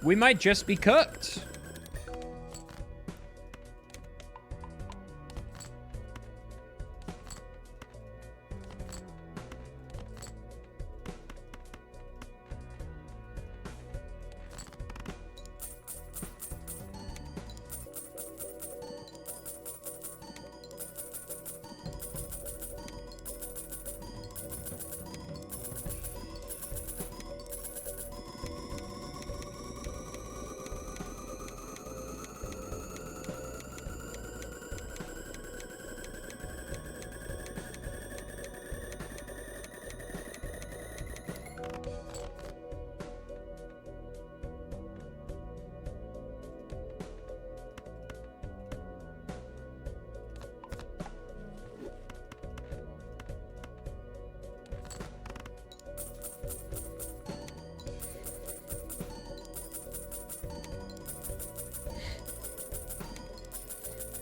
We might just be cooked.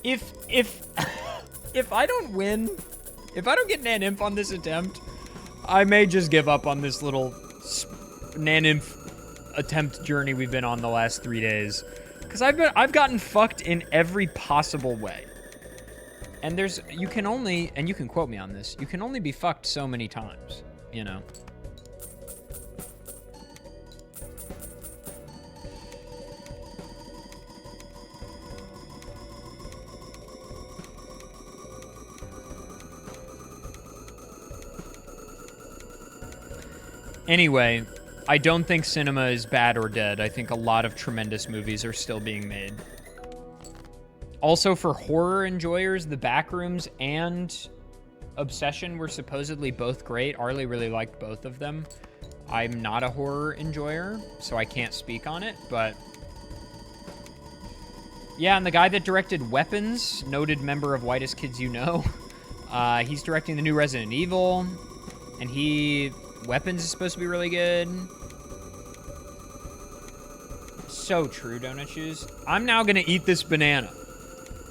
If if I don't win, if I don't get Nan Imp on this attempt, I may just give up on this little Nan Imp attempt journey we've been on the last 3 days. Because I've gotten fucked in every possible way. And you can only, and you can quote me on this, you can only be fucked so many times, you know? Anyway, I don't think cinema is bad or dead. I think a lot of tremendous movies are still being made. Also, for horror enjoyers, The Backrooms and Obsession were supposedly both great. Arlie really liked both of them. I'm not a horror enjoyer, so I can't speak on it, but... Yeah, and the guy that directed Weapons, noted member of Whitest Kids You Know, he's directing the new Resident Evil, and Weapons is supposed to be really good. So true, Donut Shoes. I'm now gonna eat this banana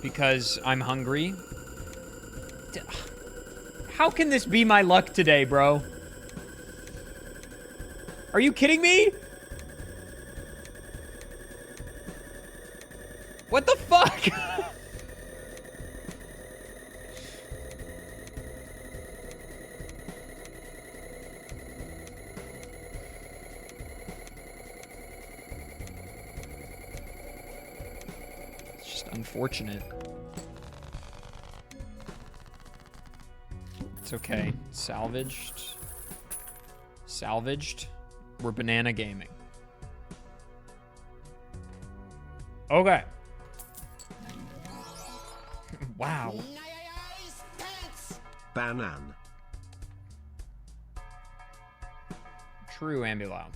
because I'm hungry. How can this be my luck today, bro? Are you kidding me? What the fuck? Unfortunate. It's okay. Salvaged. Salvaged. We're banana gaming. Okay. Wow. Banan. True, Ambulau.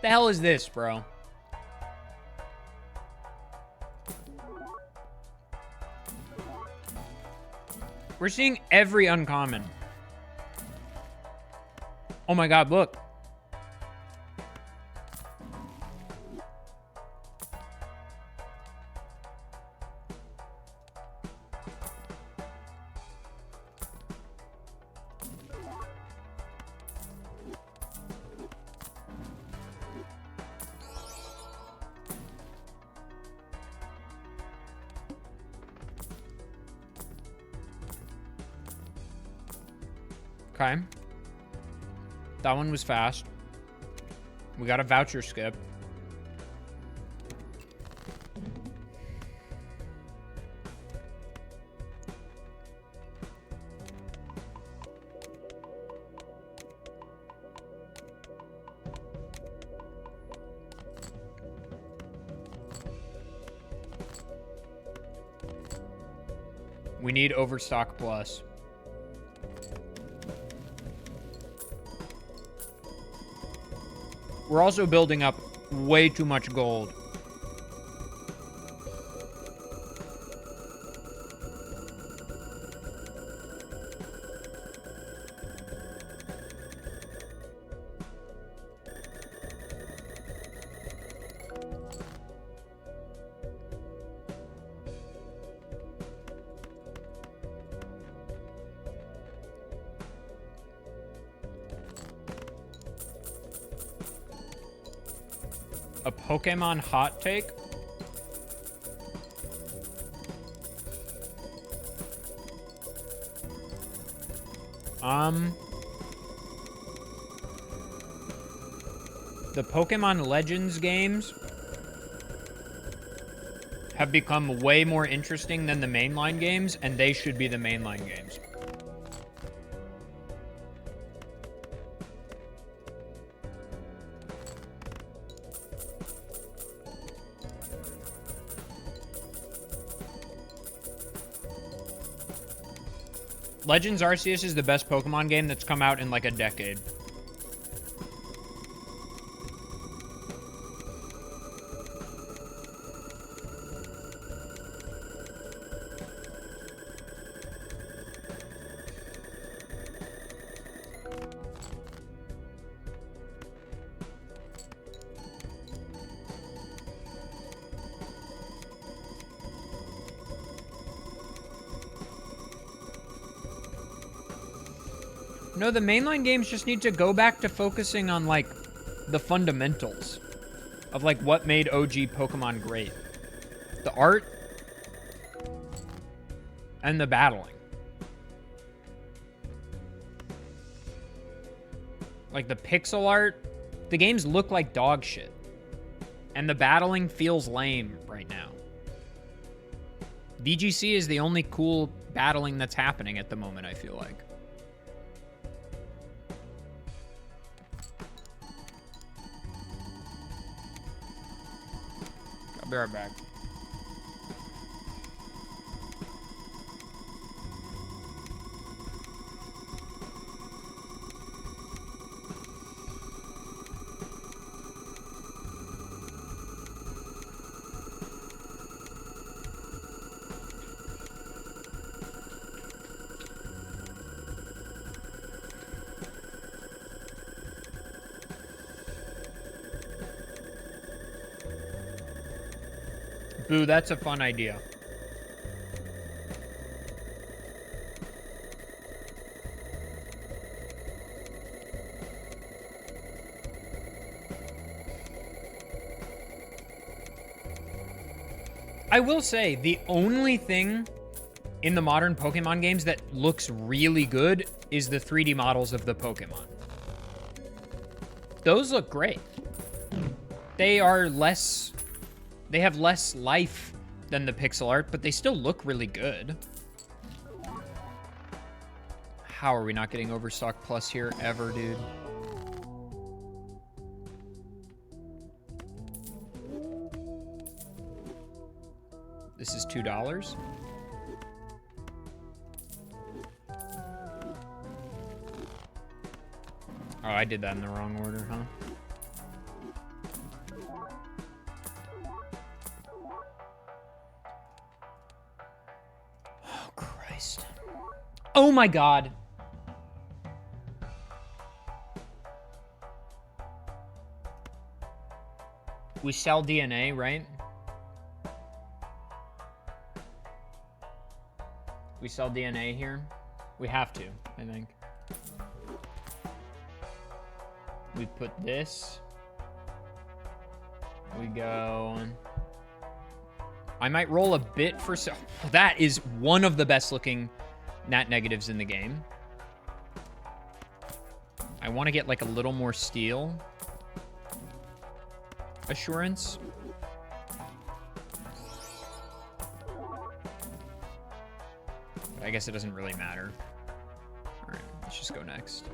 The hell is this, bro? We're seeing every uncommon. Oh my god, look. Okay. That one was fast. We got a voucher skip. We need Overstock Plus. We're also building up way too much gold. A Pokemon hot take? The Pokemon Legends games have become way more interesting than the mainline games, and they should be the mainline games. Legends Arceus is the best Pokemon game that's come out in like a decade. No, the mainline games just need to go back to focusing on, like, the fundamentals of, like, what made OG Pokemon great. The art and the battling. Like, the pixel art, the games look like dog shit. And the battling feels lame right now. VGC is the only cool battling that's happening at the moment, I feel like. I'll be right back. Boo, that's a fun idea. I will say, the only thing in the modern Pokemon games that looks really good is the 3D models of the Pokemon. Those look great. They are less... They have less life than the pixel art, but they still look really good. How are we not getting Overstock Plus here ever, dude? This is $2. Oh, I did that in the wrong order, huh? Oh my god. We sell DNA, right? We sell DNA here? We have to, I think. We put this. We go... I might roll a bit for... That is one of the best looking nat negatives in the game. I want to get like a little more steel assurance. But I guess it doesn't really matter. All right, let's just go next.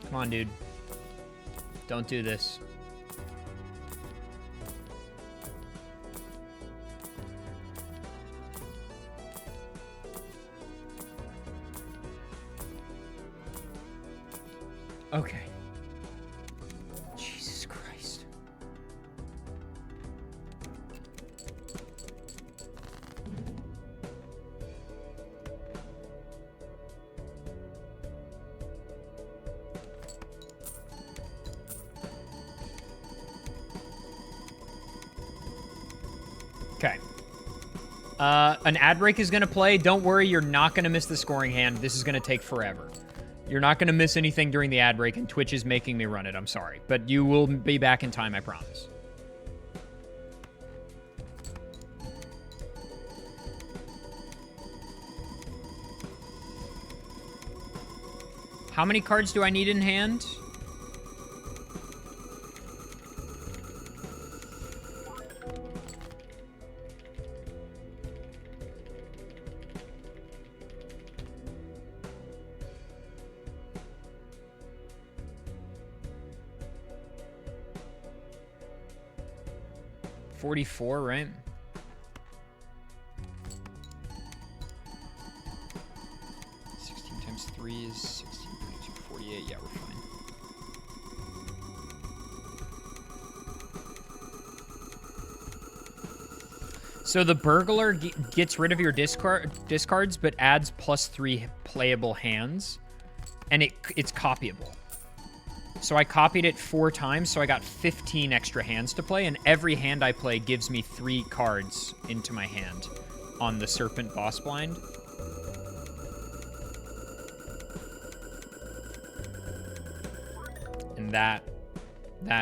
Come on, dude. Don't do this. Okay. Jesus Christ. Okay. An ad break is going to play. Don't worry, you're not going to miss the scoring hand. This is going to take forever. You're not going to miss anything during the ad break, and Twitch is making me run it. I'm sorry. But you will be back in time, I promise. How many cards do I need in hand? $44, right? 16 times 3 is 16, 32, 48. Yeah, we're fine. So the burglar gets rid of your discards, but adds +3 playable hands, and it's copyable. So I copied it 4 times, so I got 15 extra hands to play, and every hand I play gives me 3 cards into my hand on the Serpent Boss Blind. And that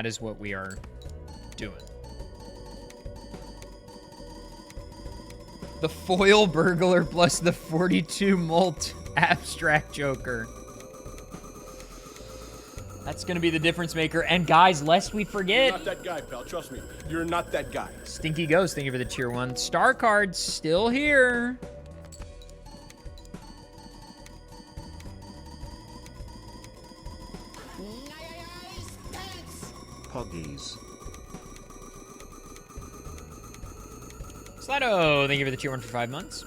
is what we are doing. The foil burglar plus the 42 mult abstract joker. That's gonna be the difference maker. And guys, lest we forget. You're not that guy, pal. Trust me. You're not that guy. Stinky Ghost, thank you for the tier 1. Star card still here. Poggies. Slato, thank you for the tier 1 for 5 months.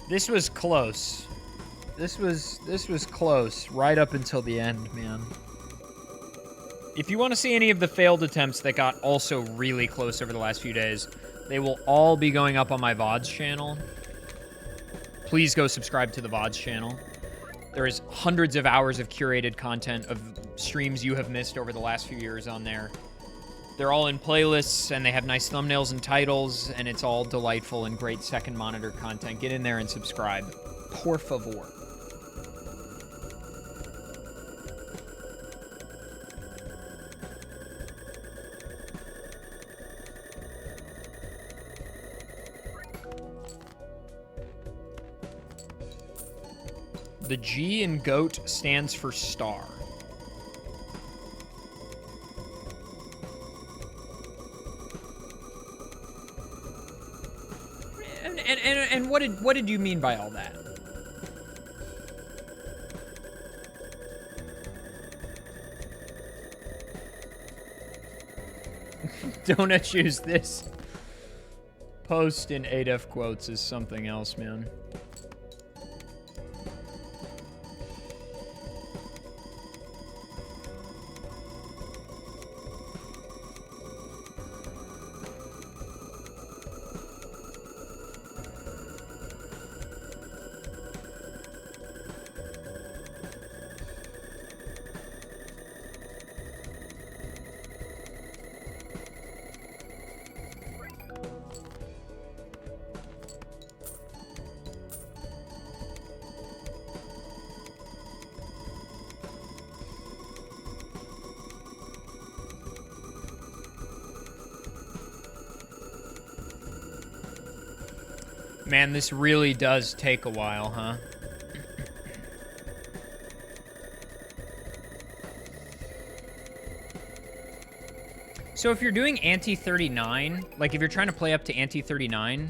This was close. This was close right up until the end, man. If you want to see any of the failed attempts that got also really close over the last few days, they will all be going up on my VODs channel. Please go subscribe to the VODs channel. There is hundreds of hours of curated content of streams you have missed over the last few years on there. They're all in playlists, and they have nice thumbnails and titles, and it's all delightful and great second monitor content. Get in there and subscribe. Por favor. The G in GOAT stands for star. And what did you mean by all that? Donut shoes. This post in ADEF quotes is something else, man. Man, this really does take a while, huh? So if you're doing anti-39, like if you're trying to play up to anti-39,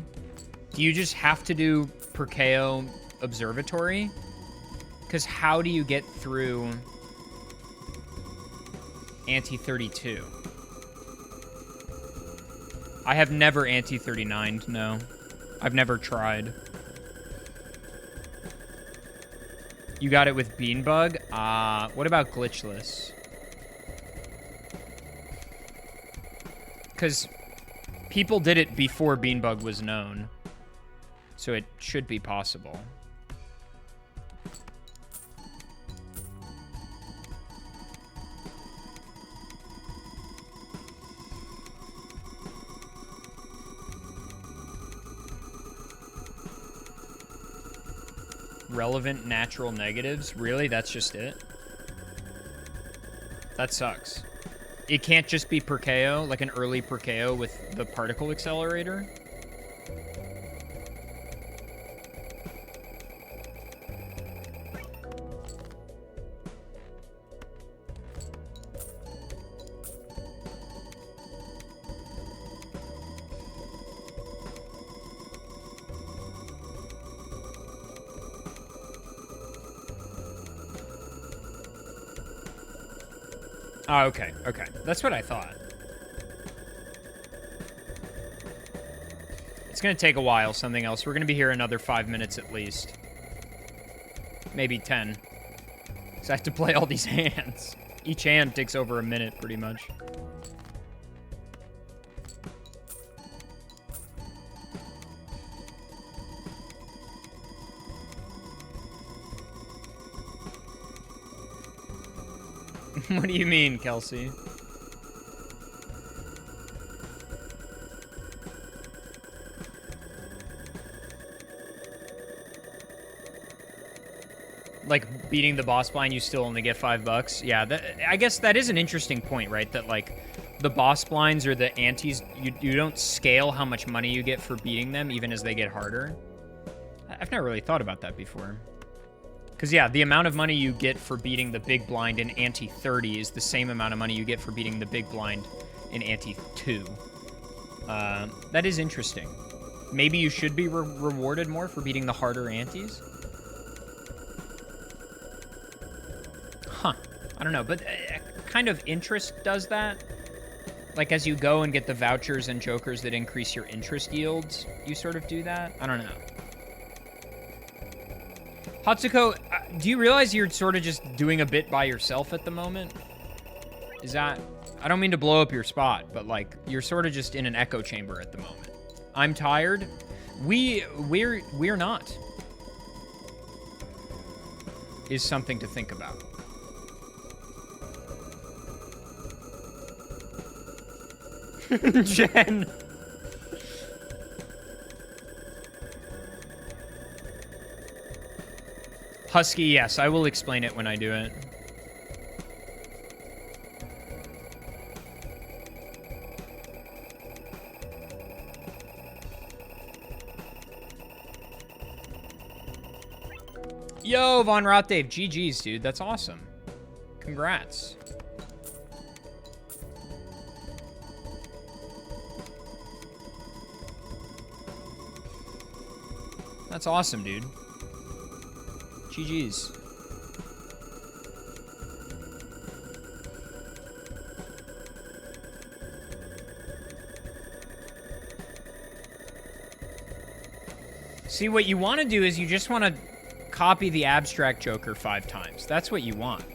do you just have to do Perkeo Observatory? Because how do you get through anti-32? I have never anti-39'd, no. I've never tried. You got it with Beanbug? What about Glitchless? Because people did it before Beanbug was known. So it should be possible. Relevant natural negatives? Really? That's just it? That sucks. It can't just be Perkeo, like an early Perkeo with the particle accelerator? Oh, okay, okay. That's what I thought. It's gonna take a while, something else. We're gonna be here another 5 minutes at least. maybe 10. Because I have to play all these hands. Each hand takes over a minute, pretty much. What do you mean, Kelsey? Like, beating the boss blind, you still only get $5. Yeah, I guess that is an interesting point, right? That, like, the boss blinds or the antes, you don't scale how much money you get for beating them, even as they get harder. I've never really thought about that before. Because, yeah, the amount of money you get for beating the big blind in ante 30 is the same amount of money you get for beating the big blind in ante 2. That is interesting. Maybe you should be rewarded more for beating the harder antes? Huh. I don't know, but kind of interest does that. Like, as you go and get the vouchers and jokers that increase your interest yields, you sort of do that? I don't know. Hatsuko, do you realize you're sort of just doing a bit by yourself at the moment? Is that... I don't mean to blow up your spot, but, like, you're sort of just in an echo chamber at the moment. I'm tired. We're not. Is something to think about. Jen. Husky, yes, I will explain it when I do it. Yo, Von Rotdave, GG's, dude. That's awesome. Congrats. That's awesome, dude. GG's. See, what you want to do is you just want to copy the abstract Joker 5 times. That's what you want.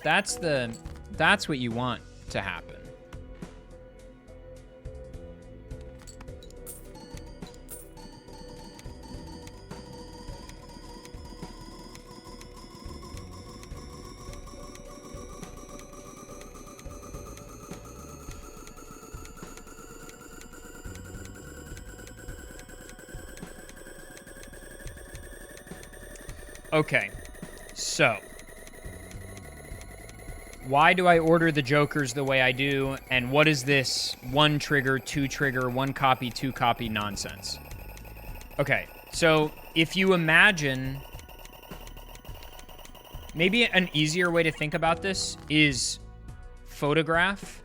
That's what you want to happen. Okay, so why do I order the Jokers the way I do, and what is this 1 trigger, 2 trigger, 1 copy, 2 copy nonsense? Okay, so if you imagine, maybe an easier way to think about this is Photograph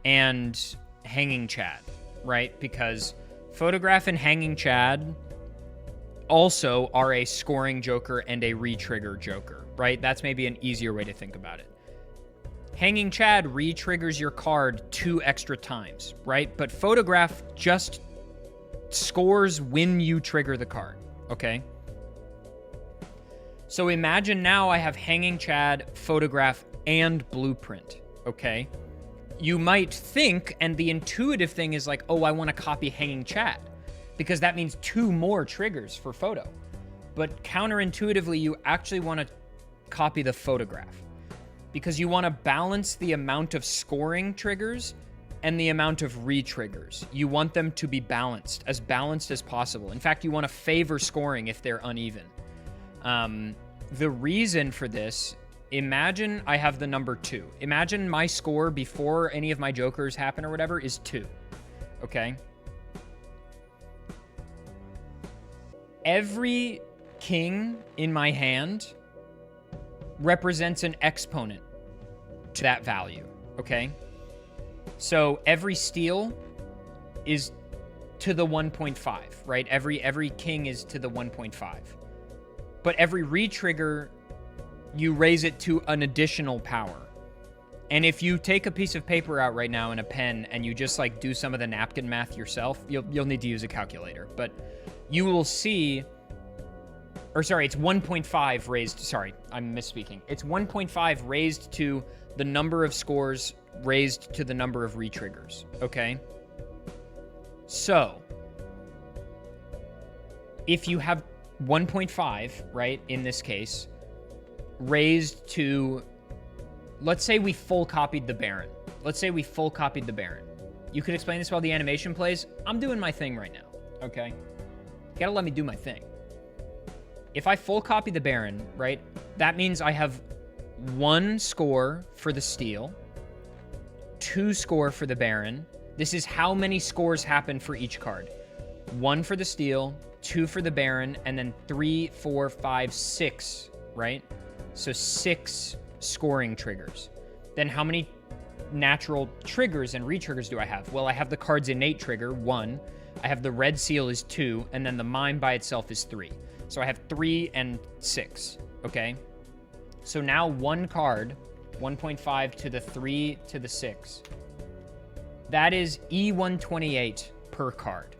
and Hanging Chad, right? Because Photograph and Hanging Chad also are a scoring Joker and a re-trigger Joker, right? That's maybe an easier way to think about it. Hanging Chad re-triggers your card 2 extra times, right? But Photograph just scores when you trigger the card, okay? So imagine now I have Hanging Chad, Photograph, and Blueprint, okay? You might think, and the intuitive thing is like, oh, I want to copy Hanging Chad, because that means 2 more triggers for photo. But counterintuitively, you actually want to copy the Photograph, because you want to balance the amount of scoring triggers and the amount of re-triggers. You want them to be balanced as possible. In fact, you want to favor scoring if they're uneven. The reason for this, imagine I have the number 2. Imagine my score before any of my Jokers happen or whatever is 2, okay? Every king in my hand represents an exponent to that value, okay? So every steal is to the 1.5, right? Every king is to the 1.5. But every re-trigger, you raise it to an additional power. And if you take a piece of paper out right now and a pen and you just like do some of the napkin math yourself, you'll need to use a calculator. But you will see, or sorry, it's 1.5 raised, sorry, I'm misspeaking. It's 1.5 raised to the number of scores raised to the number of retriggers, okay? So, if you have 1.5, right, in this case, raised to, let's say we full copied the Baron. Let's say we full copied the Baron. You could explain this while the animation plays. I'm doing my thing right now, okay? You gotta let me do my thing. If I full copy the Baron, right, that means I have 1 score for the Steel, 2 score for the Baron. This is how many scores happen for each card. 1 for the Steel, 2 for the Baron, and then 3, 4, 5, 6, right? So 6 scoring triggers. Then how many natural triggers and retriggers do I have? Well, I have the card's innate trigger, 1. I have the red seal is 2, and then the mime by itself is 3. So I have 3 and 6, okay? So now 1 card, 1.5 to the 3 to the 6. That is E128 per card.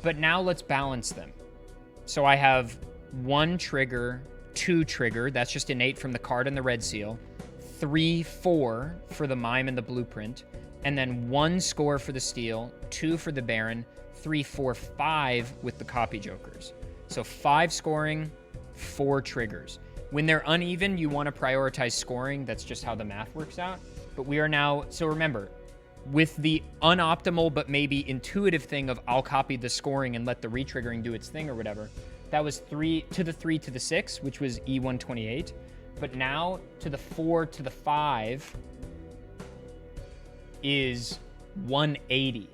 But now let's balance them. So I have 1 trigger, 2 trigger, that's just innate from the card and the red seal, 3, 4 for the mime and the blueprint, and then 1 score for the Steel, 2 for the Baron, 3, 4, 5 with the copy jokers. So 5 scoring, 4 triggers. When they're uneven, you want to prioritize scoring. That's just how the math works out. But we are now, so remember, with the unoptimal but maybe intuitive thing of I'll copy the scoring and let the retriggering do its thing or whatever, that was 3 to the 3 to the 6, which was E128. But now to the 4 to the 5 is 180.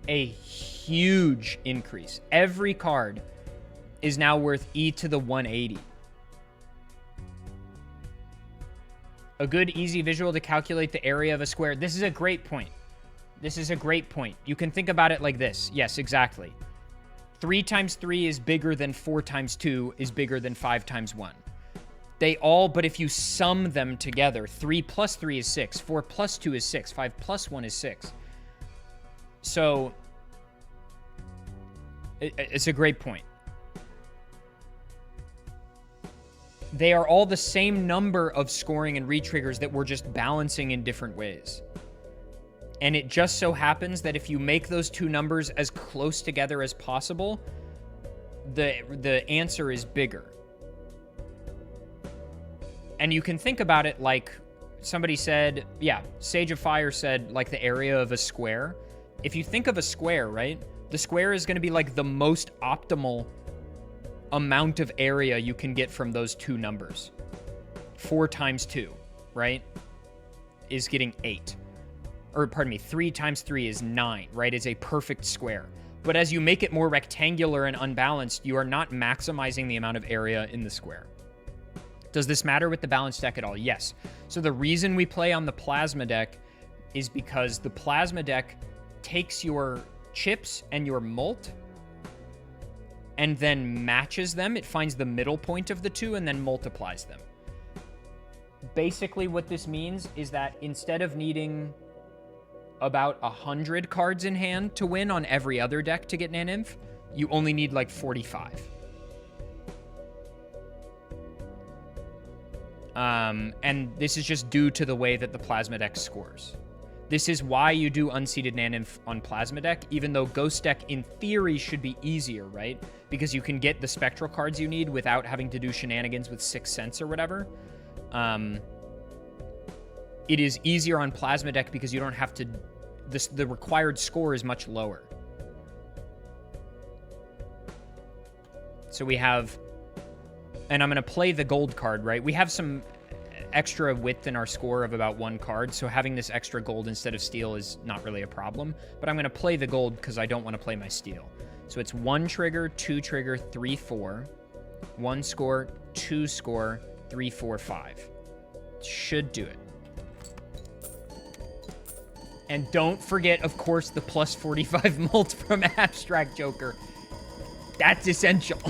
A huge increase. Every card is now worth E to the 180. A good, easy visual to calculate the area of a square. This is a great point. This is a great point. You can think about it like this. Yes, exactly. 3 times 3 is bigger than 4 times 2 is bigger than 5 times 1. They all, but if you sum them together, 3 plus 3 is 6, 4 plus 2 is 6, 5 plus 1 is 6. So, it's a great point. They are all the same number of scoring and retriggers that we're just balancing in different ways. And it just so happens that if you make those two numbers as close together as possible, the answer is bigger. And you can think about it like somebody said, yeah, Sage of Fire said, like the area of a square. If you think of a square, right? The square is going to be like the most optimal amount of area you can get from those two numbers. 4 times 2, right, is getting 8. Or pardon me, 3 times 3 is 9, right? Is a perfect square. But as you make it more rectangular and unbalanced, you are not maximizing the amount of area in the square. Does this matter with the balanced deck at all? Yes. So the reason we play on the plasma deck is because the plasma deck takes your chips and your mult and then matches them. It finds the middle point of the two and then multiplies them. Basically what this means is that instead of needing about 100 cards in hand to win on every other deck to get Naninf, you only need like 45. And this is just due to the way that the plasma deck scores. This is why you do unseeded Naninf on plasma deck, even though ghost deck in theory should be easier, right? Because you can get the spectral cards you need without having to do shenanigans with 6 cents or whatever. It is easier on plasma deck because you don't have to, the required score is much lower. So we have, and I'm going to play the gold card, right? We have some extra width in our score of about 1 card, so having this extra gold instead of steel is not really a problem. But I'm going to play the gold because I don't want to play my steel. So it's 1 trigger, 2 trigger, 3, 4. 1 score, 2 score, 3, 4, 5. Should do it. And don't forget, of course, the plus 45 mult from Abstract Joker. That's essential.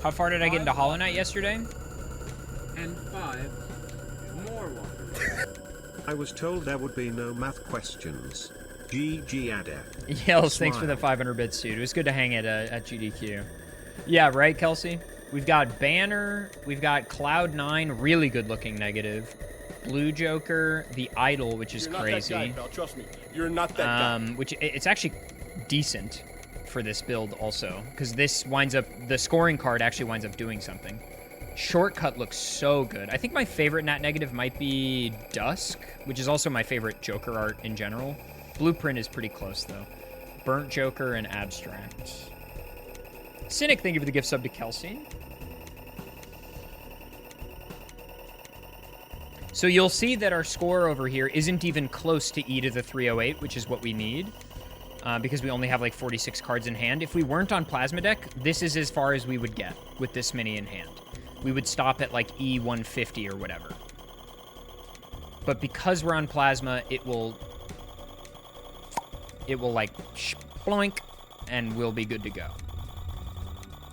How far did I get into Hollow Knight yesterday? And 5 more water. I was told there would be no math questions. GG Adep. Yells, thanks for the 500 bits, dude. It was good to hang at GDQ. Yeah, right, Kelsey? We've got Banner, we've got Cloud9, really good looking negative. Blue Joker, the Idol, which is crazy. You're not that guy, pal. Trust me. You're not that guy. Which it's actually decent for this build also, because this winds up, the scoring card actually winds up doing something. Shortcut looks so good. I think my favorite nat negative might be Dusk, which is also my favorite Joker art in general. Blueprint is pretty close though. Burnt Joker and Abstract. Cynic, thank you for the gift sub to Kelsey. So you'll see that our score over here isn't even close to E to the 308, which is what we need, because we only have like 46 cards in hand. If we weren't on Plasma Deck, this is as far as we would get with this many in hand. We would stop at like E150 or whatever. But because we're on Plasma, it will like sploink, and we'll be good to go.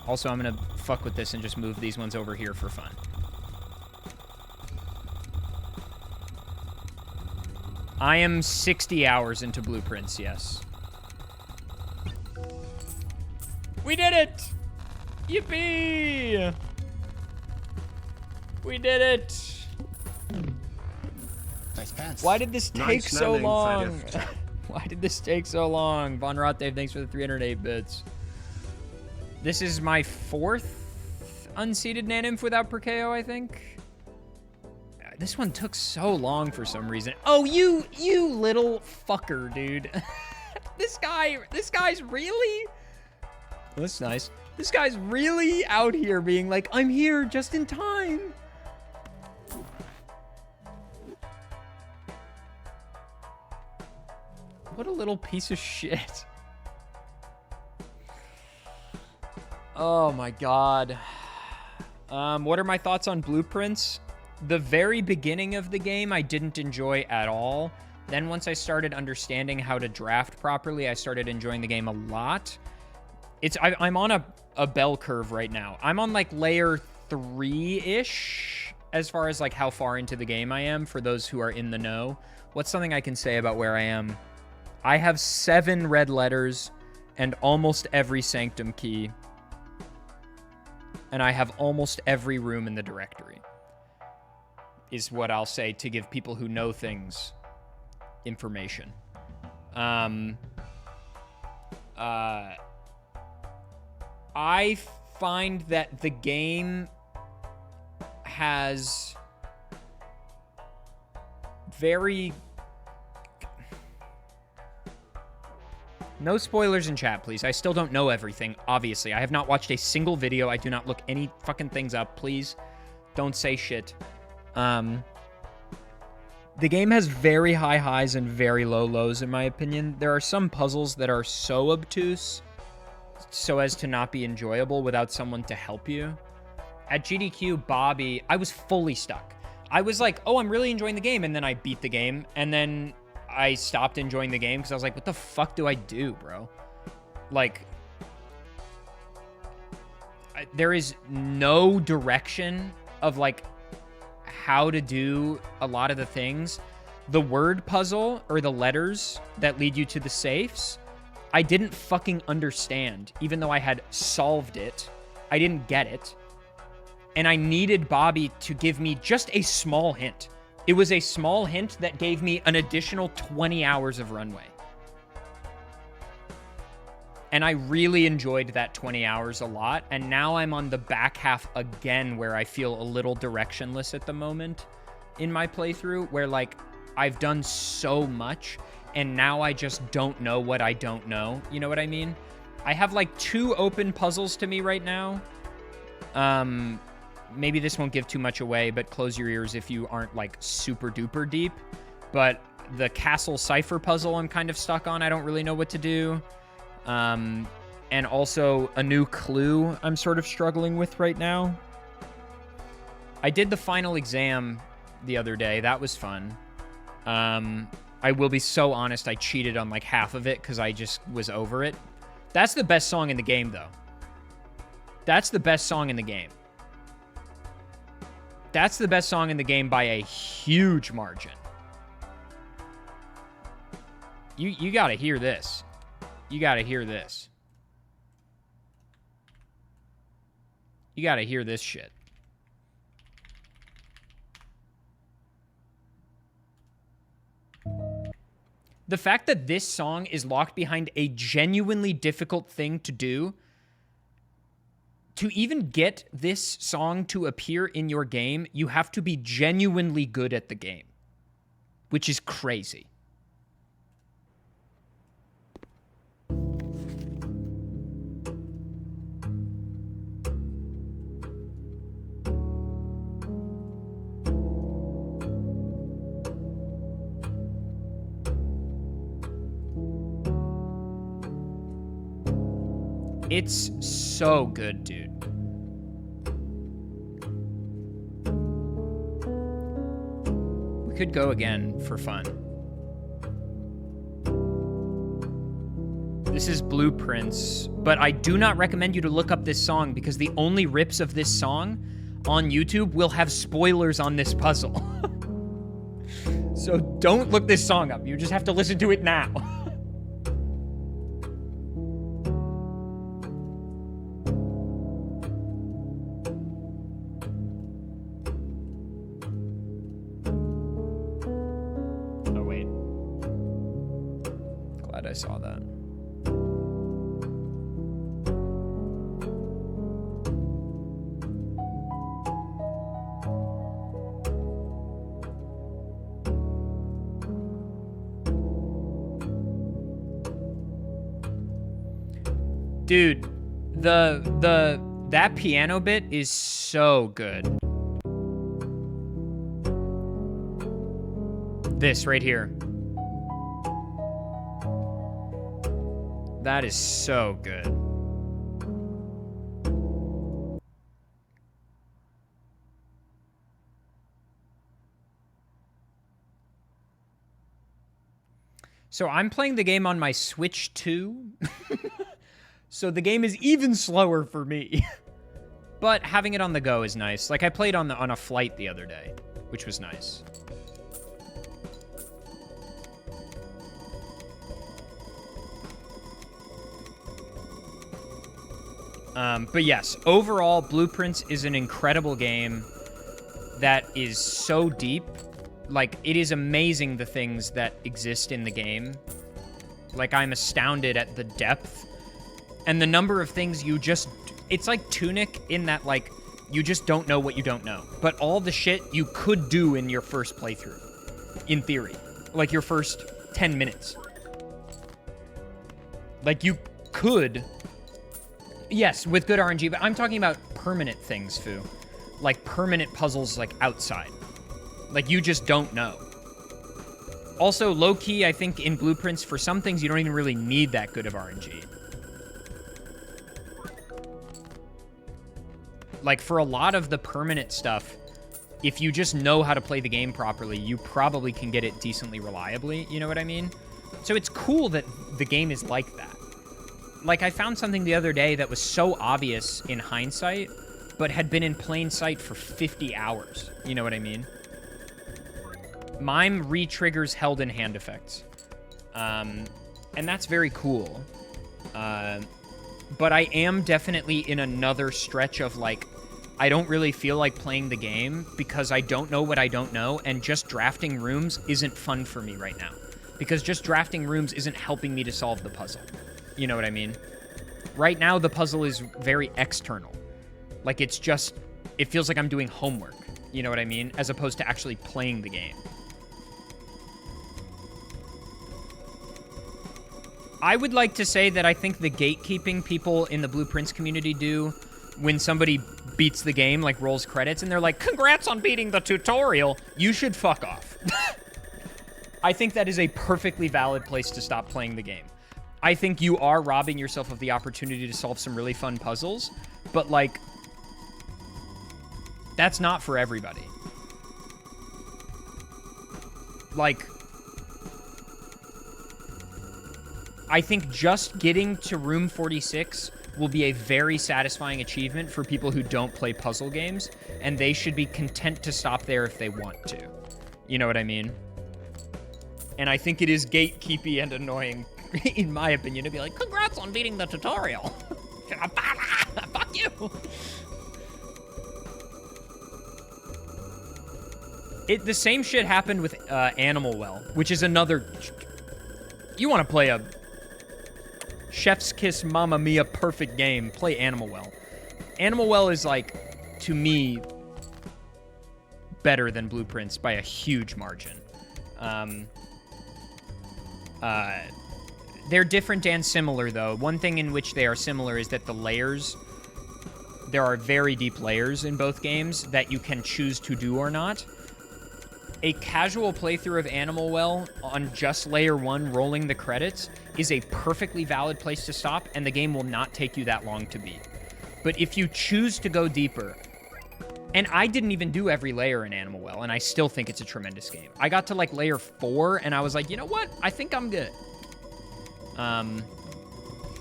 Also, I'm gonna fuck with this and just move these ones over here for fun. I am 60 hours into Blueprints, yes. We did it! Yippee! We did it! Nice pants. Why did this take Nice so name, long? Fadif. Why did this take so long? Von Rotdave, thanks for the 308 bits. This is my 4th unseated Naninf without Perkeo, I think. This one took so long for some reason. Oh, you little fucker, dude. This guy's really... That's nice. This guy's really out here being like, I'm here just in time. What a little piece of shit. Oh my god. What are my thoughts on Blueprints? The very beginning of the game I didn't enjoy at all. Then once I started understanding how to draft properly, I started enjoying the game a lot. I'm on a bell curve right now. I'm on like layer 3-ish as far as like how far into the game I am, for those who are in the know. What's something I can say about where I am? I have 7 red letters and almost every sanctum key. And I have almost every room in the directory, is what I'll say to give people who know things information. I find that the game has very... No spoilers in chat, please. I still don't know everything, obviously. I have not watched a single video. I do not look any fucking things up, please. Don't say shit. The game has very high highs and very low lows, in my opinion. There are some puzzles that are so obtuse so as to not be enjoyable without someone to help you. At GDQ, Bobby, I was fully stuck. I was like, oh, I'm really enjoying the game, and then I beat the game, and then I stopped enjoying the game because I was like, what the fuck do I do, bro? Like, there is no direction of, like, how to do a lot of the things. The word puzzle, or the letters that lead you to the safes, I didn't fucking understand. Even though I had solved it, I didn't get it. And I needed Bobby to give me just a small hint. It was a small hint that gave me an additional 20 hours of runway. And I really enjoyed that 20 hours a lot. And now I'm on the back half again, where I feel a little directionless at the moment in my playthrough, where like I've done so much and now I just don't know what I don't know. You know what I mean? I have like 2 open puzzles to me right now. Maybe this won't give too much away, but close your ears if you aren't like super duper deep. But the castle cipher puzzle I'm kind of stuck on. I don't really know what to do. And also a new clue I'm sort of struggling with right now. I did the final exam the other day. That was fun. I will be so honest, I cheated on like half of it because I just was over it. That's the best song in the game, though. That's the best song in the game. That's the best song in the game by a huge margin. You gotta hear this. You gotta hear this. You gotta hear this shit. The fact that this song is locked behind a genuinely difficult thing to do, to even get this song to appear in your game, you have to be genuinely good at the game, which is crazy. It's so good, dude. We could go again for fun. This is Blueprints, but I do not recommend you to look up this song because the only rips of this song on YouTube will have spoilers on this puzzle. So don't look this song up. You just have to listen to it now. I saw that. Dude, that piano bit is so good. This right here. That is so good. So I'm playing the game on my Switch 2. So the game is even slower for me. But having it on the go is nice. Like I played on a flight the other day, which was nice. But yes, overall, Blueprints is an incredible game that is so deep. Like, it is amazing the things that exist in the game. Like, I'm astounded at the depth and the number of things you just... It's like Tunic in that, like, you just don't know what you don't know. But all the shit you could do in your first playthrough, in theory. Like, your first 10 minutes. Like, you could... Yes, with good RNG, but I'm talking about permanent things, Fu. Like, permanent puzzles, like, outside. Like, you just don't know. Also, low-key, I think in Blueprints, for some things, you don't even really need that good of RNG. Like, for a lot of the permanent stuff, if you just know how to play the game properly, you probably can get it decently reliably, you know what I mean? So it's cool that the game is like that. Like, I found something the other day that was so obvious in hindsight, but had been in plain sight for 50 hours. You know what I mean? Mime re-triggers held in hand effects. And that's very cool. But I am definitely in another stretch of, like, I don't really feel like playing the game because I don't know what I don't know, and just drafting rooms isn't fun for me right now. Because just drafting rooms isn't helping me to solve the puzzle. You know what I mean? Right now, the puzzle is very external. Like, it's just... It feels like I'm doing homework. You know what I mean? As opposed to actually playing the game. I would like to say that I think the gatekeeping people in the Blueprints community do when somebody beats the game, like rolls credits, and they're like, congrats on beating the tutorial, you should fuck off. I think that is a perfectly valid place to stop playing the game. I think you are robbing yourself of the opportunity to solve some really fun puzzles, but, like, that's not for everybody. Like, I think just getting to room 46 will be a very satisfying achievement for people who don't play puzzle games, and they should be content to stop there if they want to. You know what I mean? And I think it is gatekeepy and annoying, in my opinion, to be like, congrats on beating the tutorial. Fuck you. The same shit happened with Animal Well, which is another... You want to play a Chef's Kiss Mamma Mia perfect game, play Animal Well. Animal Well is, like, to me, better than Blueprints by a huge margin. They're different and similar, though. One thing in which they are similar is that the layers... There are very deep layers in both games that you can choose to do or not. A casual playthrough of Animal Well on just layer 1 rolling the credits is a perfectly valid place to stop, and the game will not take you that long to beat. But if you choose to go deeper, and I didn't even do every layer in Animal Well, and I still think it's a tremendous game. I got to like layer 4, and I was like, you know what? I think I'm good.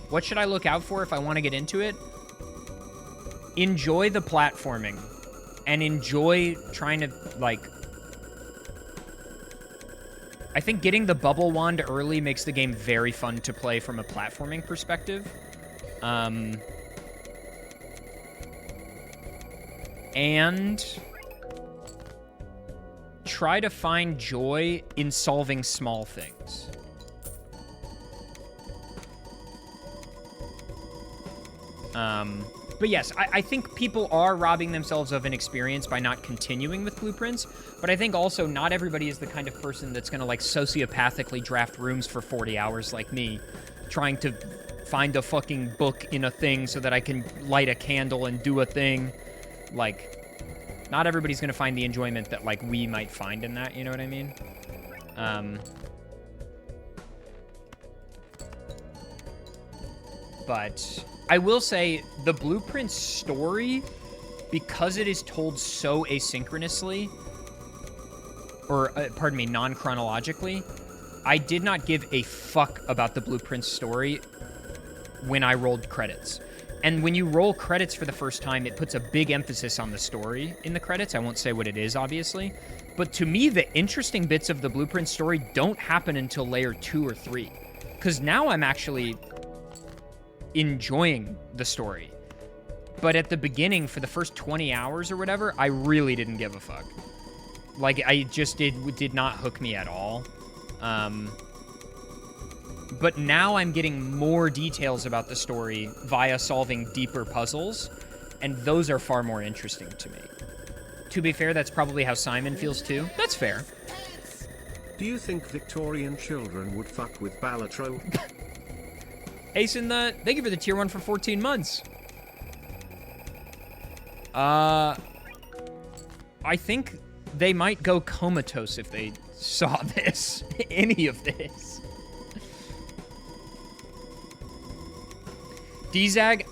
What should I look out for if I want to get into it? Enjoy the platforming, and enjoy trying to, like... I think getting the bubble wand early makes the game very fun to play from a platforming perspective. And try to find joy in solving small things. But yes, I think people are robbing themselves of an experience by not continuing with Blueprints, but I think also not everybody is the kind of person that's going to, like, sociopathically draft rooms for 40 hours like me, trying to find a fucking book in a thing so that I can light a candle and do a thing. Like, not everybody's going to find the enjoyment that, like, we might find in that, you know what I mean? But I will say the Blueprint story, because it is told so asynchronously, or, pardon me, non-chronologically, I did not give a fuck about the Blueprint story when I rolled credits. And when you roll credits for the first time, it puts a big emphasis on the story in the credits. I won't say what it is, obviously. But to me, the interesting bits of the Blueprint story don't happen until layer 2 or 3. Because now I'm actually enjoying the story. But at the beginning, for the first 20 hours or whatever, I really didn't give a fuck. Like, I just did not hook me at all. But now I'm getting more details about the story via solving deeper puzzles, and those are far more interesting to me. To be fair, that's probably how Simon feels too. That's fair. Do you think Victorian children would fuck with Balatro? Ace in the... Thank you for the tier 1 for 14 months. I think they might go comatose if they saw this. Any of this. D-Zag,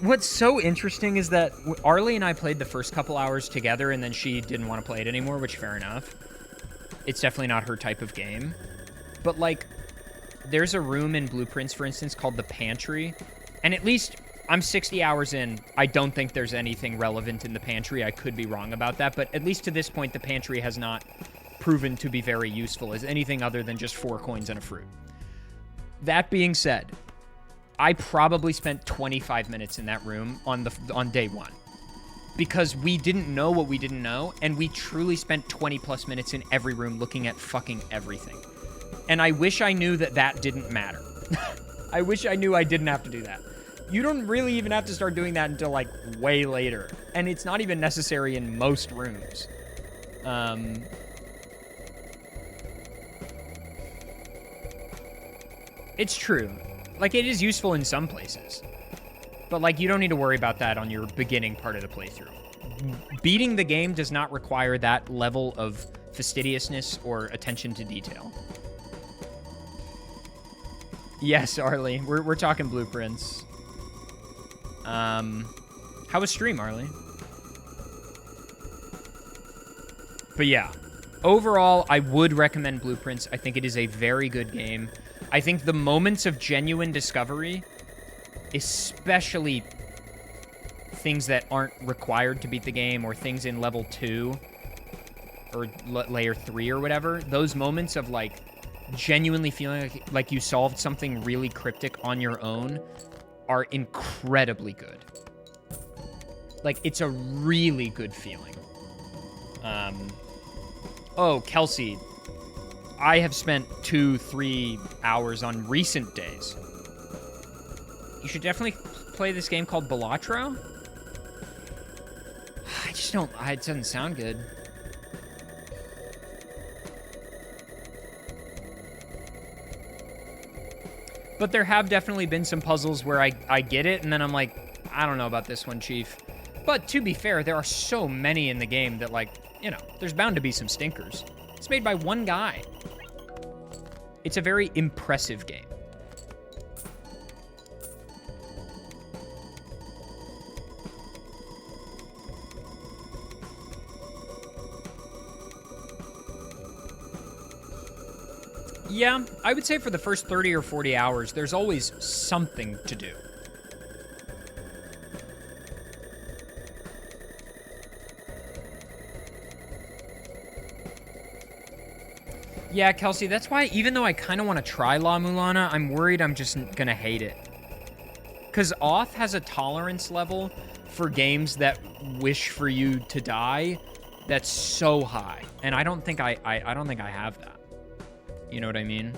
what's so interesting is that Arlie and I played the first couple hours together, and then she didn't want to play it anymore, which, fair enough. It's definitely not her type of game. But, like, there's a room in Blueprints, for instance, called the Pantry, and at least I'm 60 hours in. I don't think there's anything relevant in the Pantry. I could be wrong about that, but at least to this point, the Pantry has not proven to be very useful as anything other than just 4 coins and a fruit. That being said, I probably spent 25 minutes in that room on day 1. Because we didn't know what we didn't know, and we truly spent 20 plus minutes in every room looking at fucking everything. And I wish I knew that that didn't matter. I wish I knew I didn't have to do that. You don't really even have to start doing that until, like, way later. And it's not even necessary in most rooms. It's true. Like, it is useful in some places. But, like, you don't need to worry about that on your beginning part of the playthrough. Beating the game does not require that level of fastidiousness or attention to detail. Yes, Arlie. We're talking Blueprints. How was stream, Arlie? But yeah. Overall, I would recommend Blueprints. I think it is a very good game. I think the moments of genuine discovery especially things that aren't required to beat the game or things in level 2 or layer 3 or whatever, those moments of like genuinely feeling like you solved something really cryptic on your own are incredibly good. Like, it's a really good feeling. Oh, Kelsey, I have spent 2-3 hours on recent days. You should definitely play this game called Balatro. I just don't, it doesn't sound good. But there have definitely been some puzzles where I get it, and then I'm like, I don't know about this one, Chief. But to be fair, there are so many in the game that, like, you know, there's bound to be some stinkers. It's made by one guy. It's a very impressive game. Yeah, I would say for the first 30 or 40 hours, there's always something to do. Yeah, Kelsey, that's why even though I kind of want to try La Mulana, I'm worried I'm just going to hate it. Because Auth has a tolerance level for games that wish for you to die that's so high. And I don't think I don't think I have that. You know what I mean?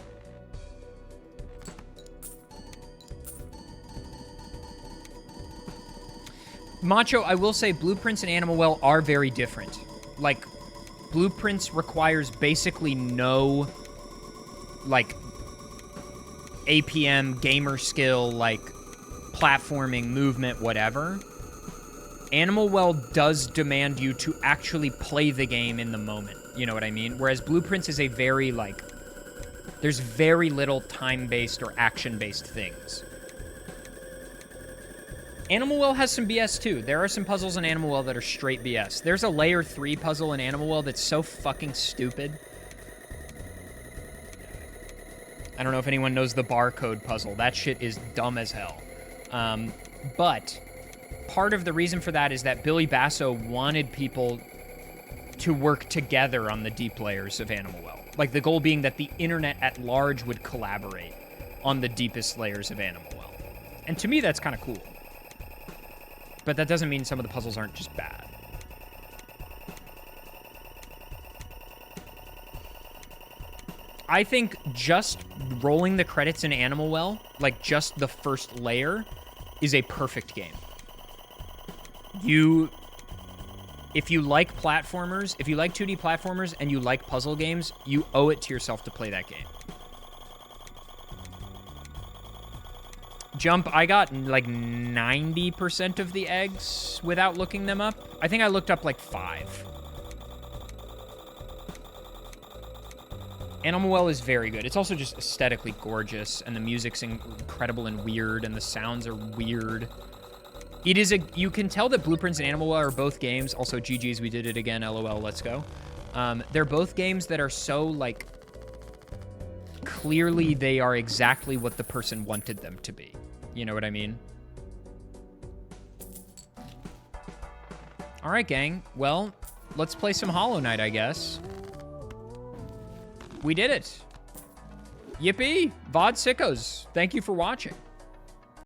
Macho, I will say Blueprints and Animal Well are very different. Like, Blueprints requires basically no, like, APM, gamer skill, like, platforming, movement, whatever. Animal Well does demand you to actually play the game in the moment. You know what I mean? Whereas Blueprints is a very, like, there's very little time-based or action-based things. Animal Well has some BS too. There are some puzzles in Animal Well that are straight BS. There's a layer 3 puzzle in Animal Well that's so fucking stupid. I don't know if anyone knows the barcode puzzle. That shit is dumb as hell. But part of the reason for that is that Billy Basso wanted people to work together on the deep layers of Animal Well. Like, the goal being that the internet at large would collaborate on the deepest layers of Animal Well. And to me, that's kind of cool. But that doesn't mean some of the puzzles aren't just bad. I think just rolling the credits in Animal Well, like just the first layer, is a perfect game. If you like platformers, if you like 2D platformers and you like puzzle games, you owe it to yourself to play that game. Jump, I got like 90% of the eggs without looking them up. I think I looked up like 5. Animal Well is very good. It's also just aesthetically gorgeous, and the music's incredible and weird, and the sounds are weird. It is you can tell that Blueprints and Animal Well are both games. Also, GG's, we did it again. LOL, let's go. They're both games that are so, like, clearly they are exactly what the person wanted them to be. You know what I mean? All right, gang. Well, let's play some Hollow Knight, I guess. We did it. Yippee! VOD sickos. Thank you for watching.